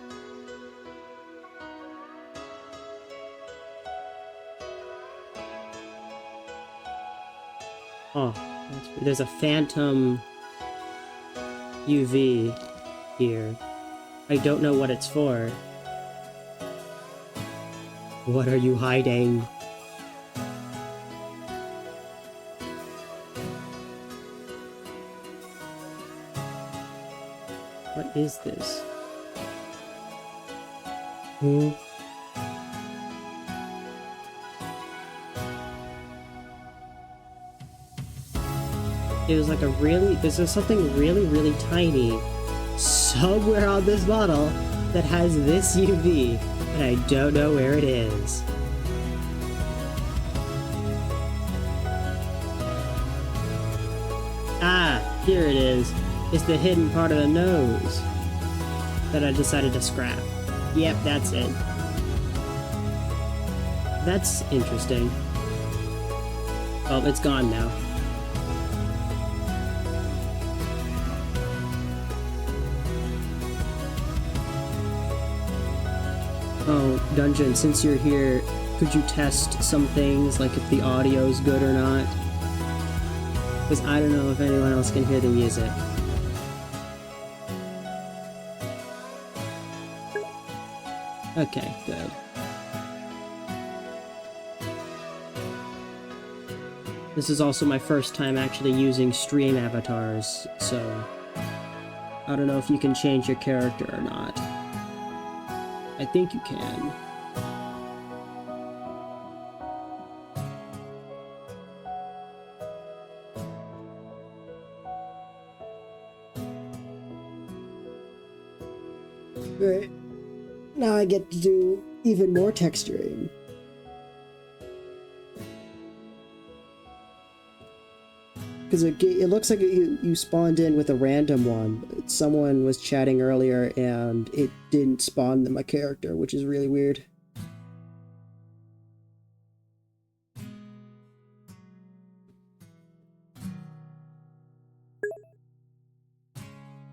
Oh, there's a phantom UV here. I don't know what it's for. What are you hiding? What is this? Hmm? It was like a really... This is something really, really tiny somewhere on this model that has this UV, and I don't know where it is. Ah, here it is. It's the hidden part of the nose that I decided to scrap. Yep, that's it. That's interesting. Oh, it's gone now. Oh, Dungeon, since you're here, could you test some things, like if the audio's good or not? Because I don't know if anyone else can hear the music. Okay, good. This is also my first time actually using stream avatars, so I don't know if you can change your character or not. I think you can. Great. Now I get to do even more texturing. Because it looks like you spawned in with a random one. Someone was chatting earlier and it didn't spawn them a character, which is really weird.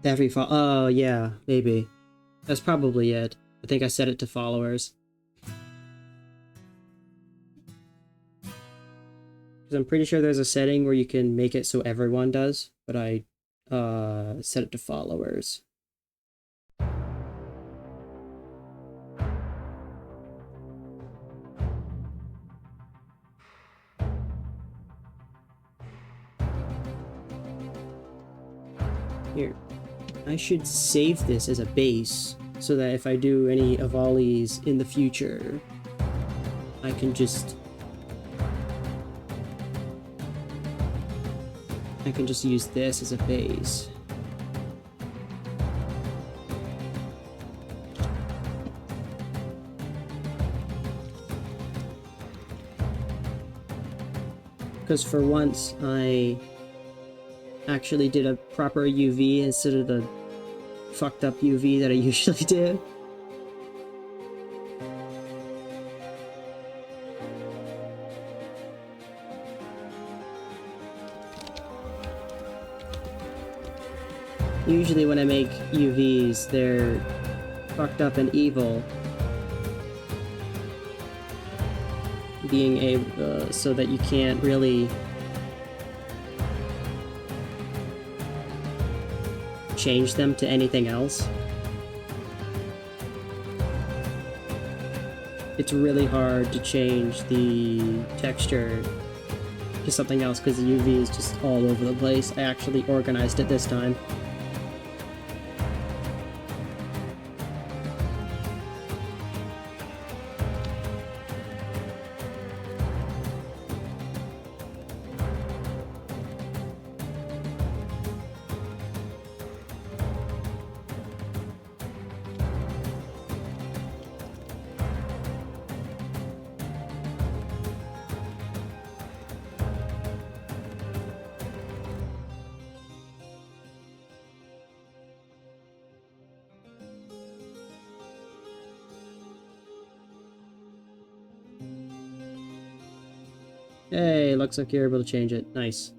Oh yeah, maybe. That's probably it. I think I set it to followers. Because I'm pretty sure there's a setting where you can make it so everyone does, but I set it to followers. Here. I should save this as a base, so that if I do any Avalis in the future, I can just use this as a base. Because for once, I actually did a proper UV instead of the fucked up UV that I usually do. Usually when I make UVs, they're fucked up and evil. Being able, so that you can't really change them to anything else. It's really hard to change the texture to something else because the UV is just all over the place. I actually organized it this time. Hey, looks like you're able to change it. Nice.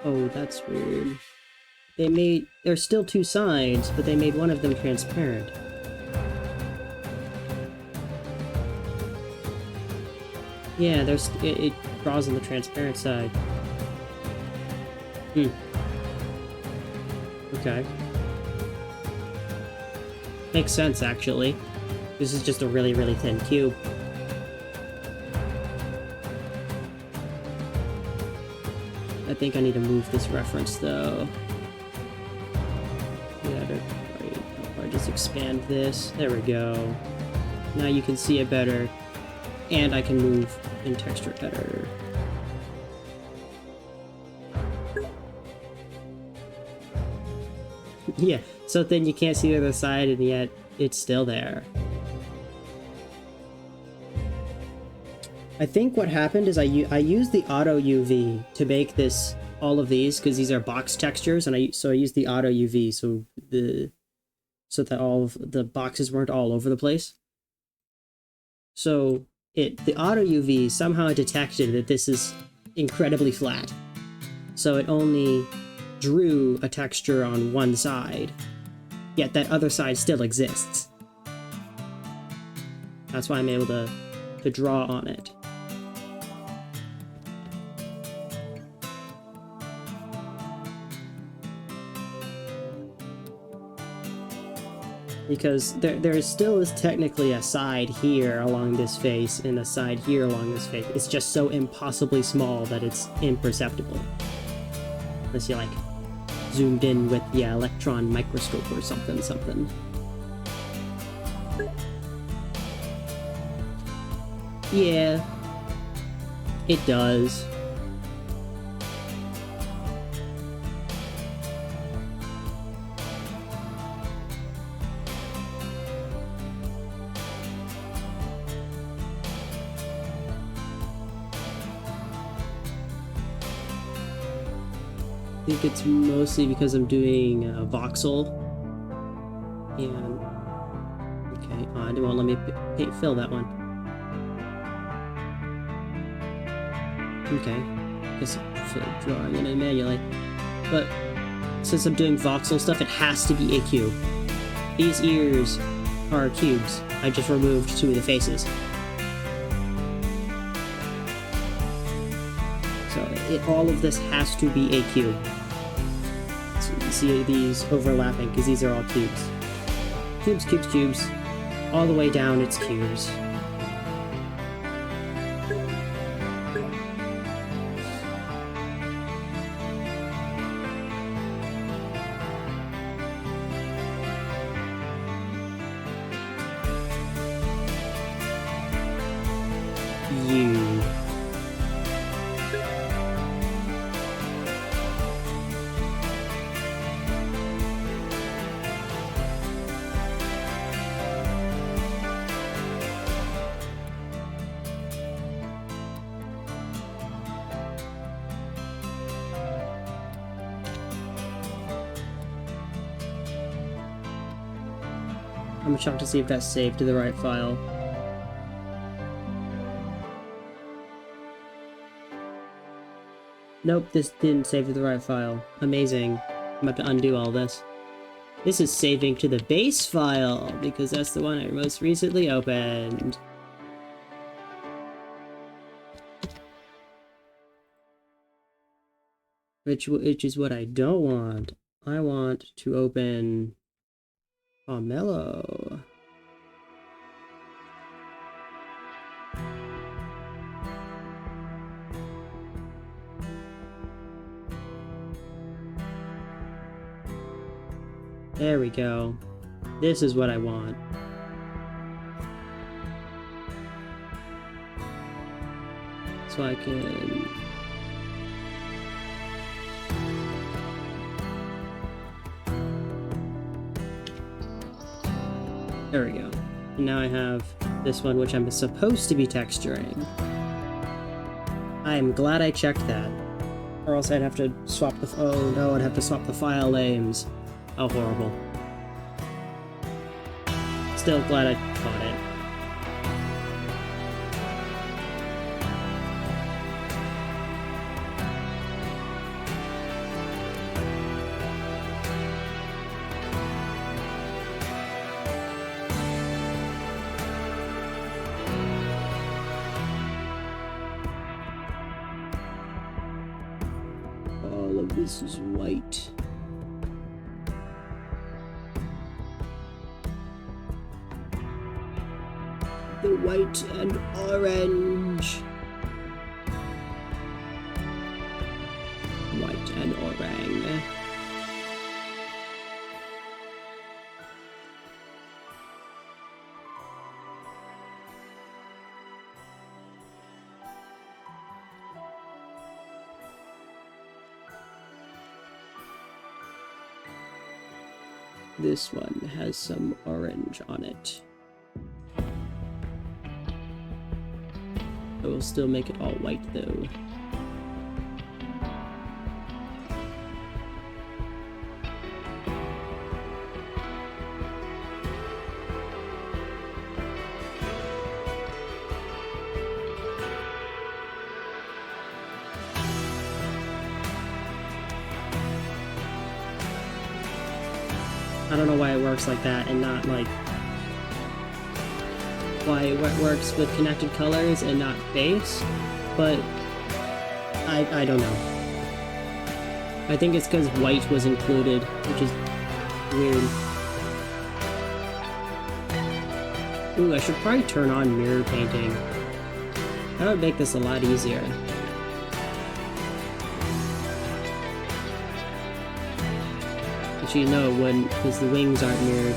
Oh, that's weird. There's still two sides, but they made one of them transparent. Yeah, it draws on the transparent side. Okay. Makes sense, actually. This is just a really, really thin cube. I think I need to move this reference, though. Yeah, or just expand this. There we go. Now you can see it better. And I can move in texture better. Yeah, so then you can't see the other side, and yet it's still there. I think what happened is I used the auto UV to make all of these, because these are box textures, and I used the auto UV so that all of the boxes weren't all over the place. So the auto UV somehow detected that this is incredibly flat, so it only drew a texture on one side, yet that other side still exists. That's why I'm able to draw on it. Because there still is technically a side here along this face and a side here along this face. It's just so impossibly small that it's imperceptible. Unless you, like, zoomed in with the electron microscope or something. Yeah, it does. I think it's mostly because I'm doing voxel. And okay, it won't let me fill that one. Okay, guess I'm drawing it in manually. But since I'm doing voxel stuff, it has to be a cube. These ears are cubes. I just removed two of the faces. So all of this has to be a cube. So you see these overlapping because these are all cubes. Cubes. All the way down, it's cubes. I'm gonna check to see if that's saved to the right file. Nope, this didn't save to the right file. Amazing. I'm about to undo all this. This is saving to the base file, because that's the one I most recently opened. Which is what I don't want. I want to open Pomelo. There we go. This is what I want. So I can... There we go. And now I have this one, which I'm supposed to be texturing. I am glad I checked that. Or else I'd have to swap the... Oh no, I'd have to swap the file names. How horrible. Still glad I caught it. All of this is white. The white and orange. White and orang. This one has some orange on it. I will still make it all white though. I don't know why it works like that and not like why it works with connected colors and not base, but I don't know. I think it's because white was included, which is weird. Ooh, I should probably turn on mirror painting. That would make this a lot easier. Actually, no, it wouldn't, because the wings aren't mirrored.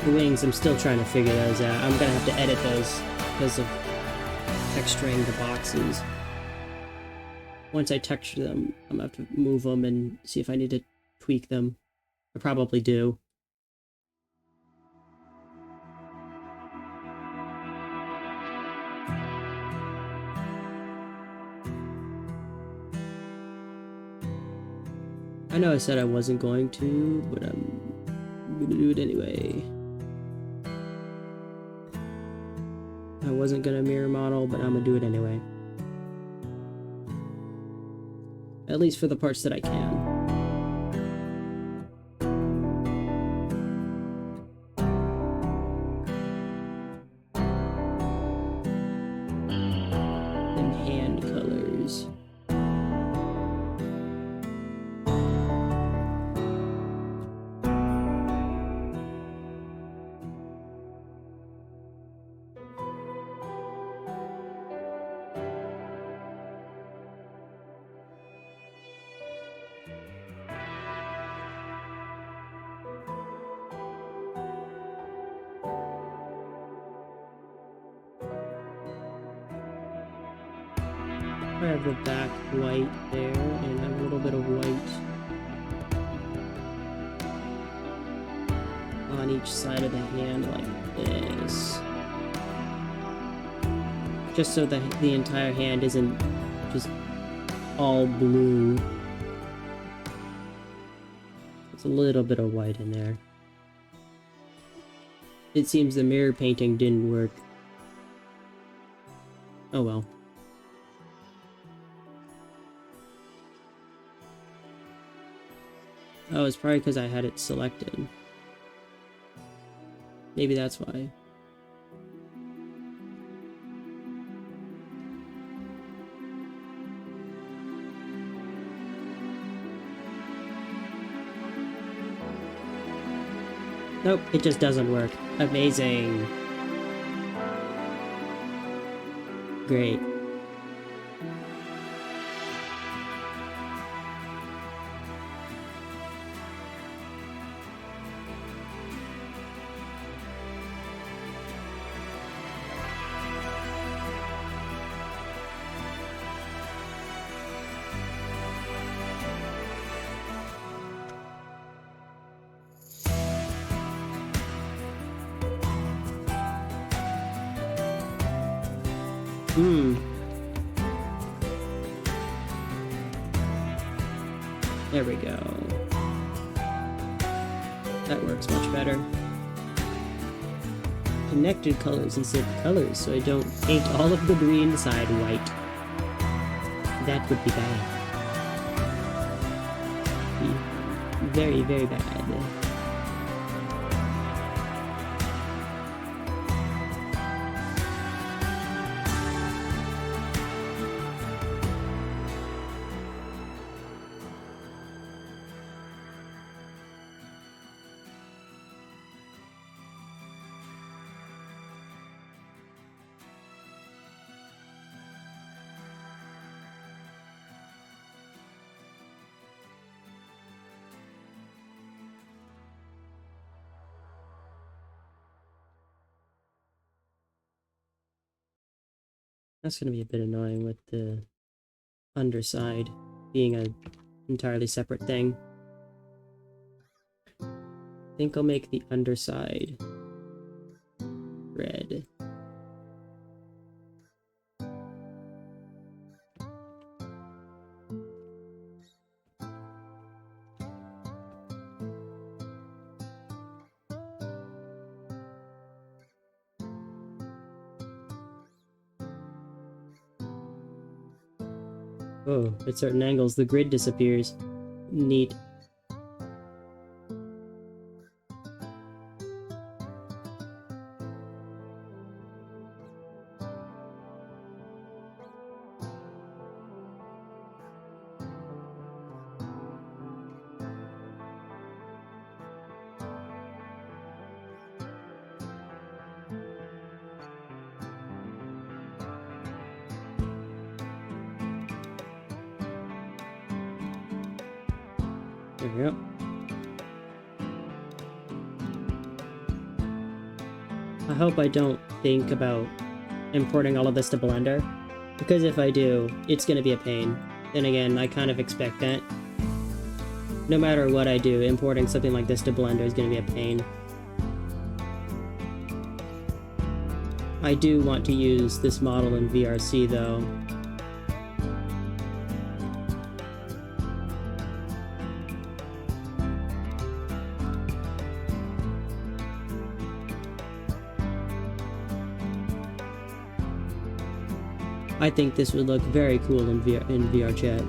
The wings, I'm still trying to figure those out. I'm gonna have to edit those because of texturing the boxes. Once I texture them, I'm gonna have to move them and see if I need to tweak them. I probably do. I know I said I wasn't going to, but I'm gonna do it anyway. I wasn't gonna mirror model, but I'm gonna do it anyway. At least for the parts that I can. And hand colors. I have the back white there, and have a little bit of white on each side of the hand like this. Just so that the entire hand isn't just all blue. There's a little bit of white in there. It seems the mirror painting didn't work. Oh well. Oh, it's probably because I had it selected. Maybe that's why. Nope, it just doesn't work. Amazing. Great. There we go. That works much better. Connected colors instead of colors, so I don't paint all of the green side white. That would be bad. Be very, very bad. That's gonna be a bit annoying with the underside being a entirely separate thing. I think I'll make the underside red. Oh, at certain angles, the grid disappears. Neat. There we go. I hope I don't think about importing all of this to Blender, because if I do, it's gonna be a pain. Then again, I kind of expect that. No matter what I do, importing something like this to Blender is gonna be a pain. I do want to use this model in VRC though. I think this would look very cool in VR chat.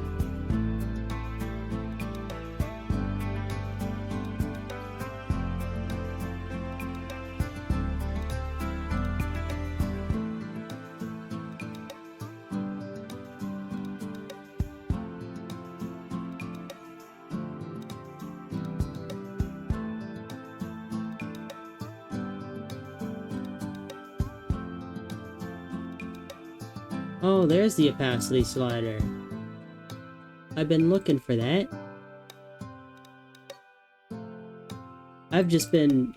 Oh, there's the opacity slider. I've been looking for that. I didn't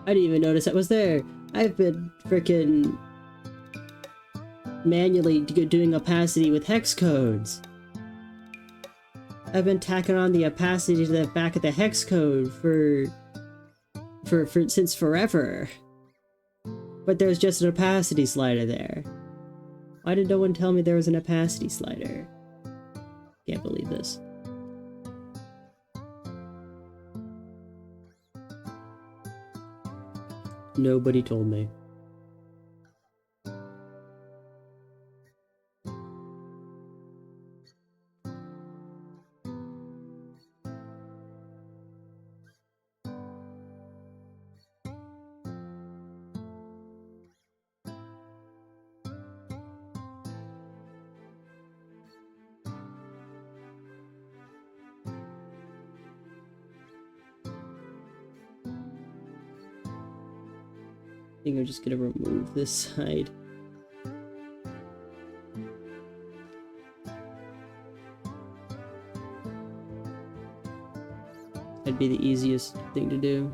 even notice that was there. I've been frickin' manually doing opacity with hex codes. I've been tacking on the opacity to the back of the hex code since forever. But there's just an opacity slider there. Why did no one tell me there was an opacity slider? Can't believe this. Nobody told me. I think I'm just gonna remove this side. That'd be the easiest thing to do.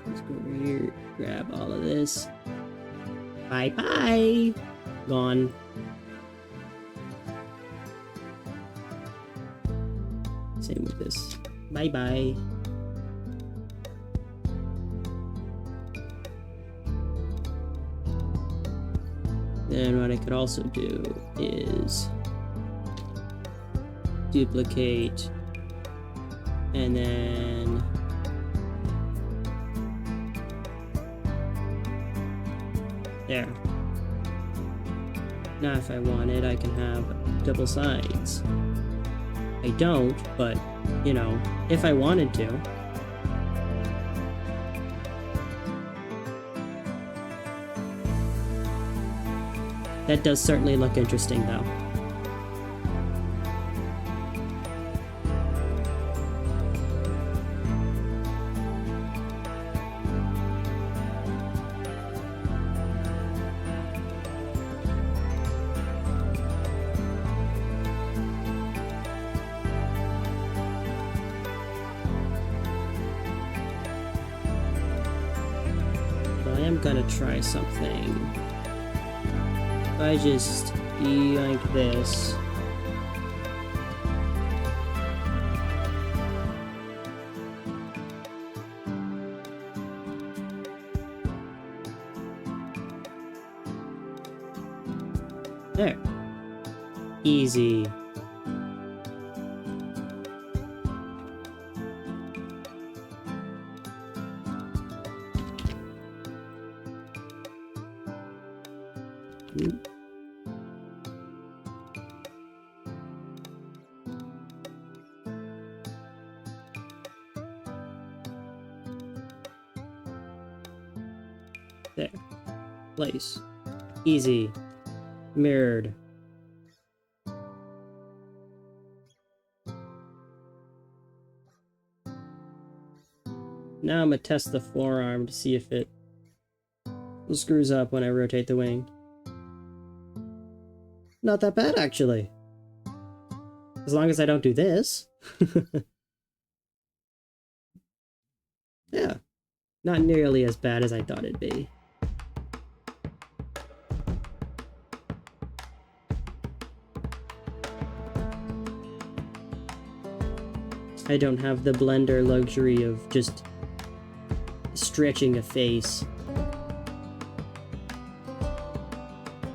Let's go over here, grab all of this. Bye bye! Gone. Same with this. Bye bye. Then what I could also do is duplicate and then there. Now if I wanted, I can have double sides. I don't, but, you know, if I wanted to. That does certainly look interesting, though. I am gonna try something. If I just be like this. There. Easy. There. Place. Easy. Mirrored. Now I'm gonna test the forearm to see if it screws up when I rotate the wing. Not that bad, actually. As long as I don't do this. Yeah. Not nearly as bad as I thought it'd be. I don't have the blender luxury of just stretching a face.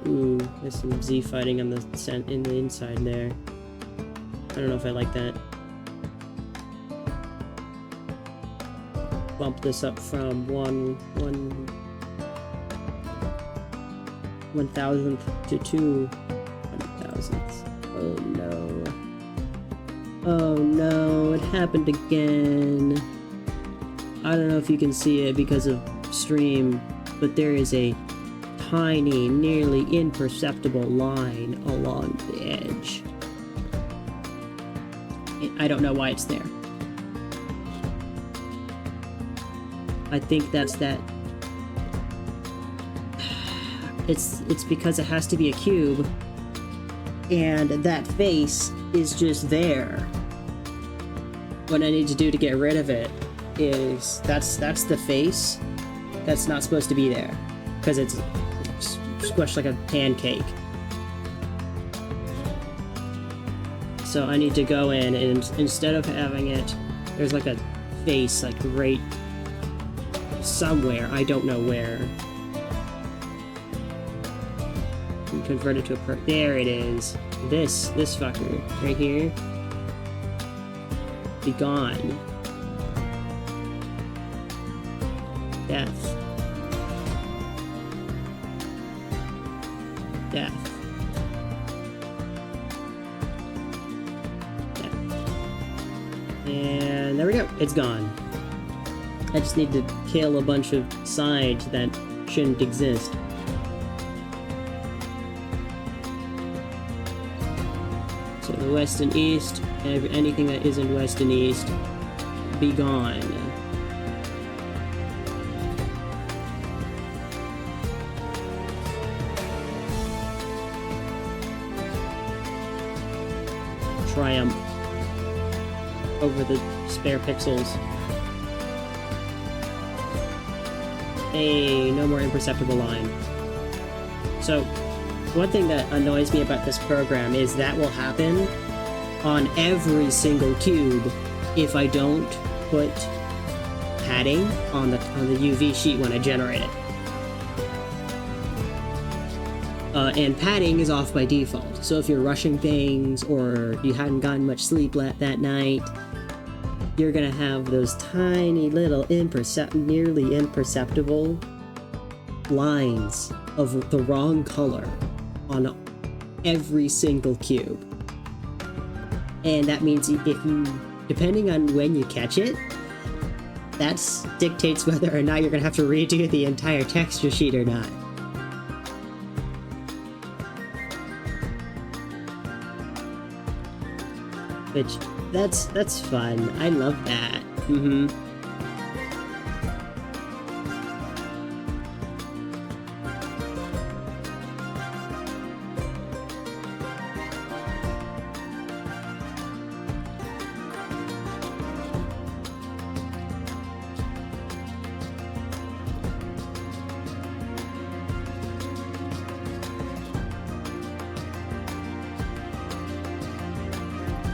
Ooh, there's some Z fighting on the in the inside there. I don't know if I like that. Bump this up from 1/1000th to 2/1000th. Oh no. Oh no, it happened again. I don't know if you can see it because of stream, but there is a tiny, nearly imperceptible line along the edge. I don't know why it's there. I think that's that. It's because it has to be a cube, and that face is just there. What I need to do to get rid of it is that's the face that's not supposed to be there because it's squished like a pancake. So I need to go in and instead of having it, there's like a face like right somewhere, I don't know where. And convert it to a there it is. This fucker right here. Be gone. Death. Death. Death. And there we go. It's gone. I just need to kill a bunch of sides that shouldn't exist. So the west and east, anything that isn't west and east, be gone. Triumph over the spare pixels. Hey, no more imperceptible line. So, one thing that annoys me about this program is that will happen on every single cube if I don't put padding on the UV sheet when I generate it. And padding is off by default, so if you're rushing things or you hadn't gotten much sleep that night, you're gonna have those tiny little nearly imperceptible lines of the wrong color on every single cube. And that means if you, depending on when you catch it, that dictates whether or not you're gonna have to redo the entire texture sheet or not. Which, that's fun. I love that.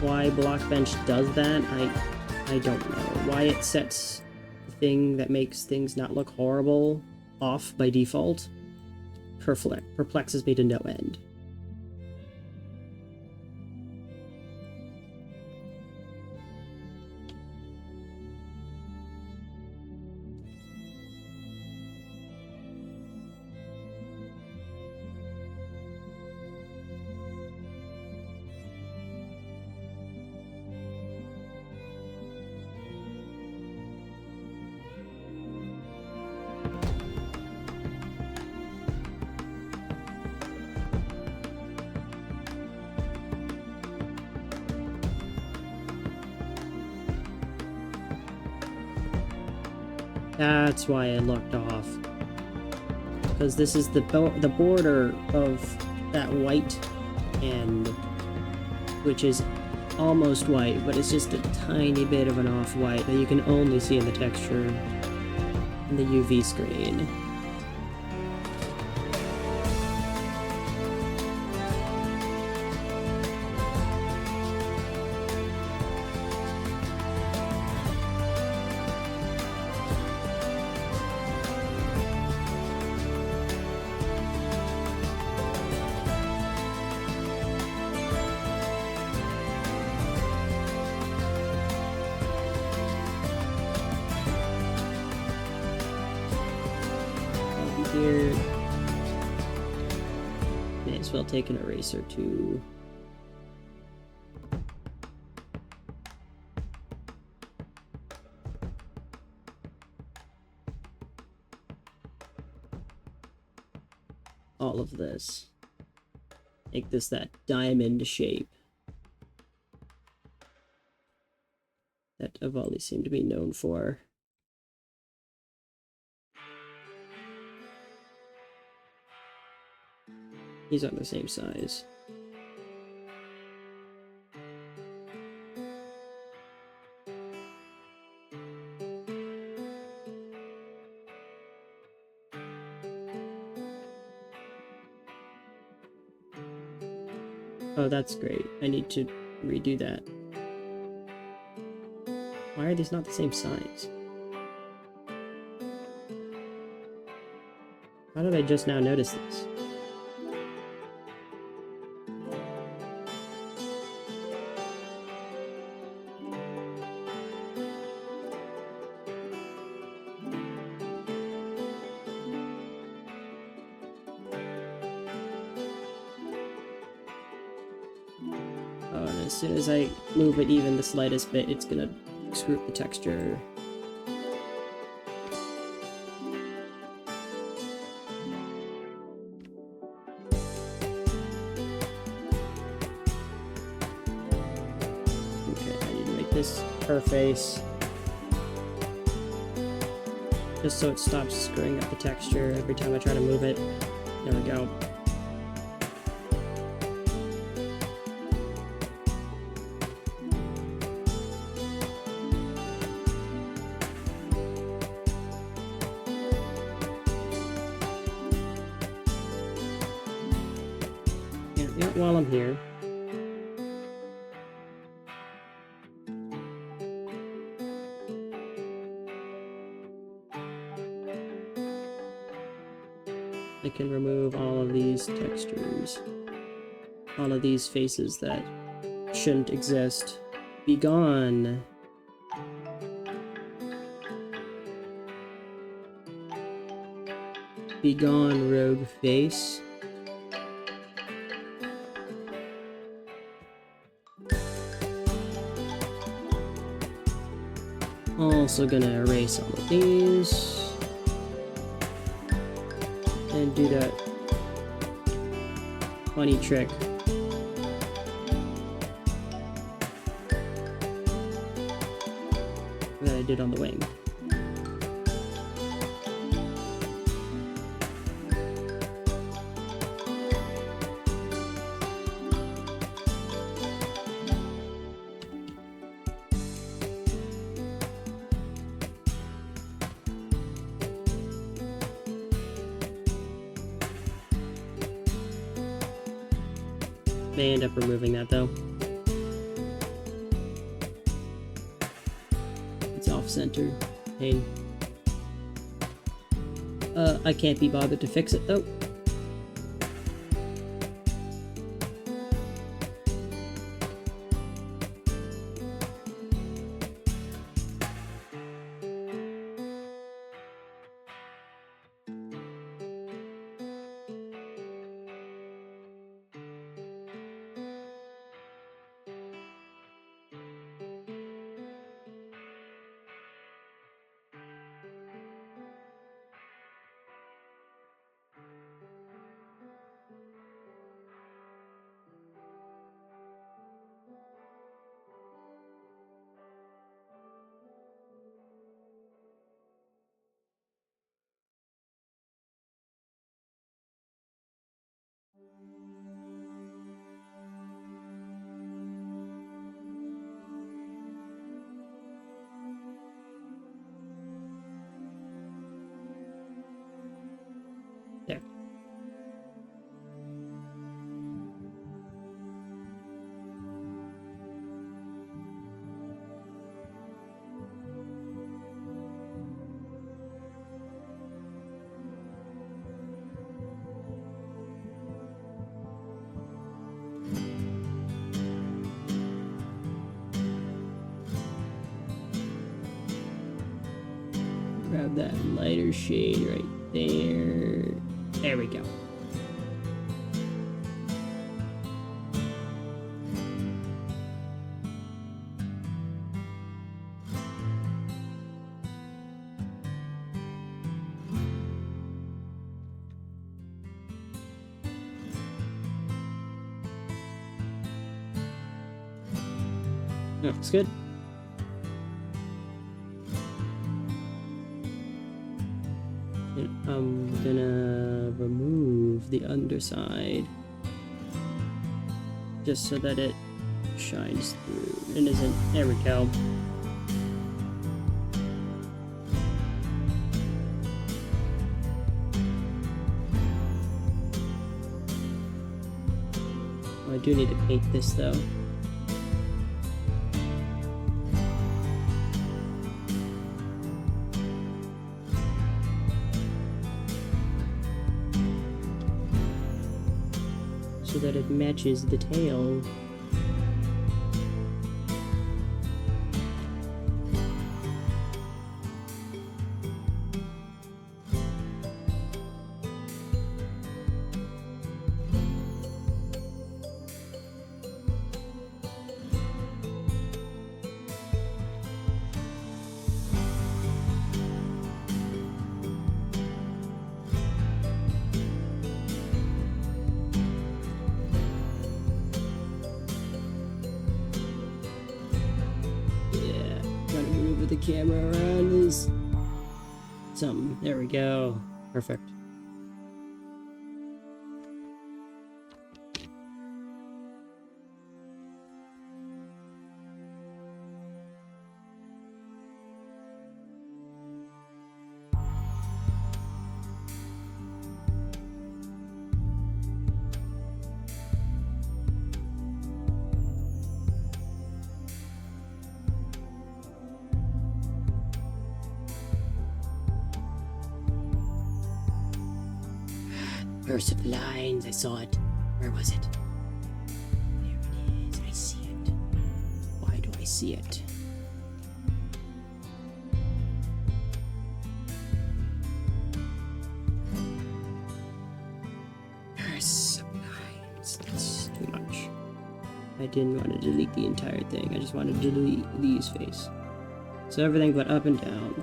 Why Blockbench does that, I don't know. Why it sets the thing that makes things not look horrible off by default perplexes me to no end. That's why it looked off. Because this is the border of that white end, which is almost white, but it's just a tiny bit of an off-white that you can only see in the texture in the UV screen. Here, may as well take an eraser too. All of this. Make this that diamond shape that Avali seemed to be known for. He's on the same size. Oh, that's great. I need to redo that. Why are these not the same size? How did I just now notice this? Oh, and as soon as I move it even the slightest bit, it's gonna screw up the texture. Okay, I need to make this her face. just so it stops screwing up the texture every time I try to move it. There we go. Yeah, while I'm here, I can remove all of these textures, all of these faces that shouldn't exist. Be gone! Be gone, rogue face. Also gonna erase all of these. And do that funny trick. That I did on the wing. May end up removing that though. It's off center. Pain. I can't be bothered to fix it though. There. Grab that lighter shade right there. There we go. Looks good. And I'm gonna remove the underside just so that it shines through and isn't. There we go. Oh, I do need to paint this though. So that it matches the tail. The camera around is something. There we go. Perfect. Curse of lines, I saw it. Where was it? There it is, I see it. Why do I see it? Curse of lines, that's too much. I didn't want to delete the entire thing, I just wanted to delete Lee's face. So everything but up and down.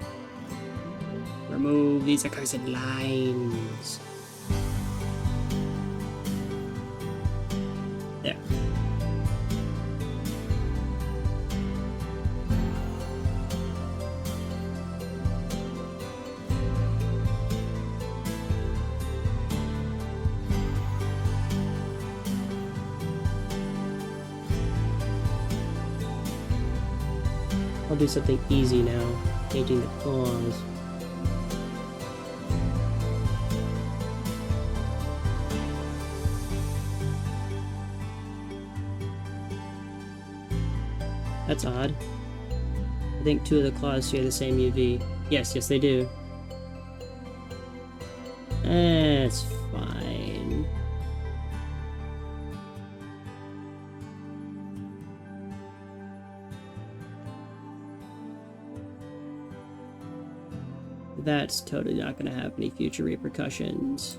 Remove these accursed lines. There. I'll do something easy now, painting the claws. That's odd. I think two of the claws share the same UV. Yes, they do. It's fine. That's totally not going to have any future repercussions.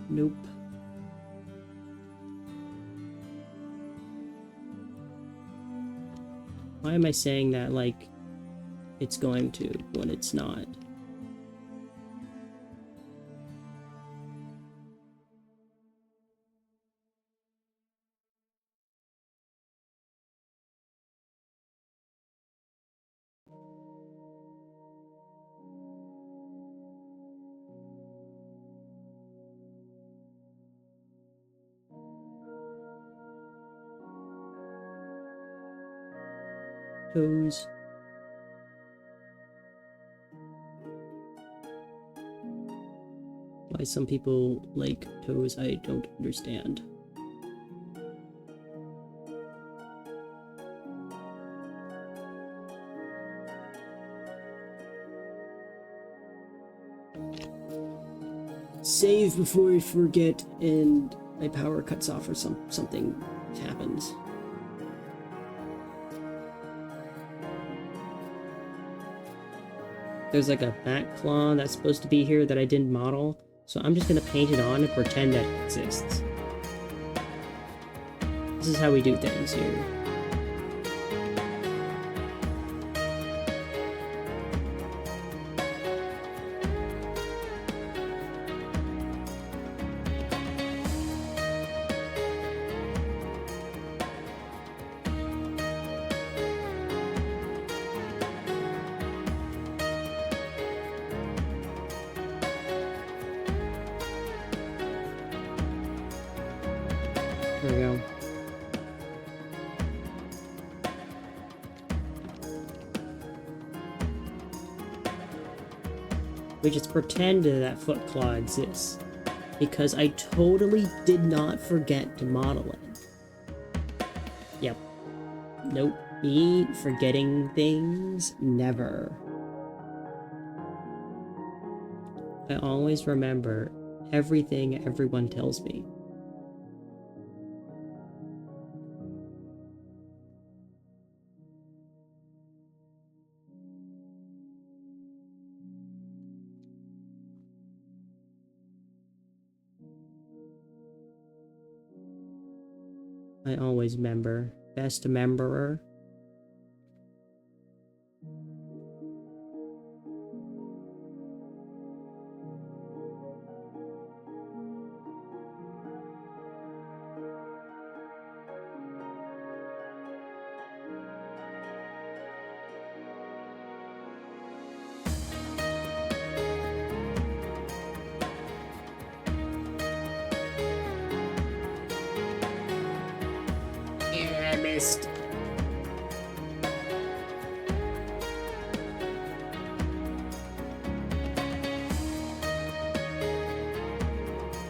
Nope. Why am I saying that like it's going to when it's not? Toes. Why some people like toes, I don't understand. Save before I forget and my power cuts off or something happens. There's like a back claw that's supposed to be here that I didn't model, so I'm just gonna paint it on and pretend that it exists. This is how we do things here. There we go. We just pretend that foot claw exists, because I totally did not forget to model it. Yep. Nope. Me forgetting things? Never. I always remember everything everyone tells me. I always remember. Best rememberer.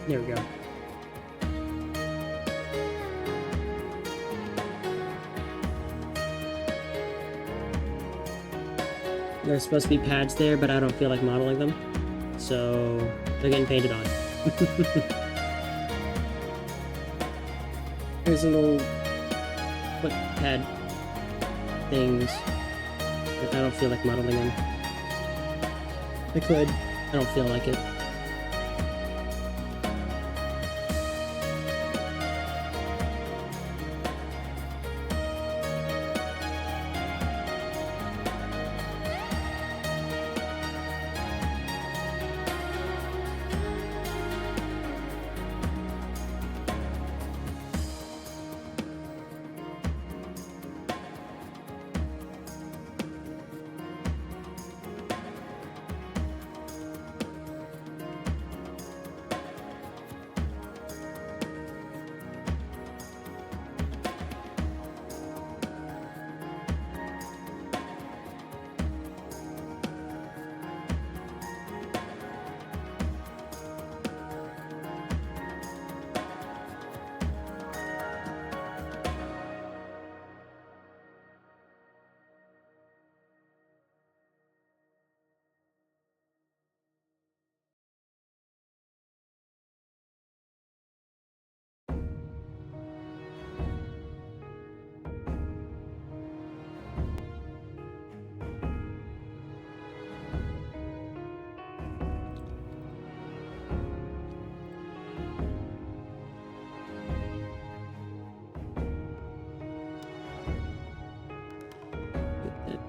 There we go. There's supposed to be pads there, but I don't feel like modeling them. So they're getting painted on. Here's a little foot pad things. But I don't feel like modeling them. I could. I don't feel like it.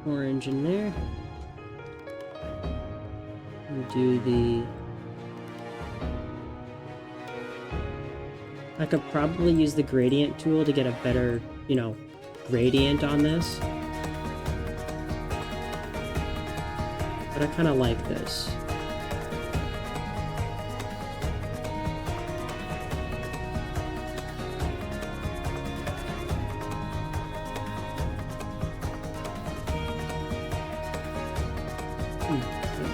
Orange in there. And do the... I could probably use the gradient tool to get a better, you know, gradient on this. But I kind of like this.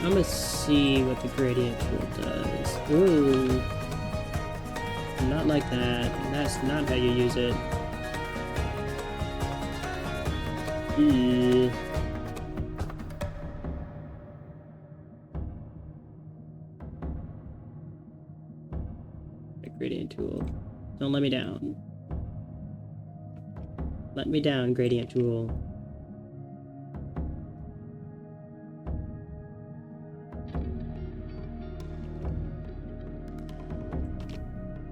I'm gonna see what the gradient tool does. Ooh. Not like that. That's not how you use it. The gradient tool. Don't let me down. Let me down, gradient tool.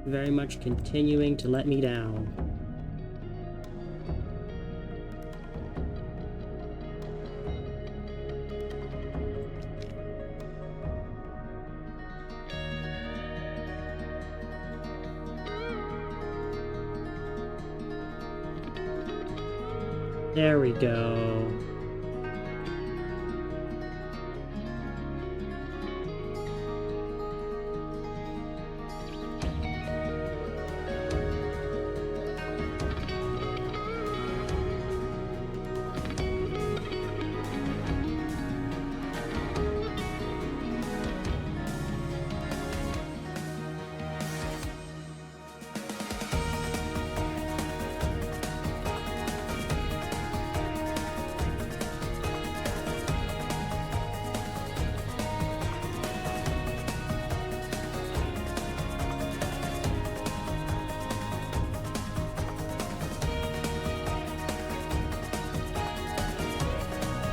Very much continuing to let me down. There we go.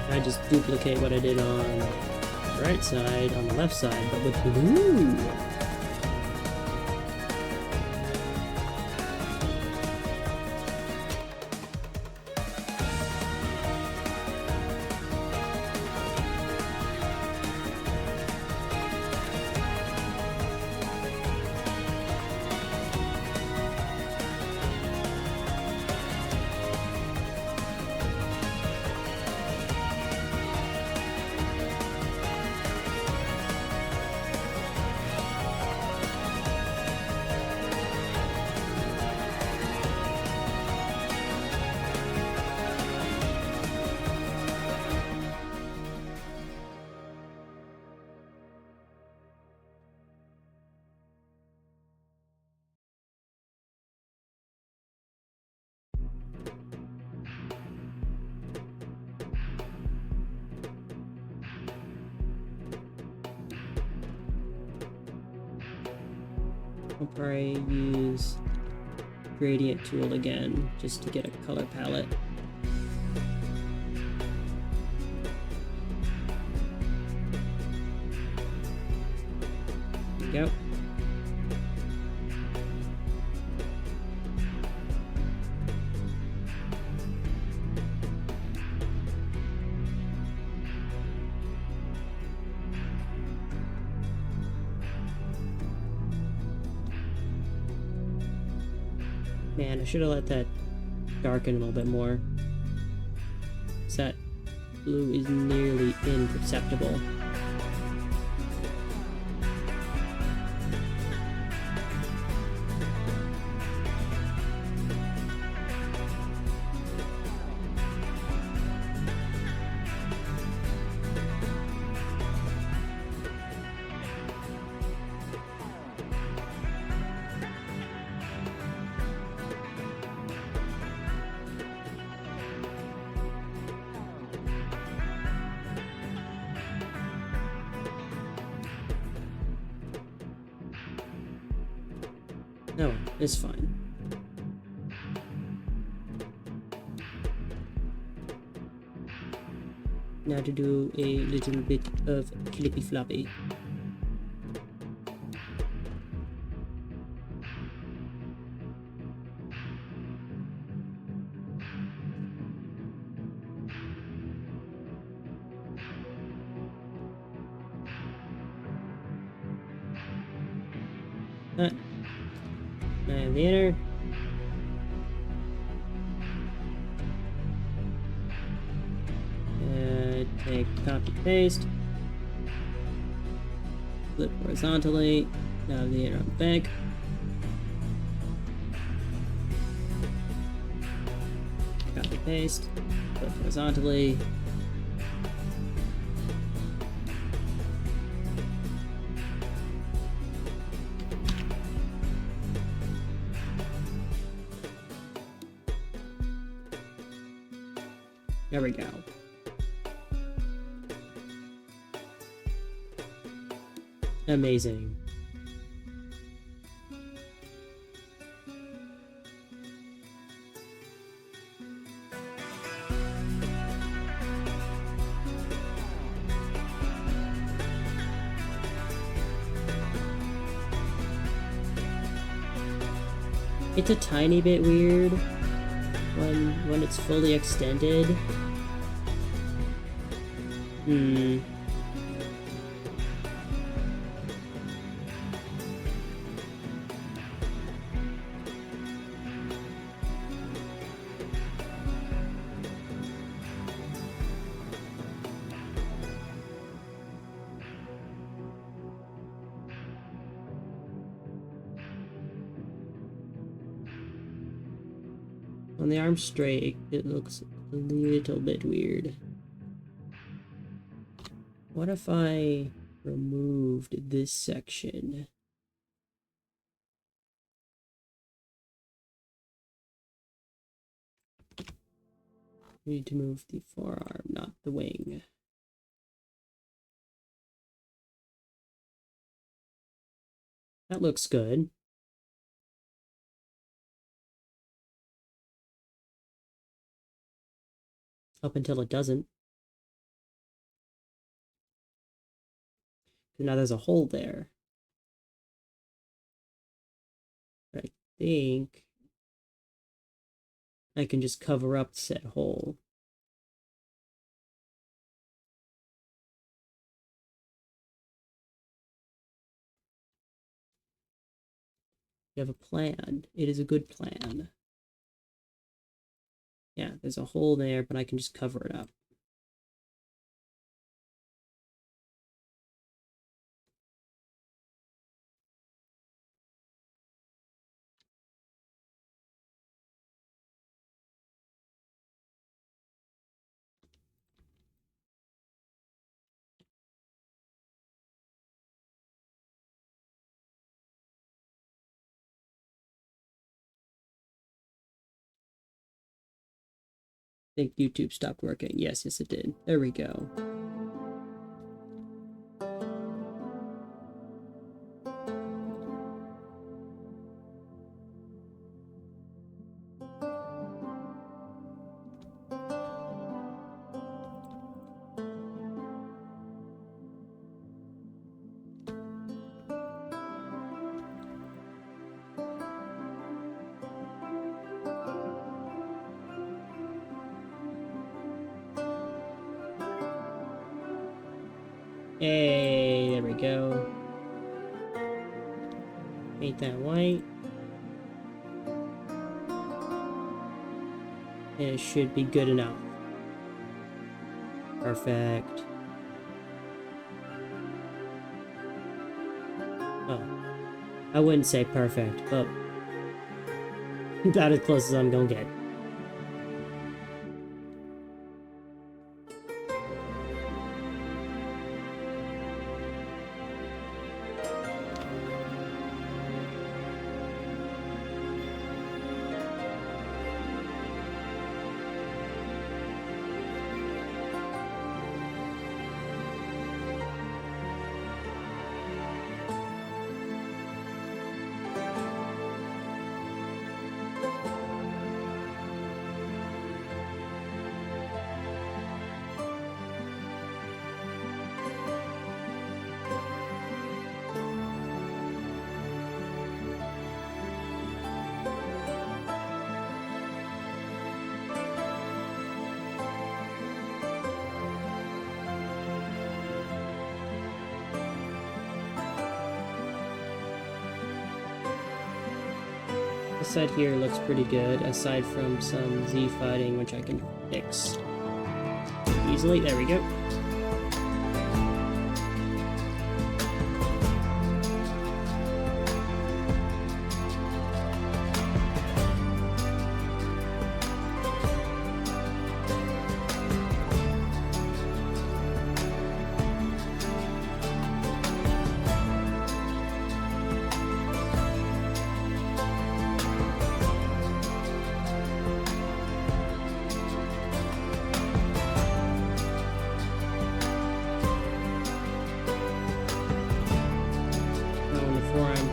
I just duplicate what I did on the right side, on the left side, but with blue. I'll probably use gradient tool again just to get a color palette. There we go. Man, I should have let that darken a little bit more. That blue is nearly imperceptible. No, it's fine. Now to do a little bit of flippy floppy. And the inner. Take copy paste. Flip horizontally. Now the inner on the back. Copy paste. Flip horizontally. There we go. Amazing. It's a tiny bit weird when it's fully extended. On the arm straight, it looks a little bit weird. What if I removed this section? We need to move the forearm, not the wing. That looks good. Up until it doesn't. Now there's a hole there. But I think I can just cover up said hole. You have a plan. It is a good plan. Yeah, there's a hole there, but I can just cover it up. I think YouTube stopped working. Yes, it did. There we go. Hey, there we go. Paint that white. And it should be good enough. Perfect. Oh. I wouldn't say perfect, but about as close as I'm gonna get. This side here looks pretty good, aside from some Z fighting, which I can fix easily. There we go.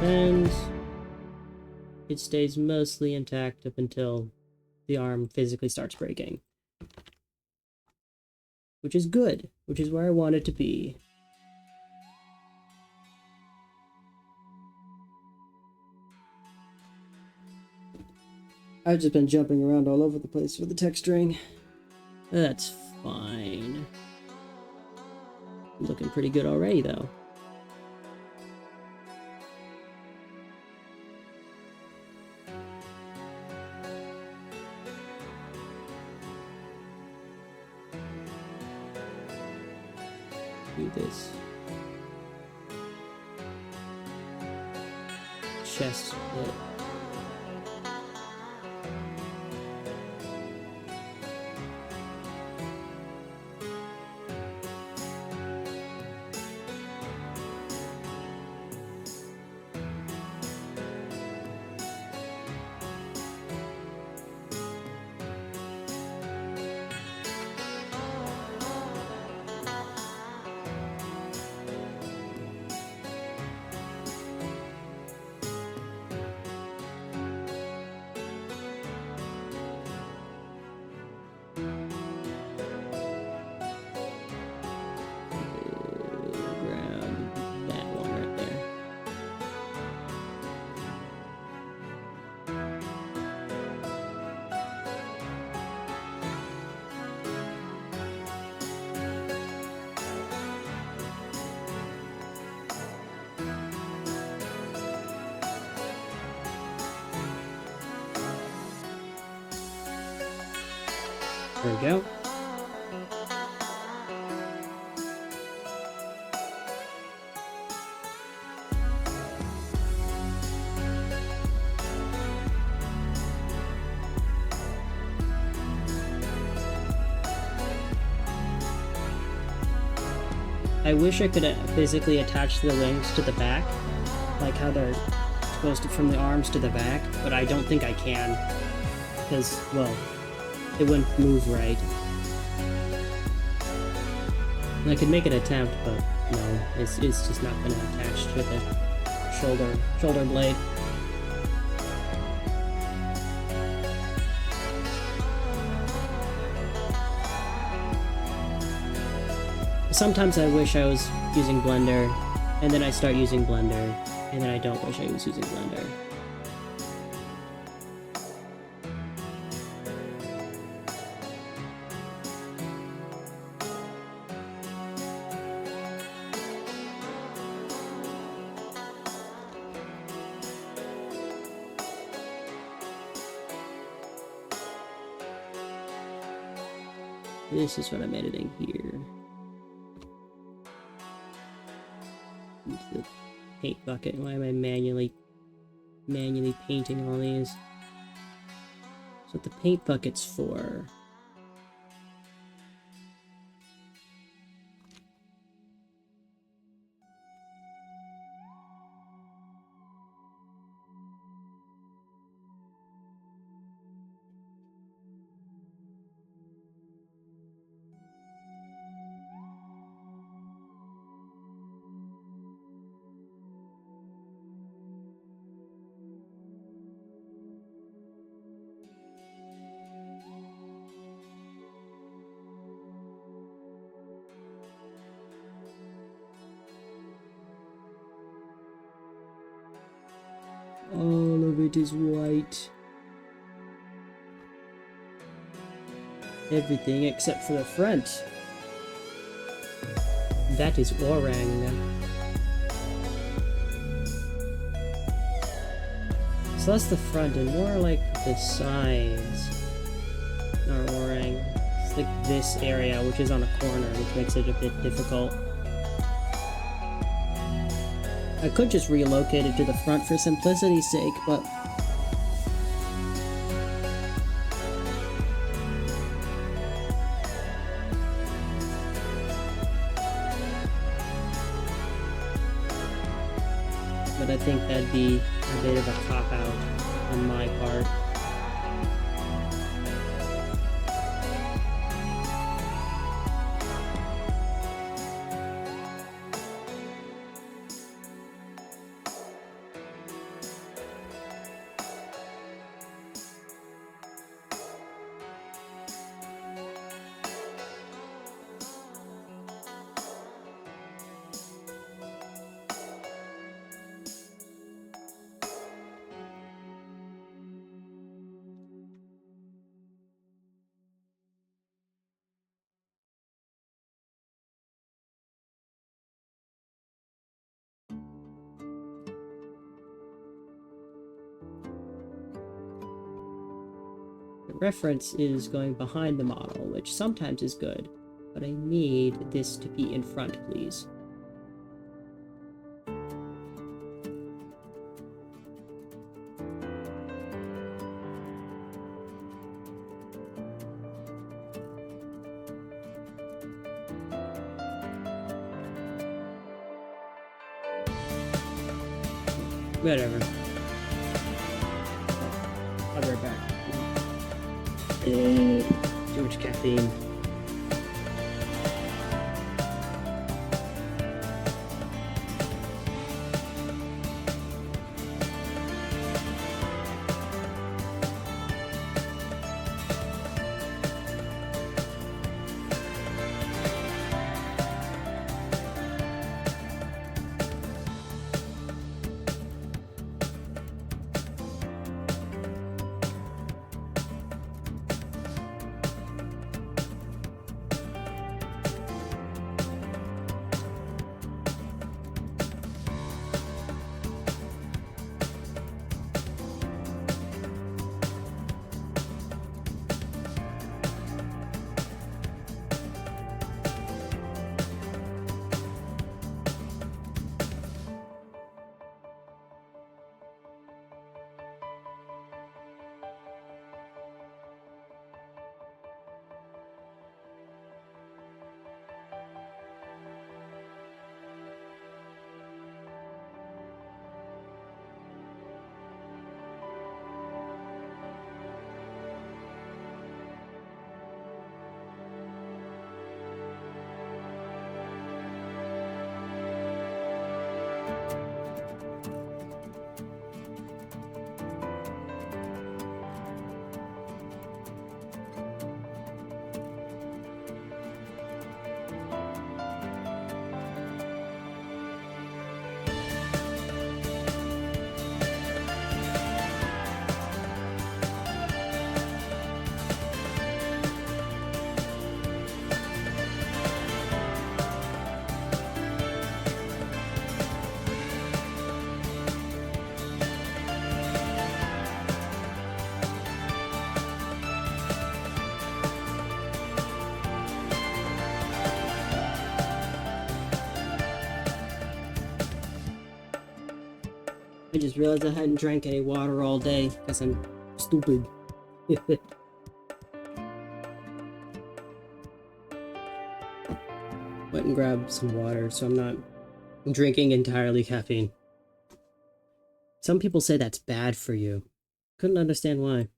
Bends. It stays mostly intact up until the arm physically starts breaking. Which is good, which is where I want it to be. I've just been jumping around all over the place with the texturing. That's fine. Looking pretty good already, though. Do this. Chest split. There we go. I wish I could physically attach the wings to the back, like how they're supposed to from the arms to the back, but I don't think I can, because, well, it wouldn't move right. And I could make an attempt, but no, it's just not going to attach to the shoulder blade. Sometimes I wish I was using Blender, and then I start using Blender, and then I don't wish I was using Blender. This is what I'm editing here. Into the paint bucket. Why am I manually painting all these? That's what the paint bucket's for. All of it is white. Everything except for the front. That is orang. So that's the front, and more like the sides are orang. It's like this area, which is on a corner, which makes it a bit difficult. I could just relocate it to the front for simplicity's sake, but I think that'd be a bit of a cop-out on my part. Reference is going behind the model, which sometimes is good, but I need this to be in front, please. Whatever. I'll be right back. Too much caffeine. I just realized I hadn't drank any water all day because I'm stupid. Went and grabbed some water so I'm not drinking entirely caffeine. Some people say that's bad for you. Couldn't understand why.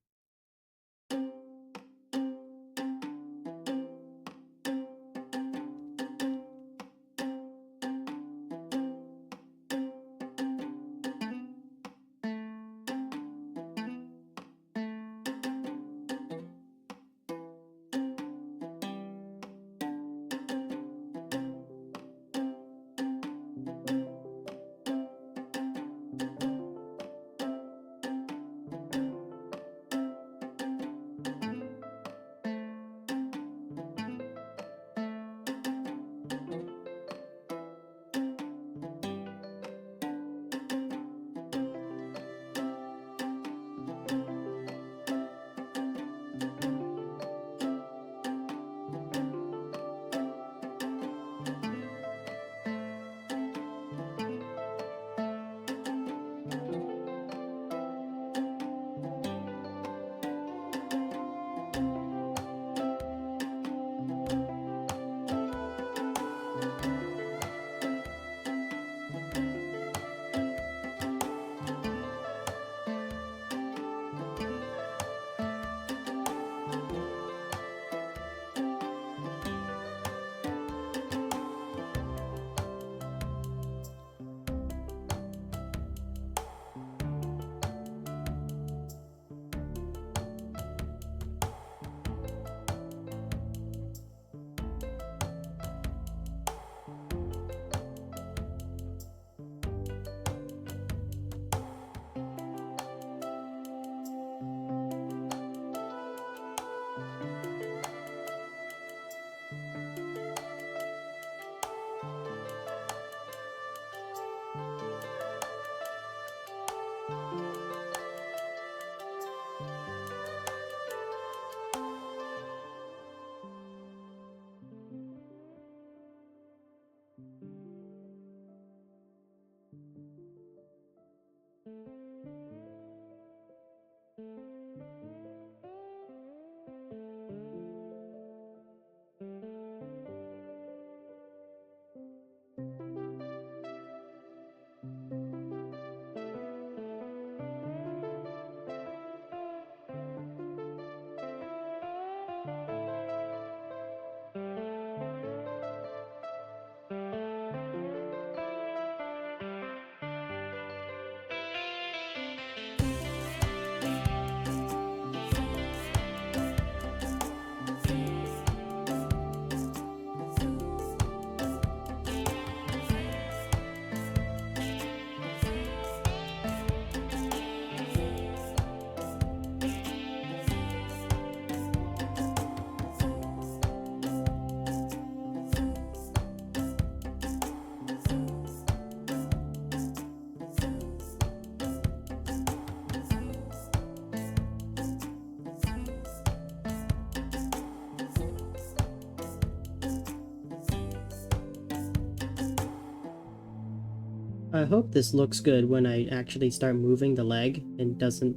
I hope this looks good when I actually start moving the leg and doesn't,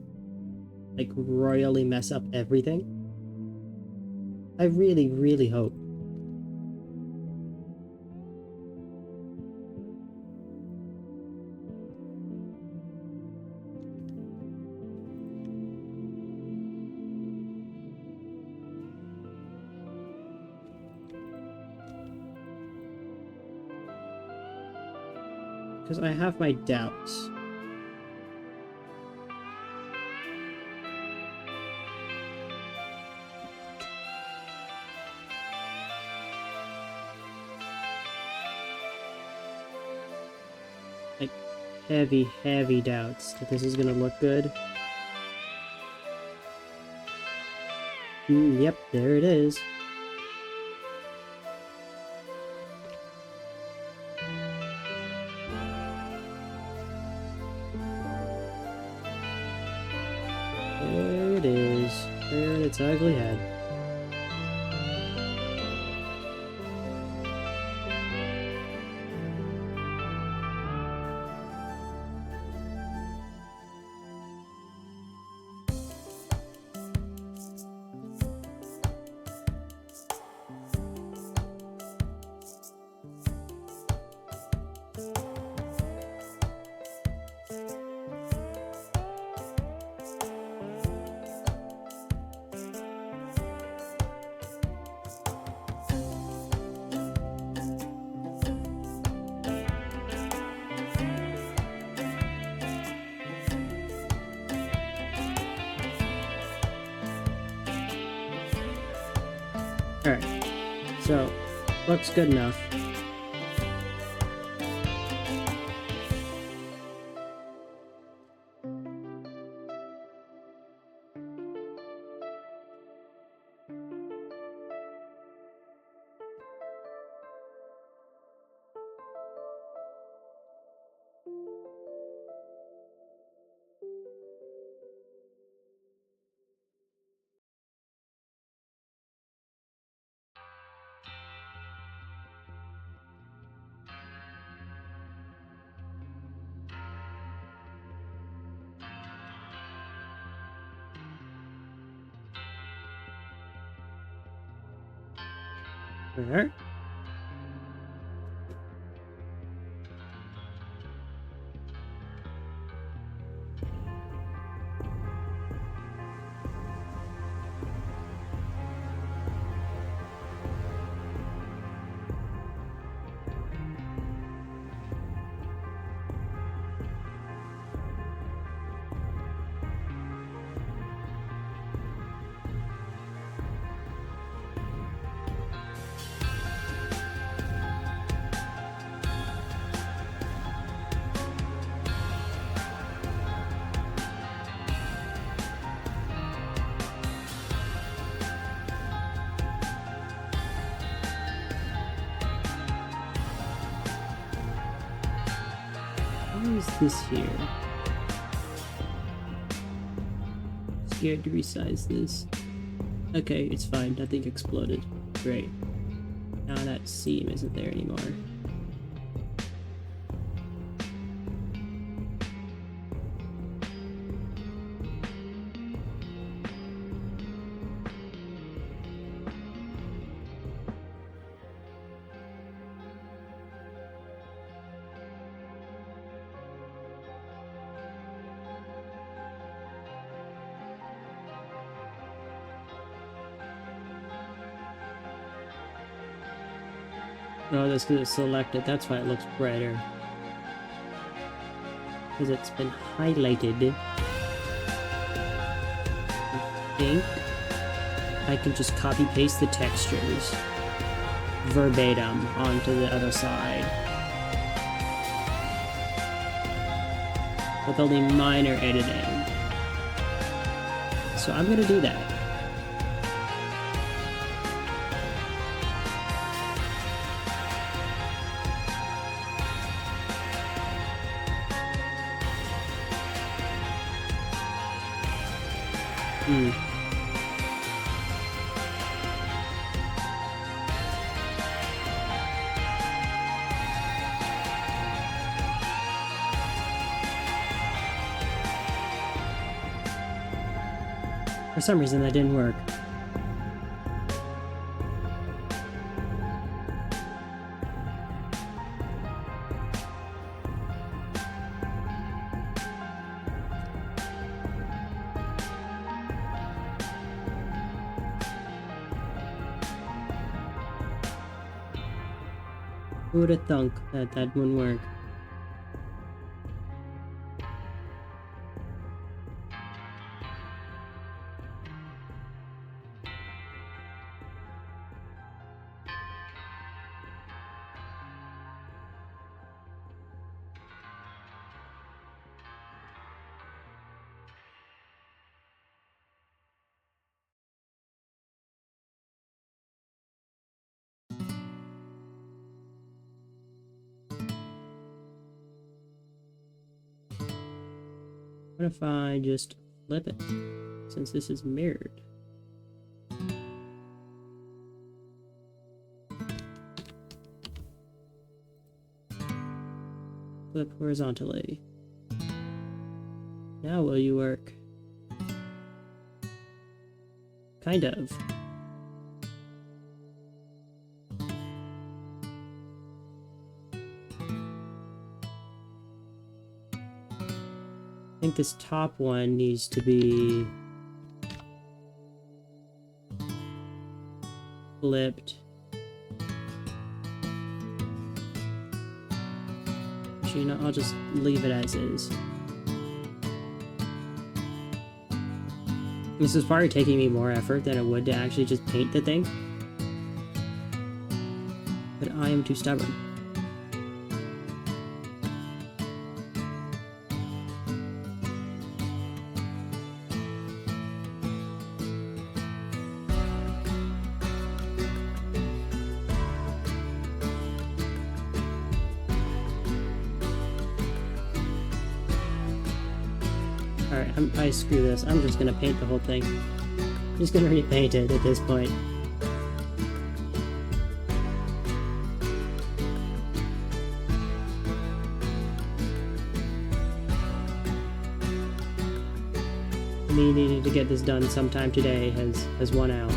like, royally mess up everything. I really, really hope. Because I have my doubts. Like, heavy, heavy doubts that this is gonna look good. Yep, there it is. There it is. There in its ugly head. So, looks good enough. There. How is this here? Scared to resize this. Okay, it's fine. Nothing exploded. Great. Now that seam isn't there anymore. Oh, that's because it's selected. That's why it looks brighter. Because it's been highlighted. I think I can just copy paste the textures verbatim onto the other side. With only minor editing. So I'm gonna do that. For some reason that didn't work. Who would have thunk that that wouldn't work? What if I just flip it, since this is mirrored? Flip horizontally. Now will you work? Kind of. I think this top one needs to be flipped. Actually, no, I'll just leave it as is. This is probably taking me more effort than it would to actually just paint the thing. but I am too stubborn. Alright, I screw this. I'm just gonna paint the whole thing. I'm just gonna repaint it at this point. Me needing to get this done sometime today has won out.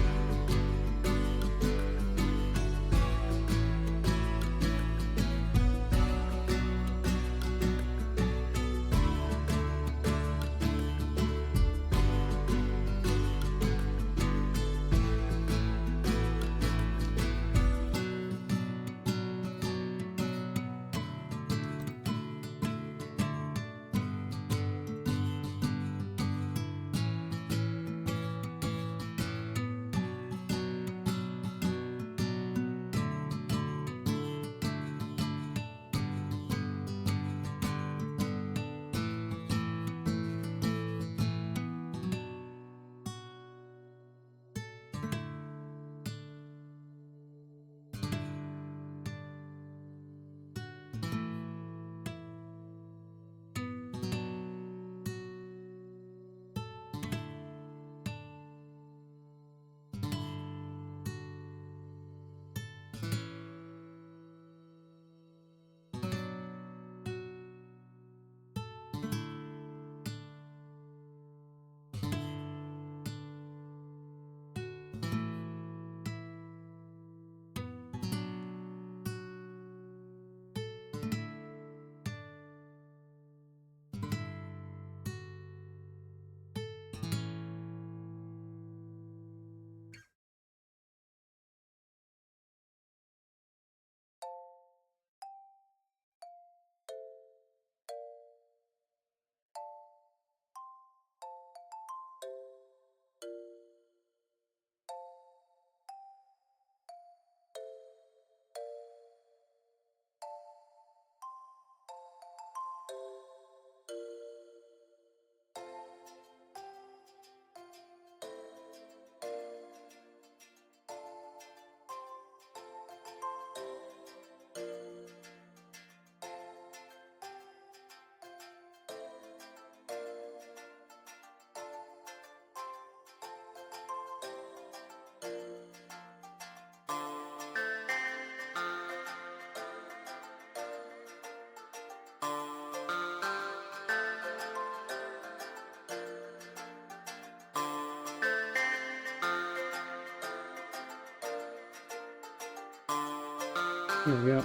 Here we go.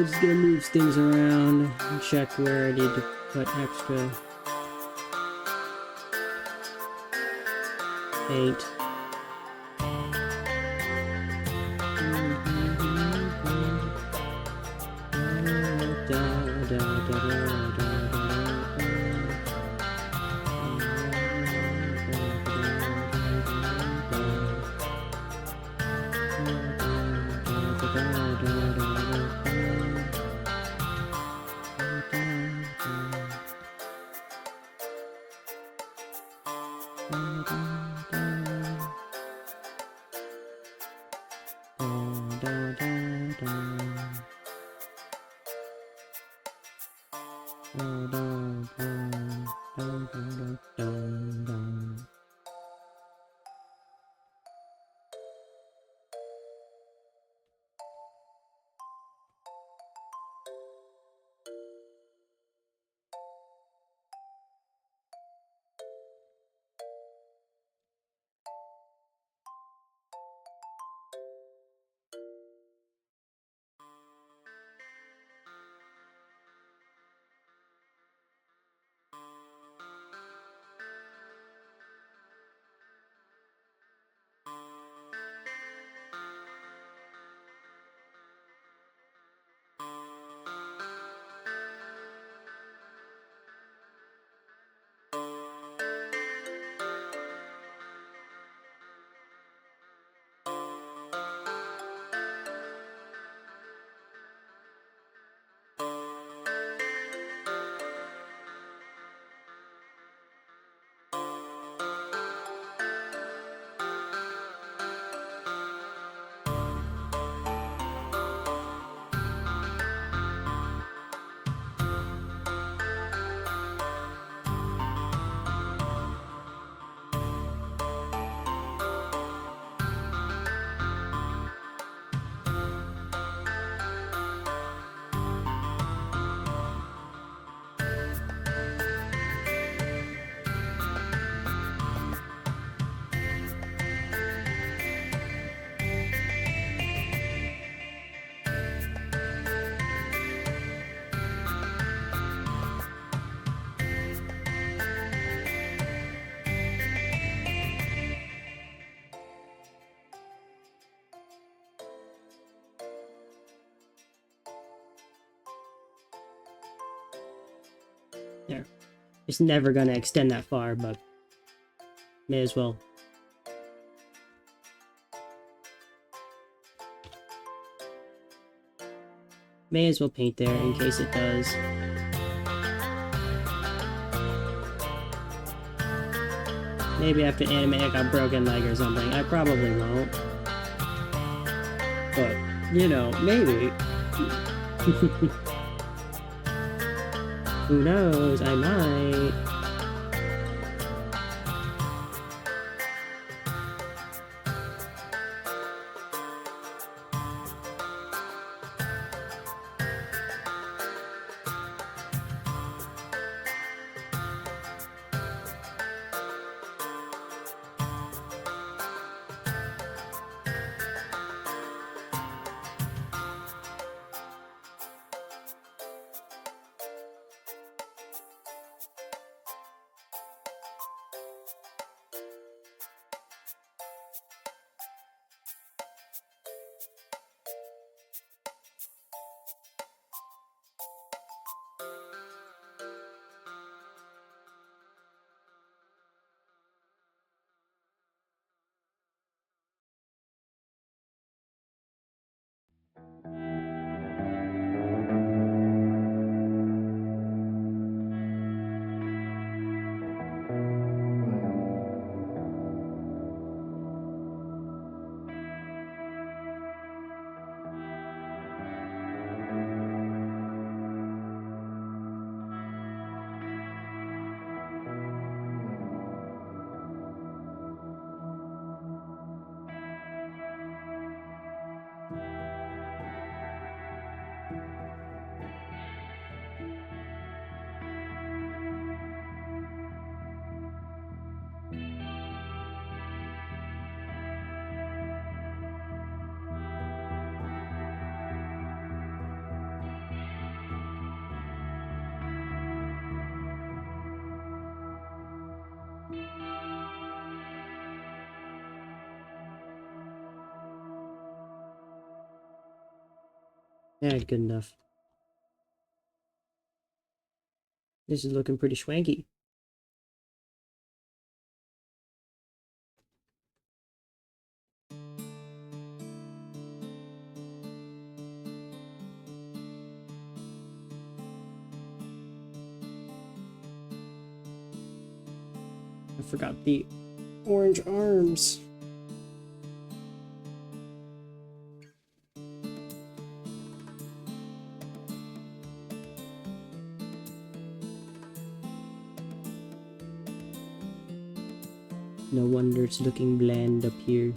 Just gonna move things around and check where I need to put extra paint. there. It's never gonna extend that far, but may as well. May as well paint there in case it does. Maybe I have to animate like a broken leg or something. I probably won't. But, you know, maybe. Who knows? I might. Yeah, good enough. This is looking pretty swanky. I forgot the orange arms. No wonder it's looking bland up here.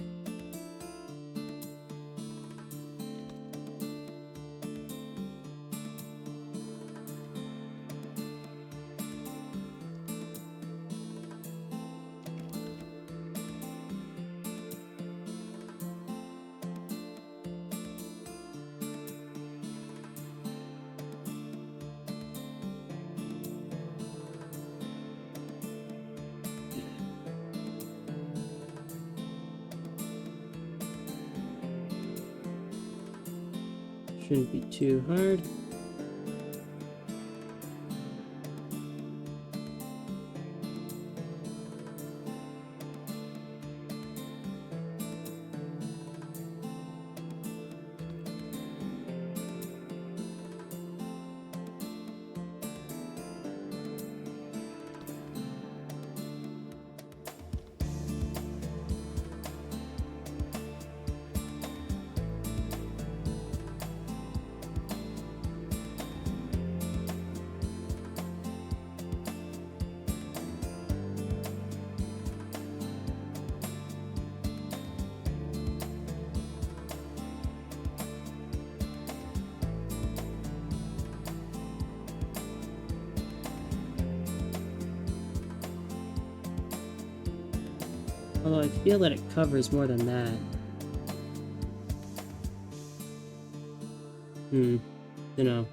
Shouldn't be too hard. Although I feel that it covers more than that. You know.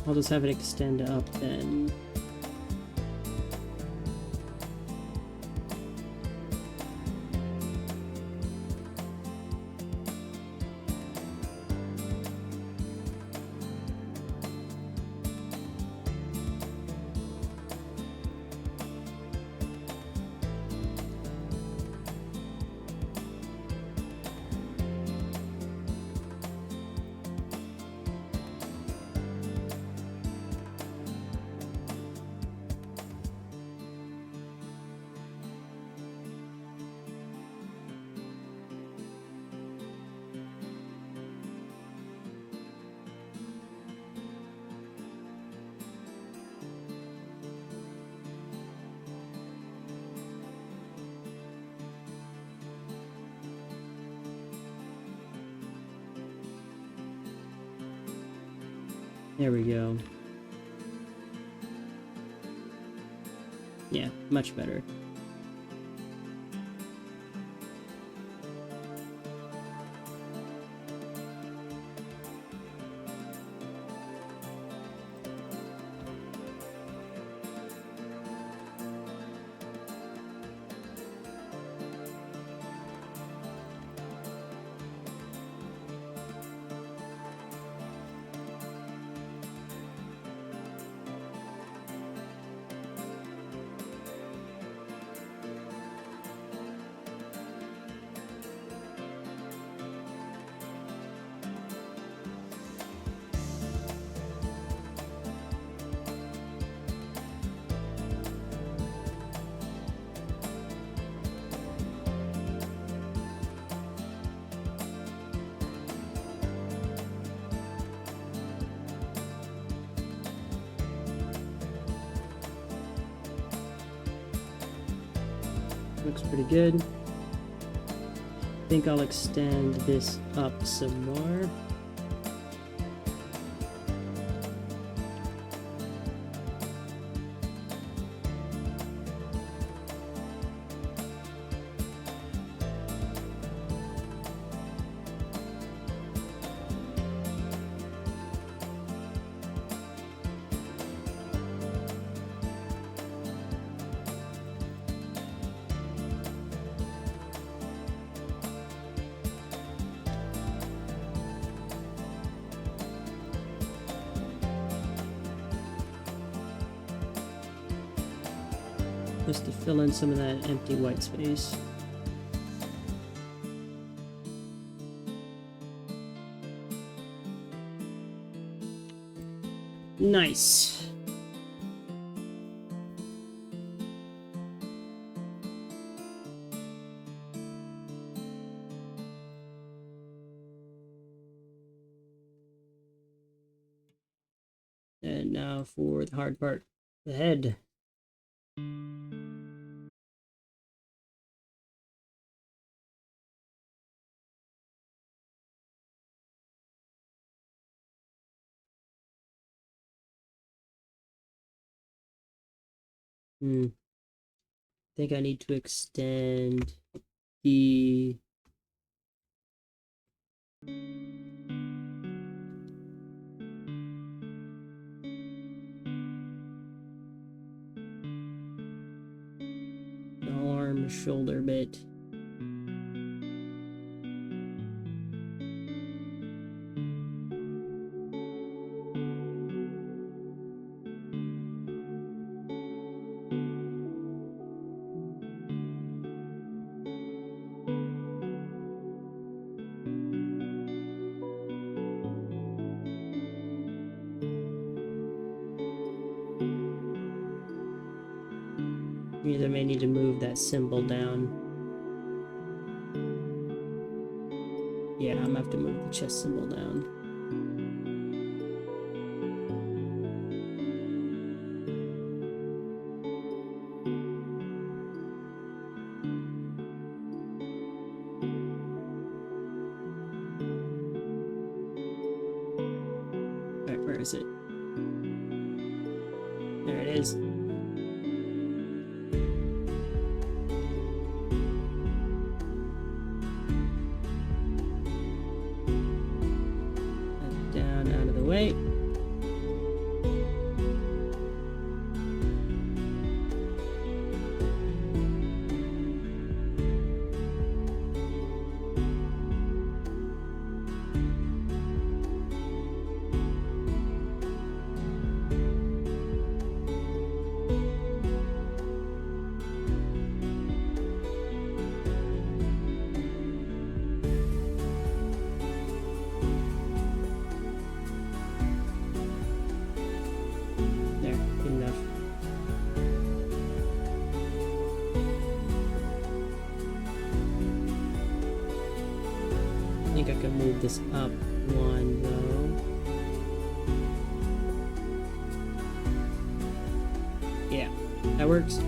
I'll just have it extend up then. There we go. Yeah, much better. Looks pretty good. I think I'll extend this up some more. Just to fill in some of that empty white space. Nice. And now for the hard part, the head. I think I need to extend the arm shoulder bit. I may need to move that symbol down. Yeah, I'm gonna have to move the chest symbol down. Alright, where is it? There it is. Down out of the way. I think I can move this up one though. Yeah, that works.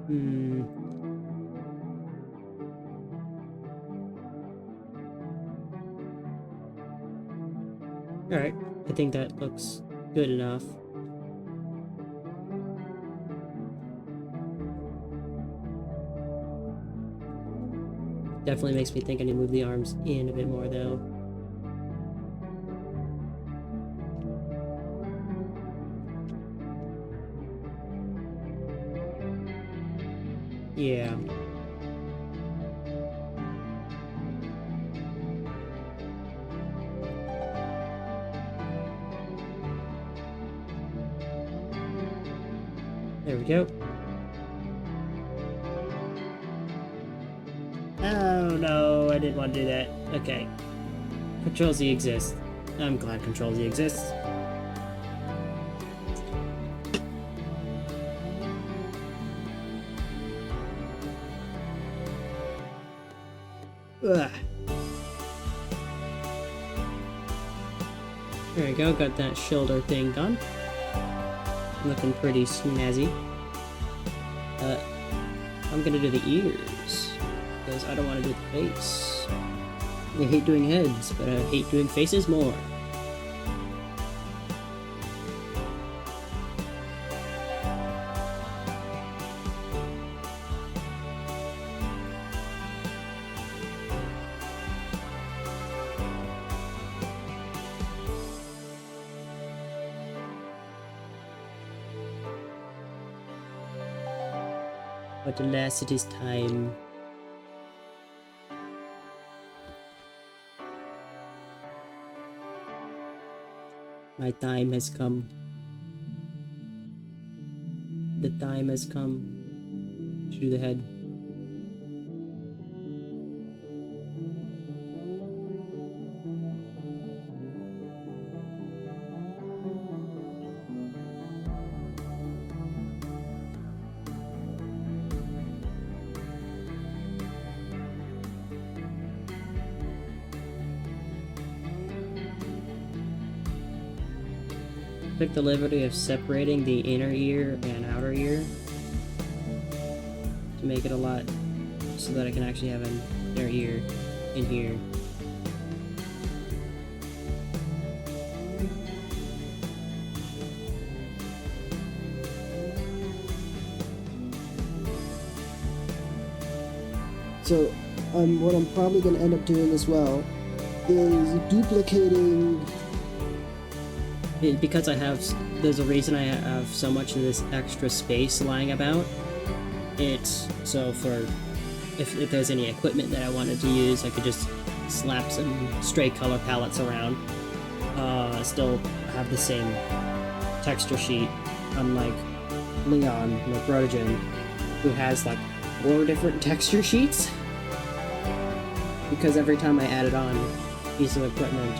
Hmm. Alright, I think that looks good enough. Definitely makes me think I need to move the arms in a bit more, though. Yeah. There we go. Oh no, I didn't want to do that. Okay. Control Z exists. I'm glad Control Z exists. Ugh. There we go, got that shoulder thing done. Looking pretty snazzy. I'm gonna do the ears, because I don't want to do the face. I hate doing heads, but I hate doing faces more. But alas, it is time. My time has come. The time has come to do the head. Took the liberty of separating the inner ear and outer ear to make it a lot so that I can actually have an inner ear in here. So, what I'm probably going to end up doing as well is duplicating. Because I have, there's a reason I have so much of this extra space lying about. It's so for if there's any equipment that I wanted to use, I could just slap some stray color palettes around. Still have the same texture sheet, unlike Leon, my Brotogen, who has like 4 different texture sheets. Because every time I added on a piece of equipment,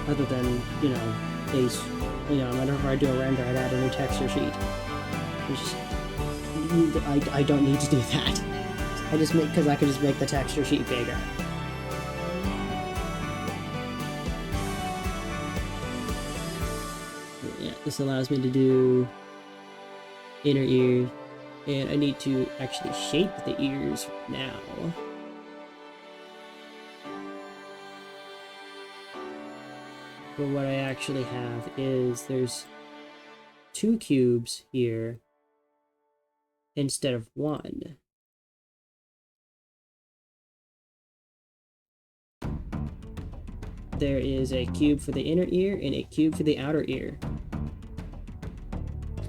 other than, you know, whenever I do a render, I'd add a new texture sheet. I don't need to do that. I just make, because I could just make the texture sheet bigger. Yeah, this allows me to do inner ear, and I need to actually shape the ears now. But what I actually have is there's 2 cubes here instead of 1. There is a cube for the inner ear and a cube for the outer ear.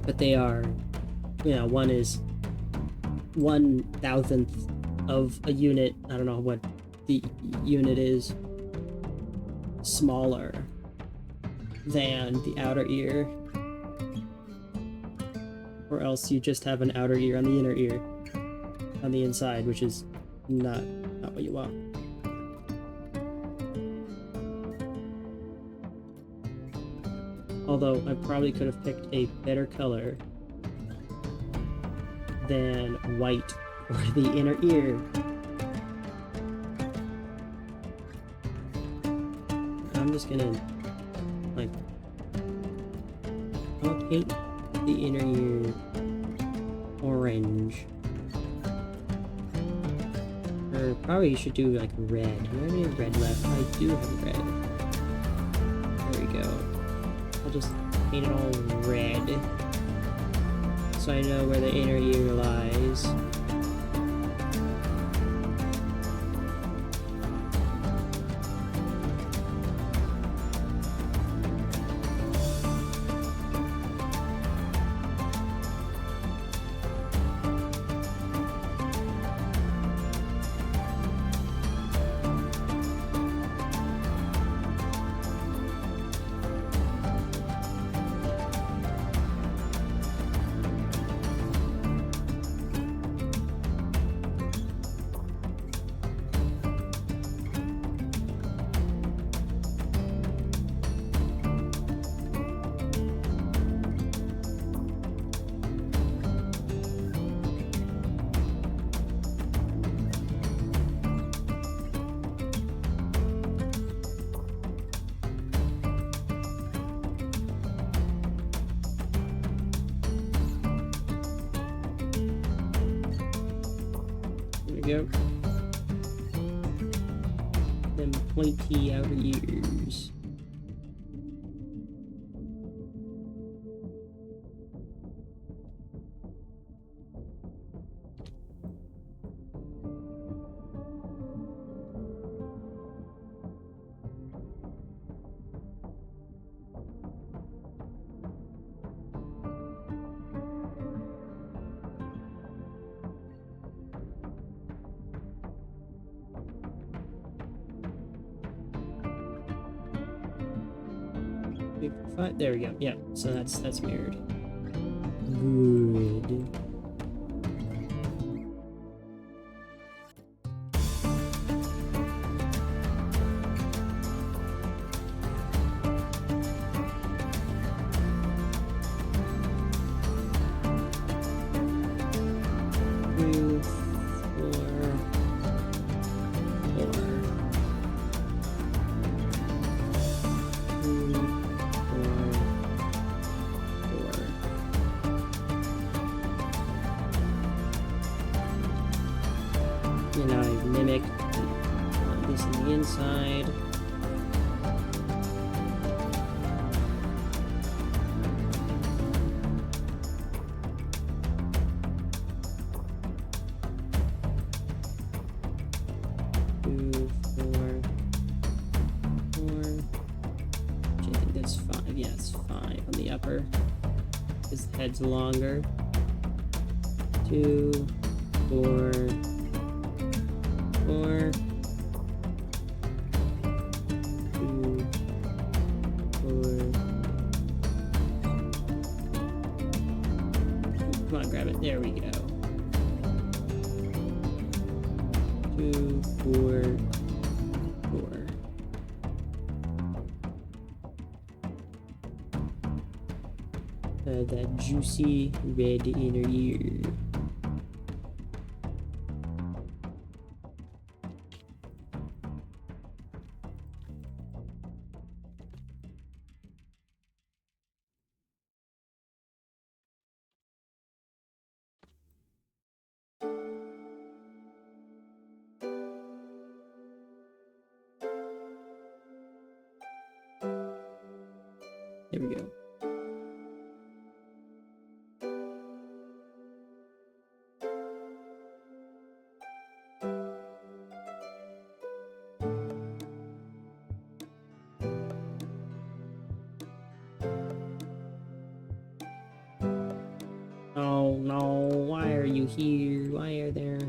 But they are, you know, one is 1,000th of a unit. I don't know what the unit is. Smaller than the outer ear, or else you just have an outer ear on the inner ear on the inside, which is not what you want. Although I probably could have picked a better color than white for the inner ear. I'm just gonna like, I'll paint the inner ear orange. Or probably you should do like red. Do I have any red left? I do have red. There we go. I'll just paint it all red. So I know where the inner ear lies. Go. Them pointy outer ears. There we go. Yeah, so that's mirrored. Good. And I mimic this on the inside. Two, four. Which I think that's 5. Yeah, it's 5 on the upper. His head's longer. 2, 4. 4, 2, 4. Come on, grab it. There we go. 2, 4, 4. That juicy red inner ear. There we go. Oh no, why are you here? Why are there...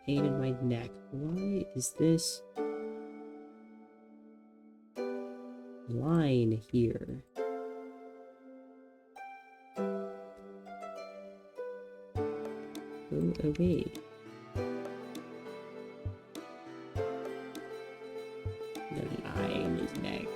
pain in my neck. Why is this line here? Go away. The line is neck.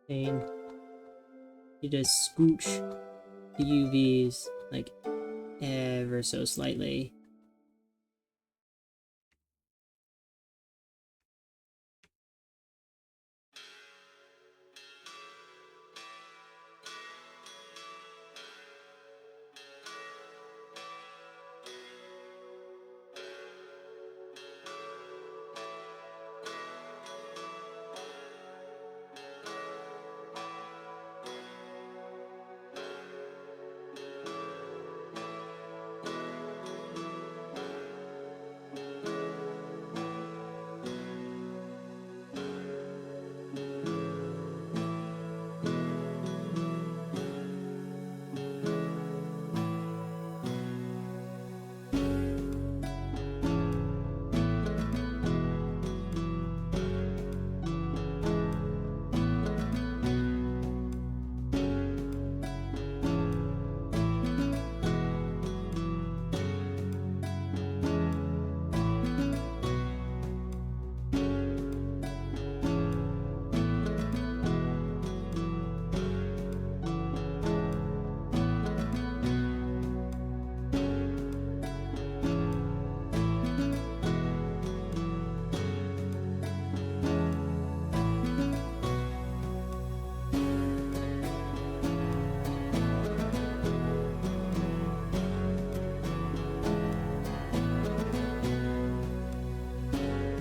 Pain. You just scooch the UVs like ever so slightly.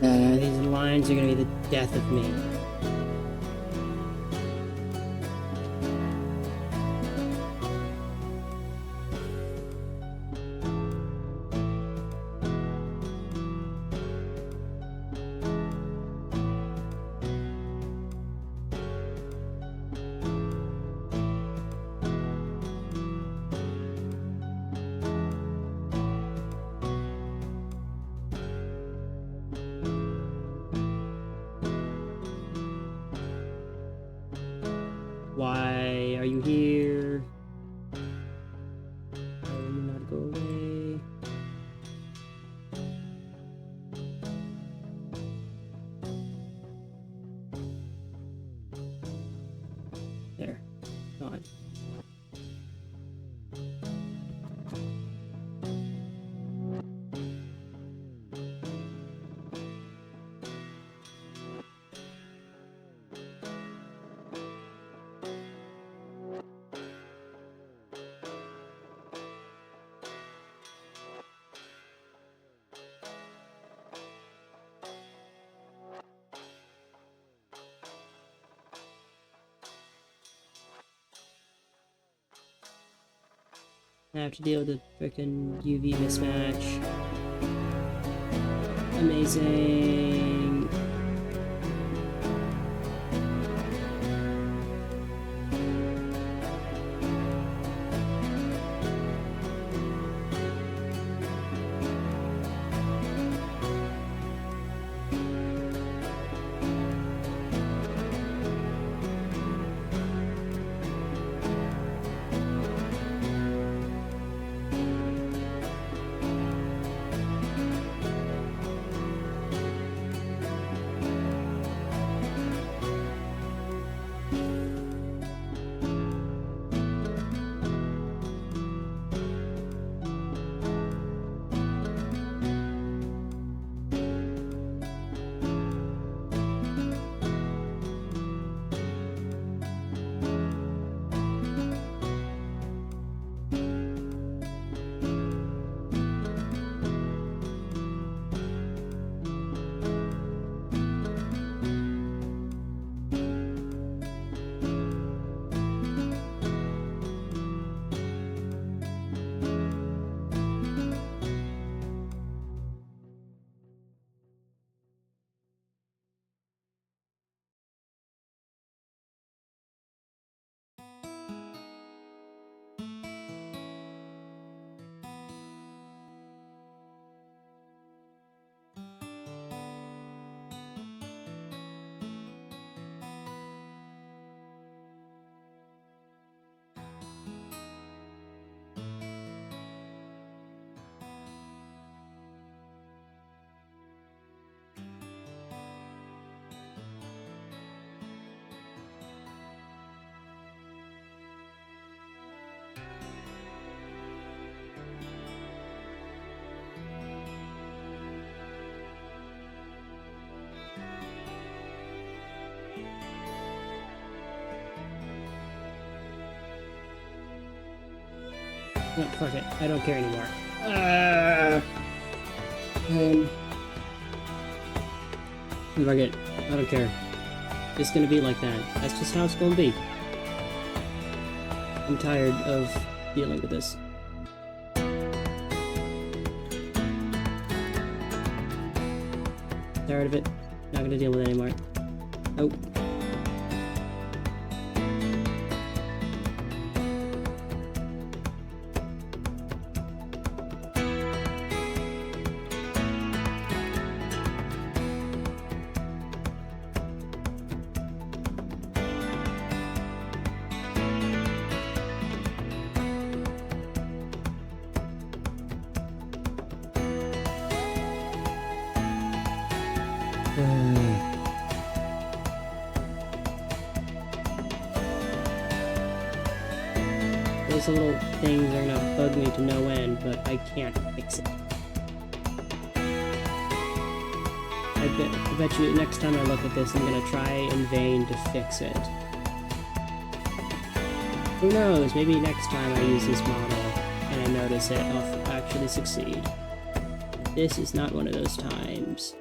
These lines are gonna be the death of me. Why are you here? Why will you not go away? There. Gone. I have to deal with the frickin' UV mismatch. Amazing. No, fuck it. I don't care anymore. Fuck it. I don't care. It's gonna be like that. That's just how it's gonna be. I'm tired of dealing with this. Tired of it. Not gonna deal with it anymore. Oh. Those little things are gonna bug me to no end, but I can't fix it. I bet you next time I look at this, I'm gonna try in vain to fix it. Who knows, maybe next time I use this model and I notice it, I'll actually succeed. This is not one of those times.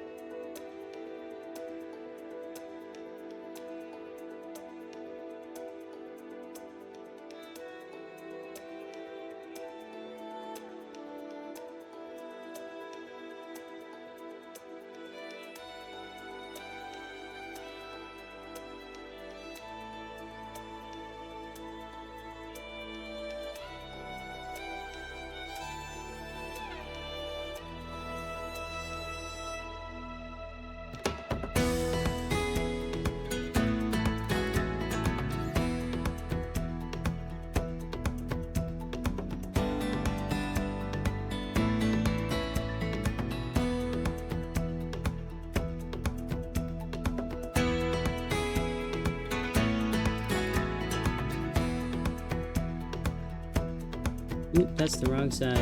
Oop, that's the wrong side.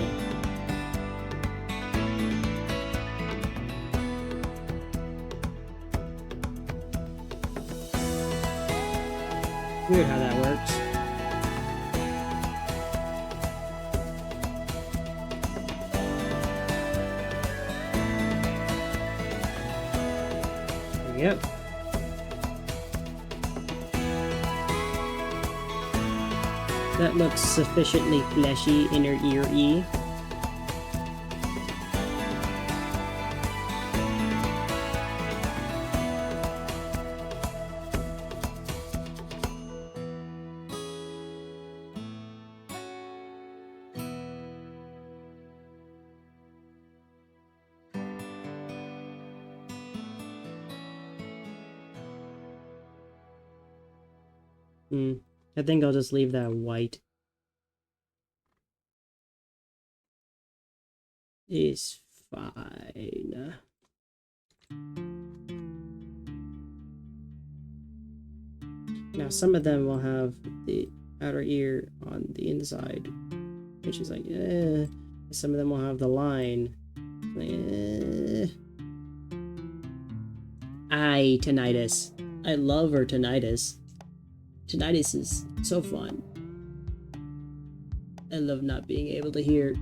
Weird how that works. Yep. That looks sufficiently fleshy, inner ear-y. I think I'll just leave that white. It's fine. Now some of them will have the outer ear on the inside, which is like, eh. Some of them will have the line. Eh. Aye, tinnitus. I love her tinnitus. Tinnitus is so fun. I love not being able to hear.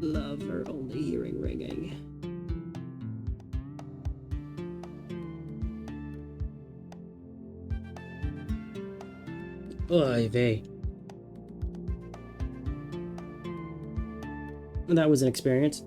Love her only hearing ringing. Oy vey. That was an experience.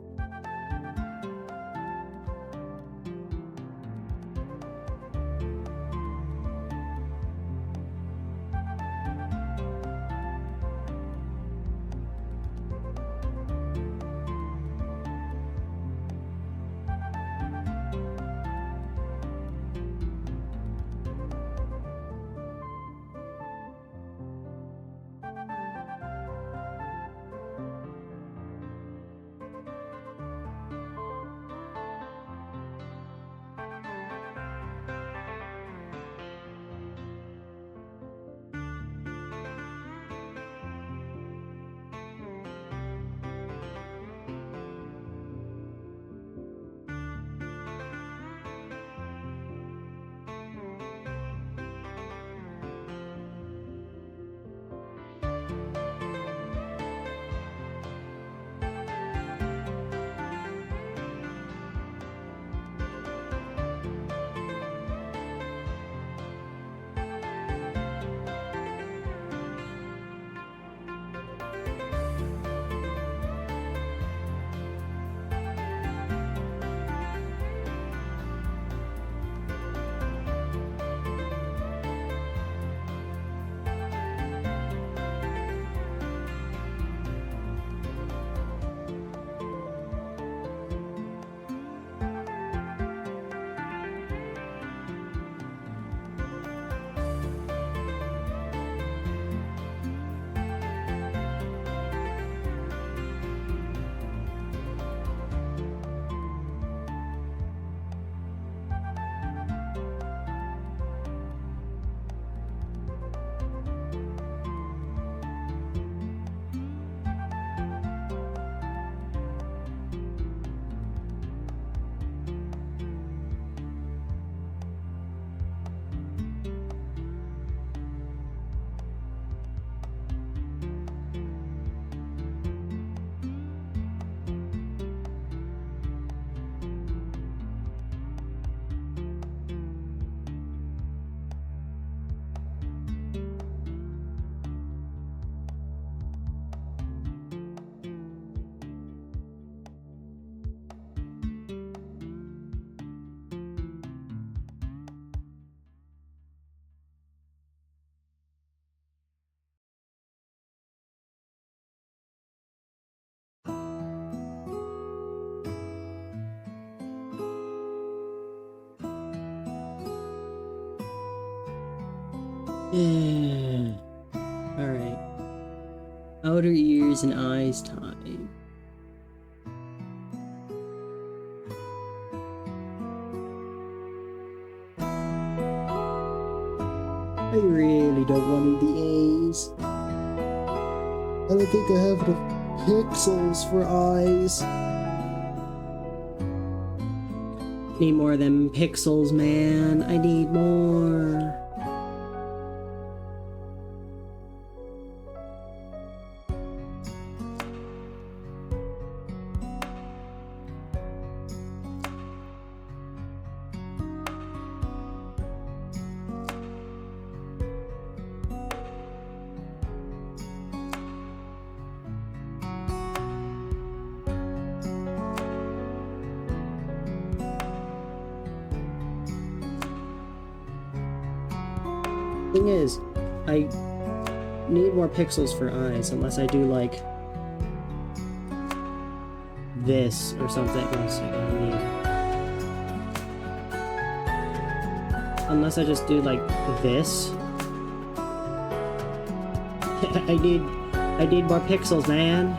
Alright. Outer ears and eyes time. I really don't want to be A's. I don't think I have enough pixels for eyes. Need more of them pixels, man. I need more. Thing is, I need more pixels for eyes unless I do like this or something. One second, unless I just do like this. I need more pixels, man.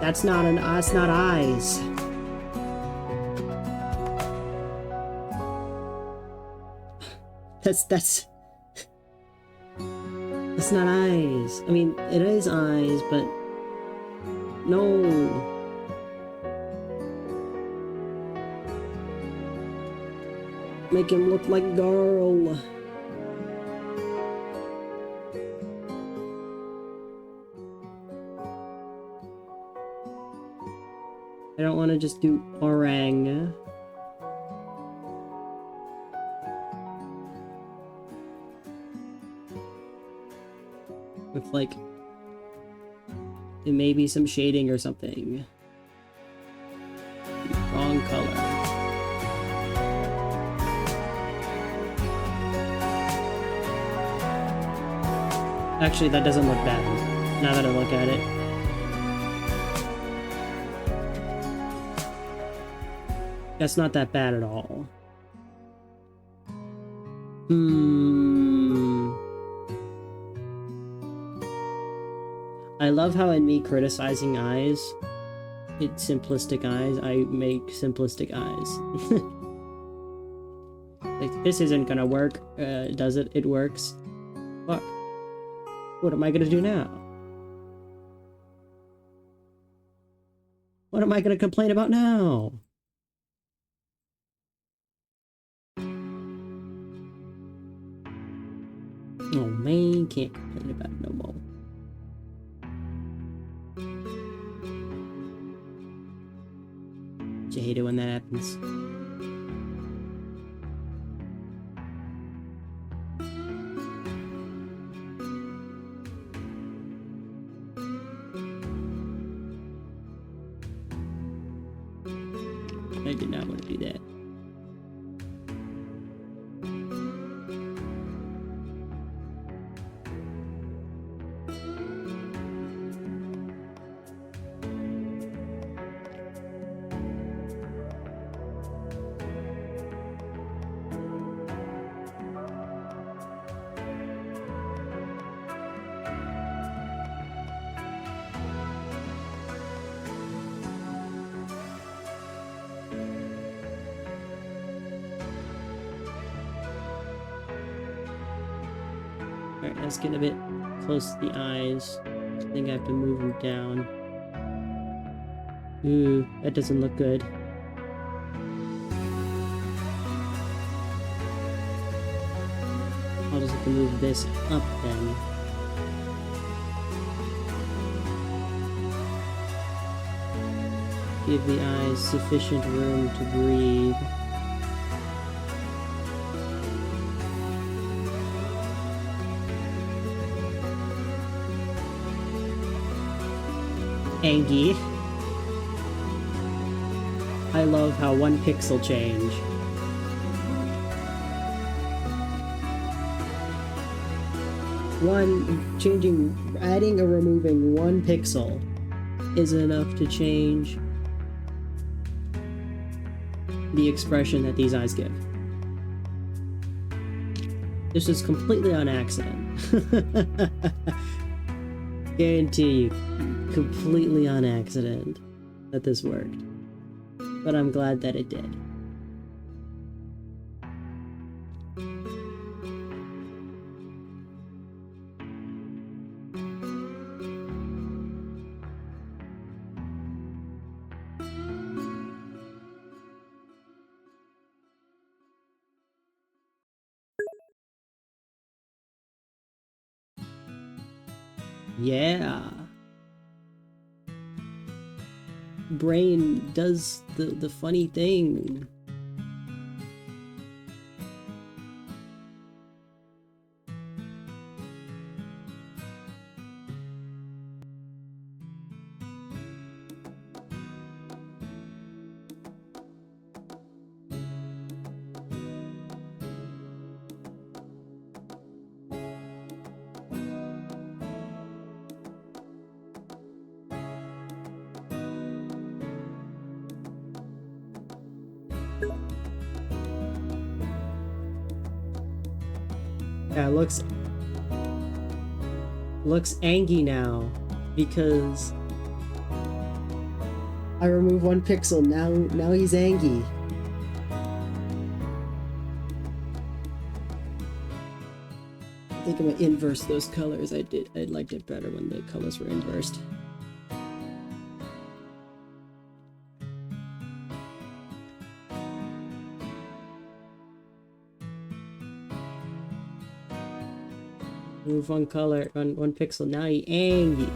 That's not eyes. That's not eyes. I mean, it is eyes, but no. Make him look like girl. I don't want to just do orang. With like, it may be some shading or something. Wrong color. Actually, that doesn't look bad now that I look at it. That's not that bad at all. I love how in me criticizing eyes, it's simplistic eyes, I make simplistic eyes. Like, this isn't gonna work, does it? It works. Fuck. What am I gonna do now? What am I gonna complain about now? Oh man, can't complain about it no more. I hate it when that happens. I did not want to do that. Alright, let's get a bit close to the eyes. I think I have to move them down. Ooh, that doesn't look good. I'll just have to move this up then. Give the eyes sufficient room to breathe. Angie. I love how one pixel change. Adding or removing one pixel is enough to change the expression that these eyes give. This was completely on accident. Guarantee you, completely on accident that this worked. But I'm glad that it did. Yeah. Brain does the funny thing. Yeah, it looks angry now because I remove 1 pixel. Now he's angry. I think I'm gonna inverse those colors. I liked it better when the colors were inversed. Move 1 color, 1 pixel. Now he angry.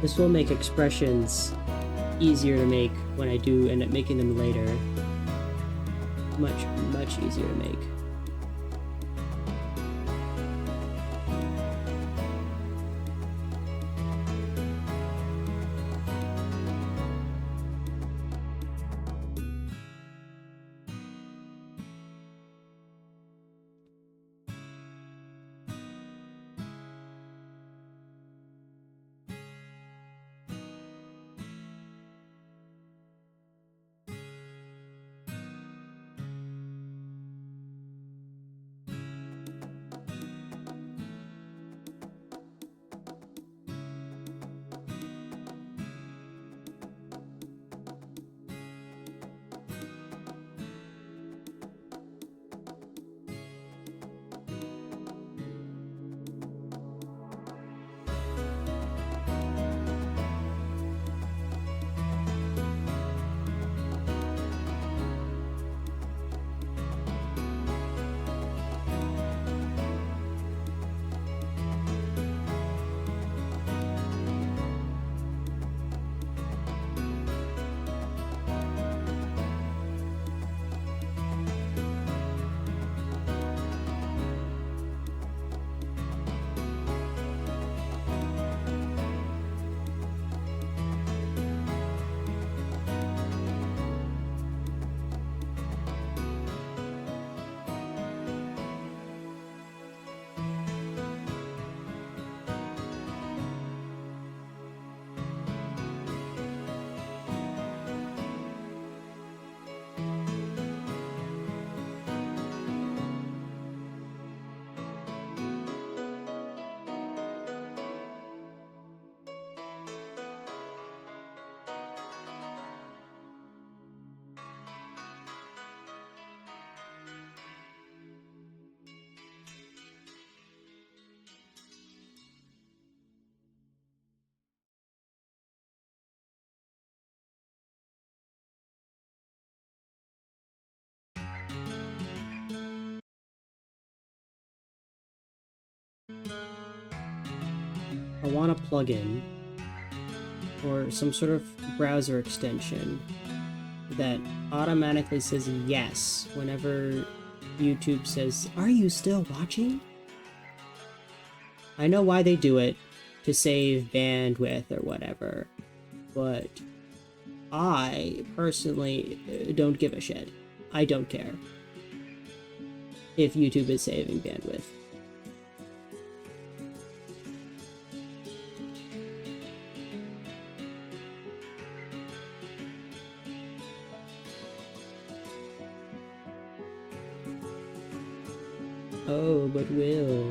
This will make expressions easier to make when I do end up making them later. Much easier to make. I want a plugin or some sort of browser extension that automatically says yes whenever YouTube says, "Are you still watching?" I know why they do it, to save bandwidth or whatever, but I personally don't give a shit. I don't care. if YouTube is saving bandwidth. Oh, but Will,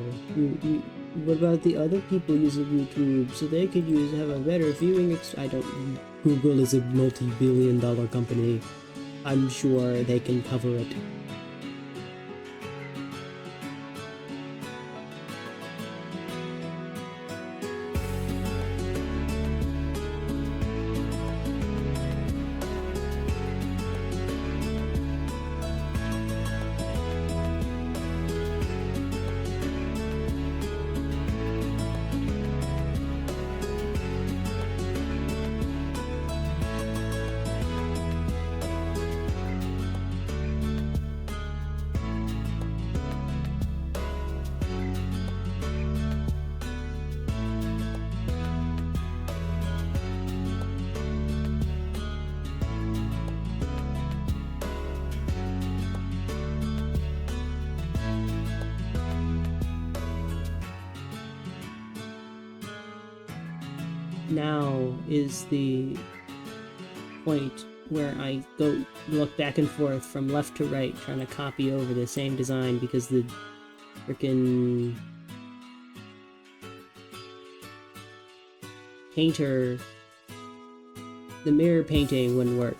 what about the other people using YouTube so they could have a better viewing I don't. Google is a multi-billion-dollar company. I'm sure they can cover it. Now is the point where I go look back and forth from left to right trying to copy over the same design because the frickin' painter, the mirror painting wouldn't work.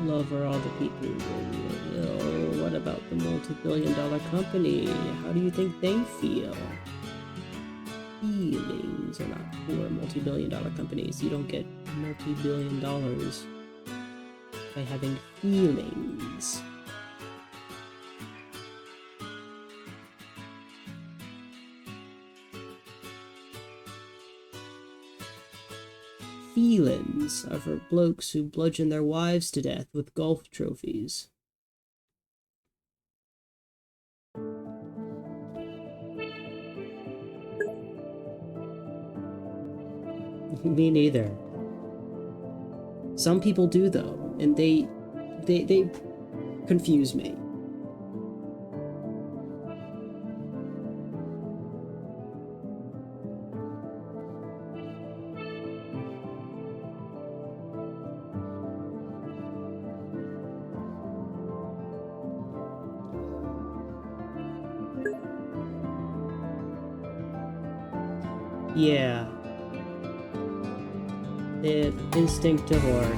Love are all the people. Well, what about the multi-billion-dollar company? How do you think they feel? Feelings are not for multi-billion-dollar companies. You don't get multi-billion dollars by having feelings. Feelings are for blokes who bludgeon their wives to death with golf trophies. Me neither. Some people do though, and they confuse me. Yeah. The instinct to hoard.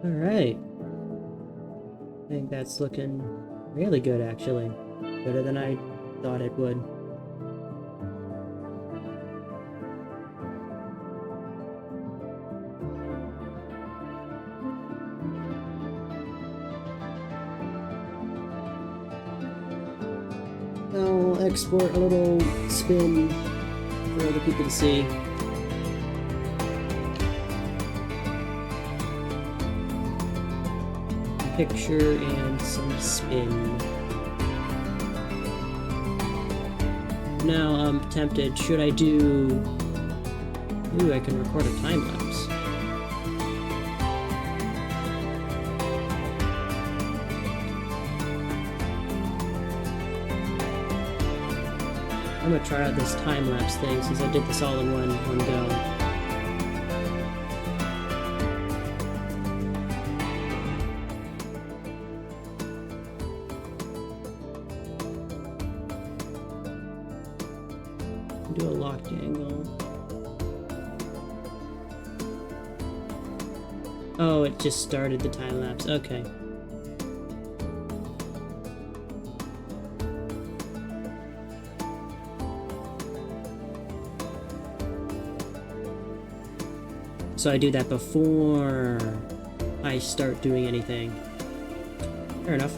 Alright. I think that's looking really good, actually. Better than I thought it would. I'll export a little spin for other people to see. Picture and some spin. Now I'm tempted. Should I do... Ooh, I can record a time lapse. I'm gonna try out this time lapse thing since I did this all in one go. Do a locked angle. Oh, it just started the time lapse. Okay. So I do that before I start doing anything. Fair enough.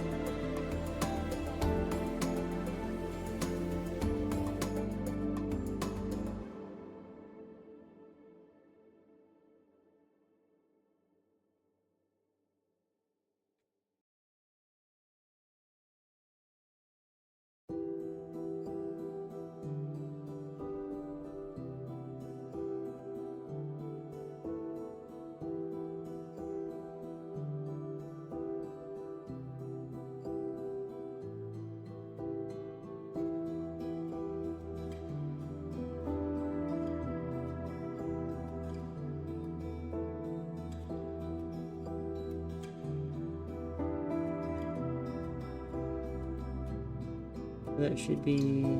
That should be...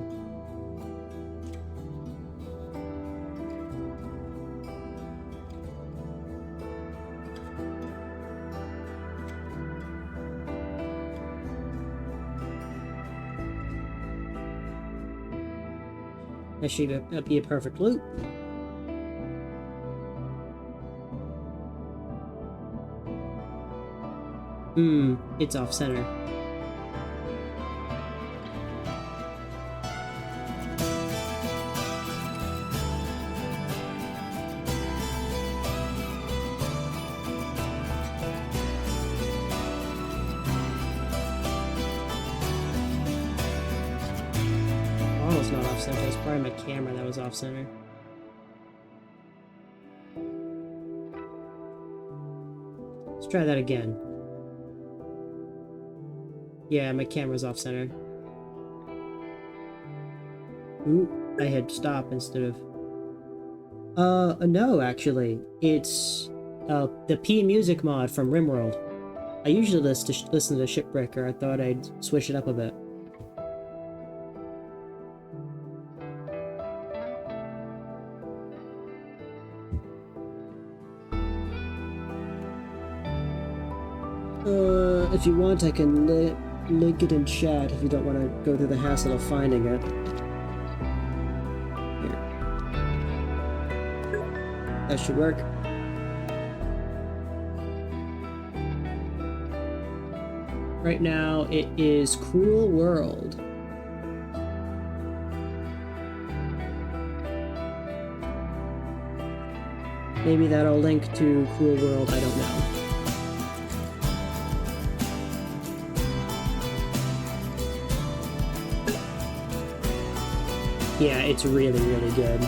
That should be a perfect loop. It's off center. Model's not off center, it's probably my camera that was off center. Let's try that again. Yeah, my camera's off center. Ooh, I hit stop instead of... no, actually. It's, the P music mod from Rimworld. I usually listen to Shipbreaker. I thought I'd switch it up a bit. If you want, I can link it in chat if you don't want to go through the hassle of finding it. Here. That should work. Right now, it is Cruel World. Maybe that'll link to Cruel World, I don't know. Yeah, it's really, really good.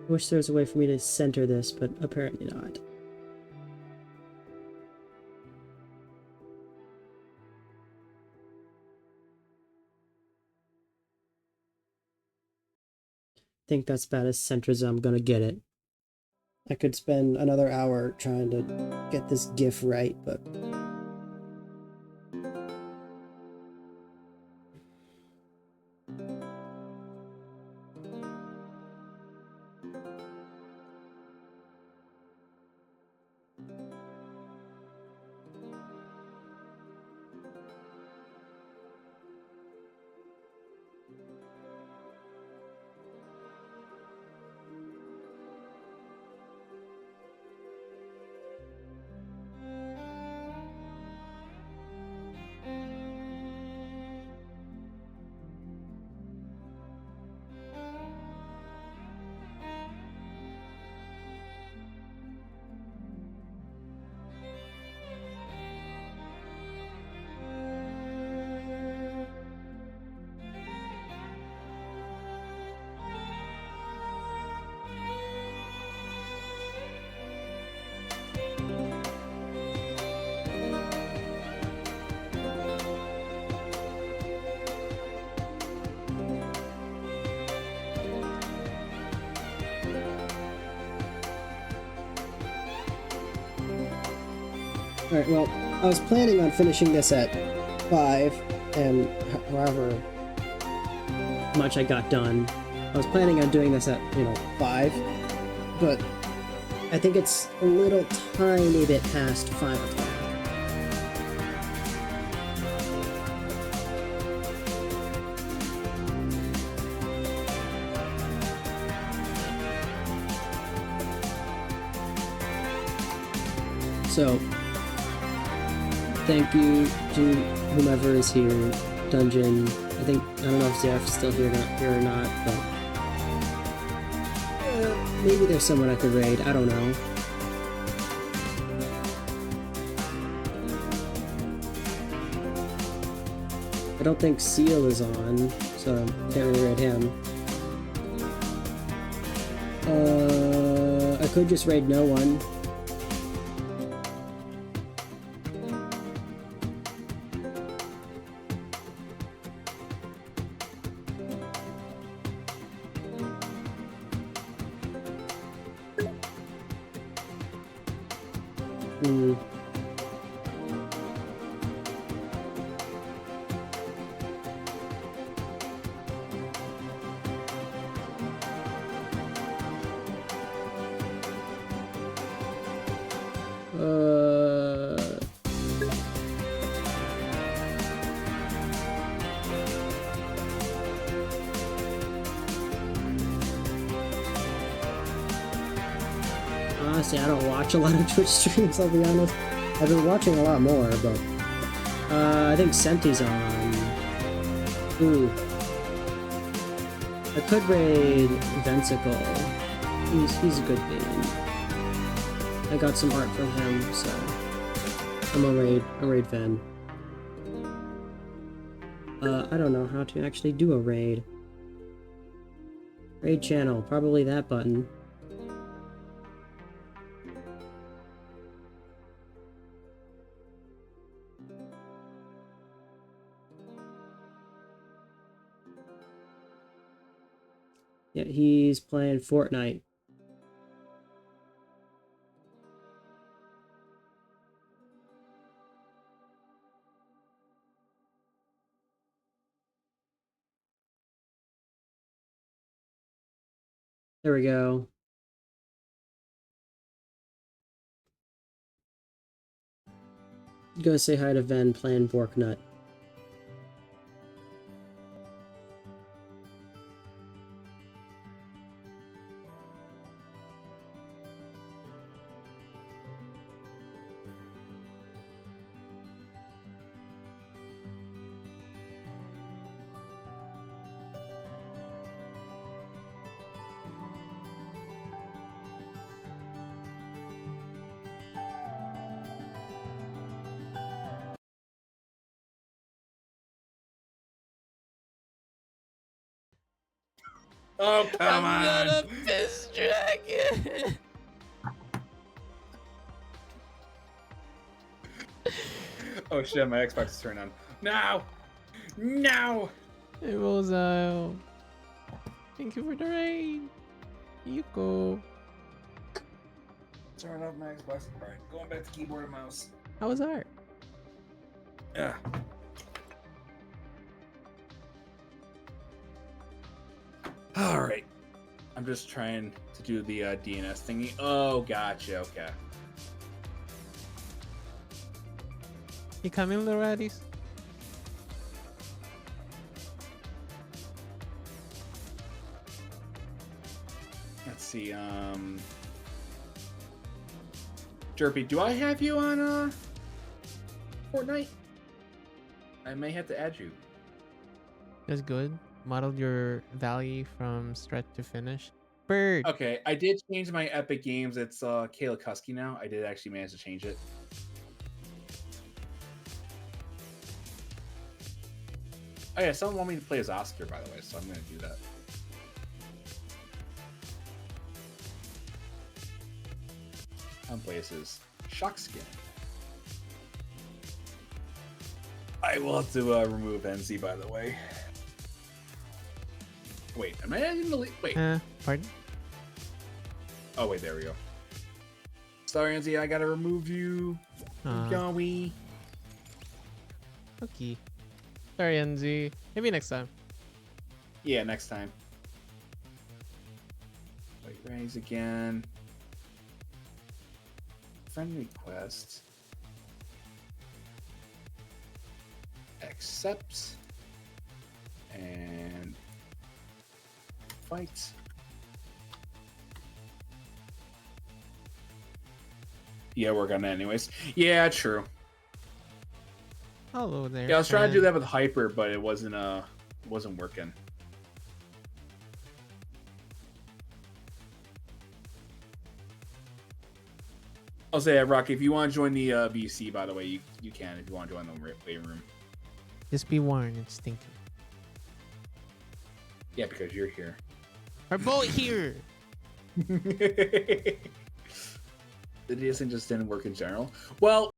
I wish there was a way for me to center this, but apparently not. think that's about as centered as I'm gonna get it. I could spend another hour trying to get this GIF right, but... Alright, well, I was planning on finishing this at 5, and however much I got done, I was planning on doing this at, 5, but I think it's a little tiny bit past 5 o'clock. So, thank you to whomever is here, Dungeon. I don't know if Zerf's still here or not, but maybe there's someone I could raid. I don't know. I don't think Seal is on, so I can't really raid him. I could just raid no one. Honestly, I don't watch a lot of Twitch streams, I'll be honest. I've been watching a lot more, but... I think Senti's on. Ooh. I could raid Vencicle. He's a good bean. I got some art from him, so... I'll raid Ven. I don't know how to actually do a raid. Raid channel, probably that button. Yeah, he's playing Fortnite. There we go. Go say hi to Ven playing Borknut. Oh, come on! I'm gonna piss dragon. Oh shit, my Xbox is turned on. No! No! It was Thank you for the raid. Yuko. Turn off my Xbox. All right, going back to keyboard and mouse. How was art? Yeah. All right. I'm just trying to do the DNS thingy. Oh, gotcha. Okay. You coming, little raddies? Let's see. Jerpy, do I have you on Fortnite? I may have to add you. That's good. Modeled your Valley from start to finish. Bird. Okay, I did change my Epic Games. It's Kayla Kusky now. I did actually manage to change it. Oh yeah, someone wanted me to play as Oscar, by the way, so I'm gonna do that. Places. Shock Skin. I will have to remove NZ, by the way. Wait, am I in the lead? Wait. Pardon? Oh, wait, there we go. Sorry, NZ, I gotta remove you. Yowie. Okay. Sorry, NZ. Maybe next time. Yeah, next time. Wait, raise again. Friend request. Accept. And fight. Yeah, we're gonna anyways. Yeah, true. Hello there. Yeah, I was trying to do friend. that with Hyper, but it wasn't working. I'll say, Rocky, if you want to join the VC, by the way, you can if you want to join the waiting room. Just be warned, it's stinky. Yeah, because you're here. Our boat here. The DS thing just didn't work in general. Well,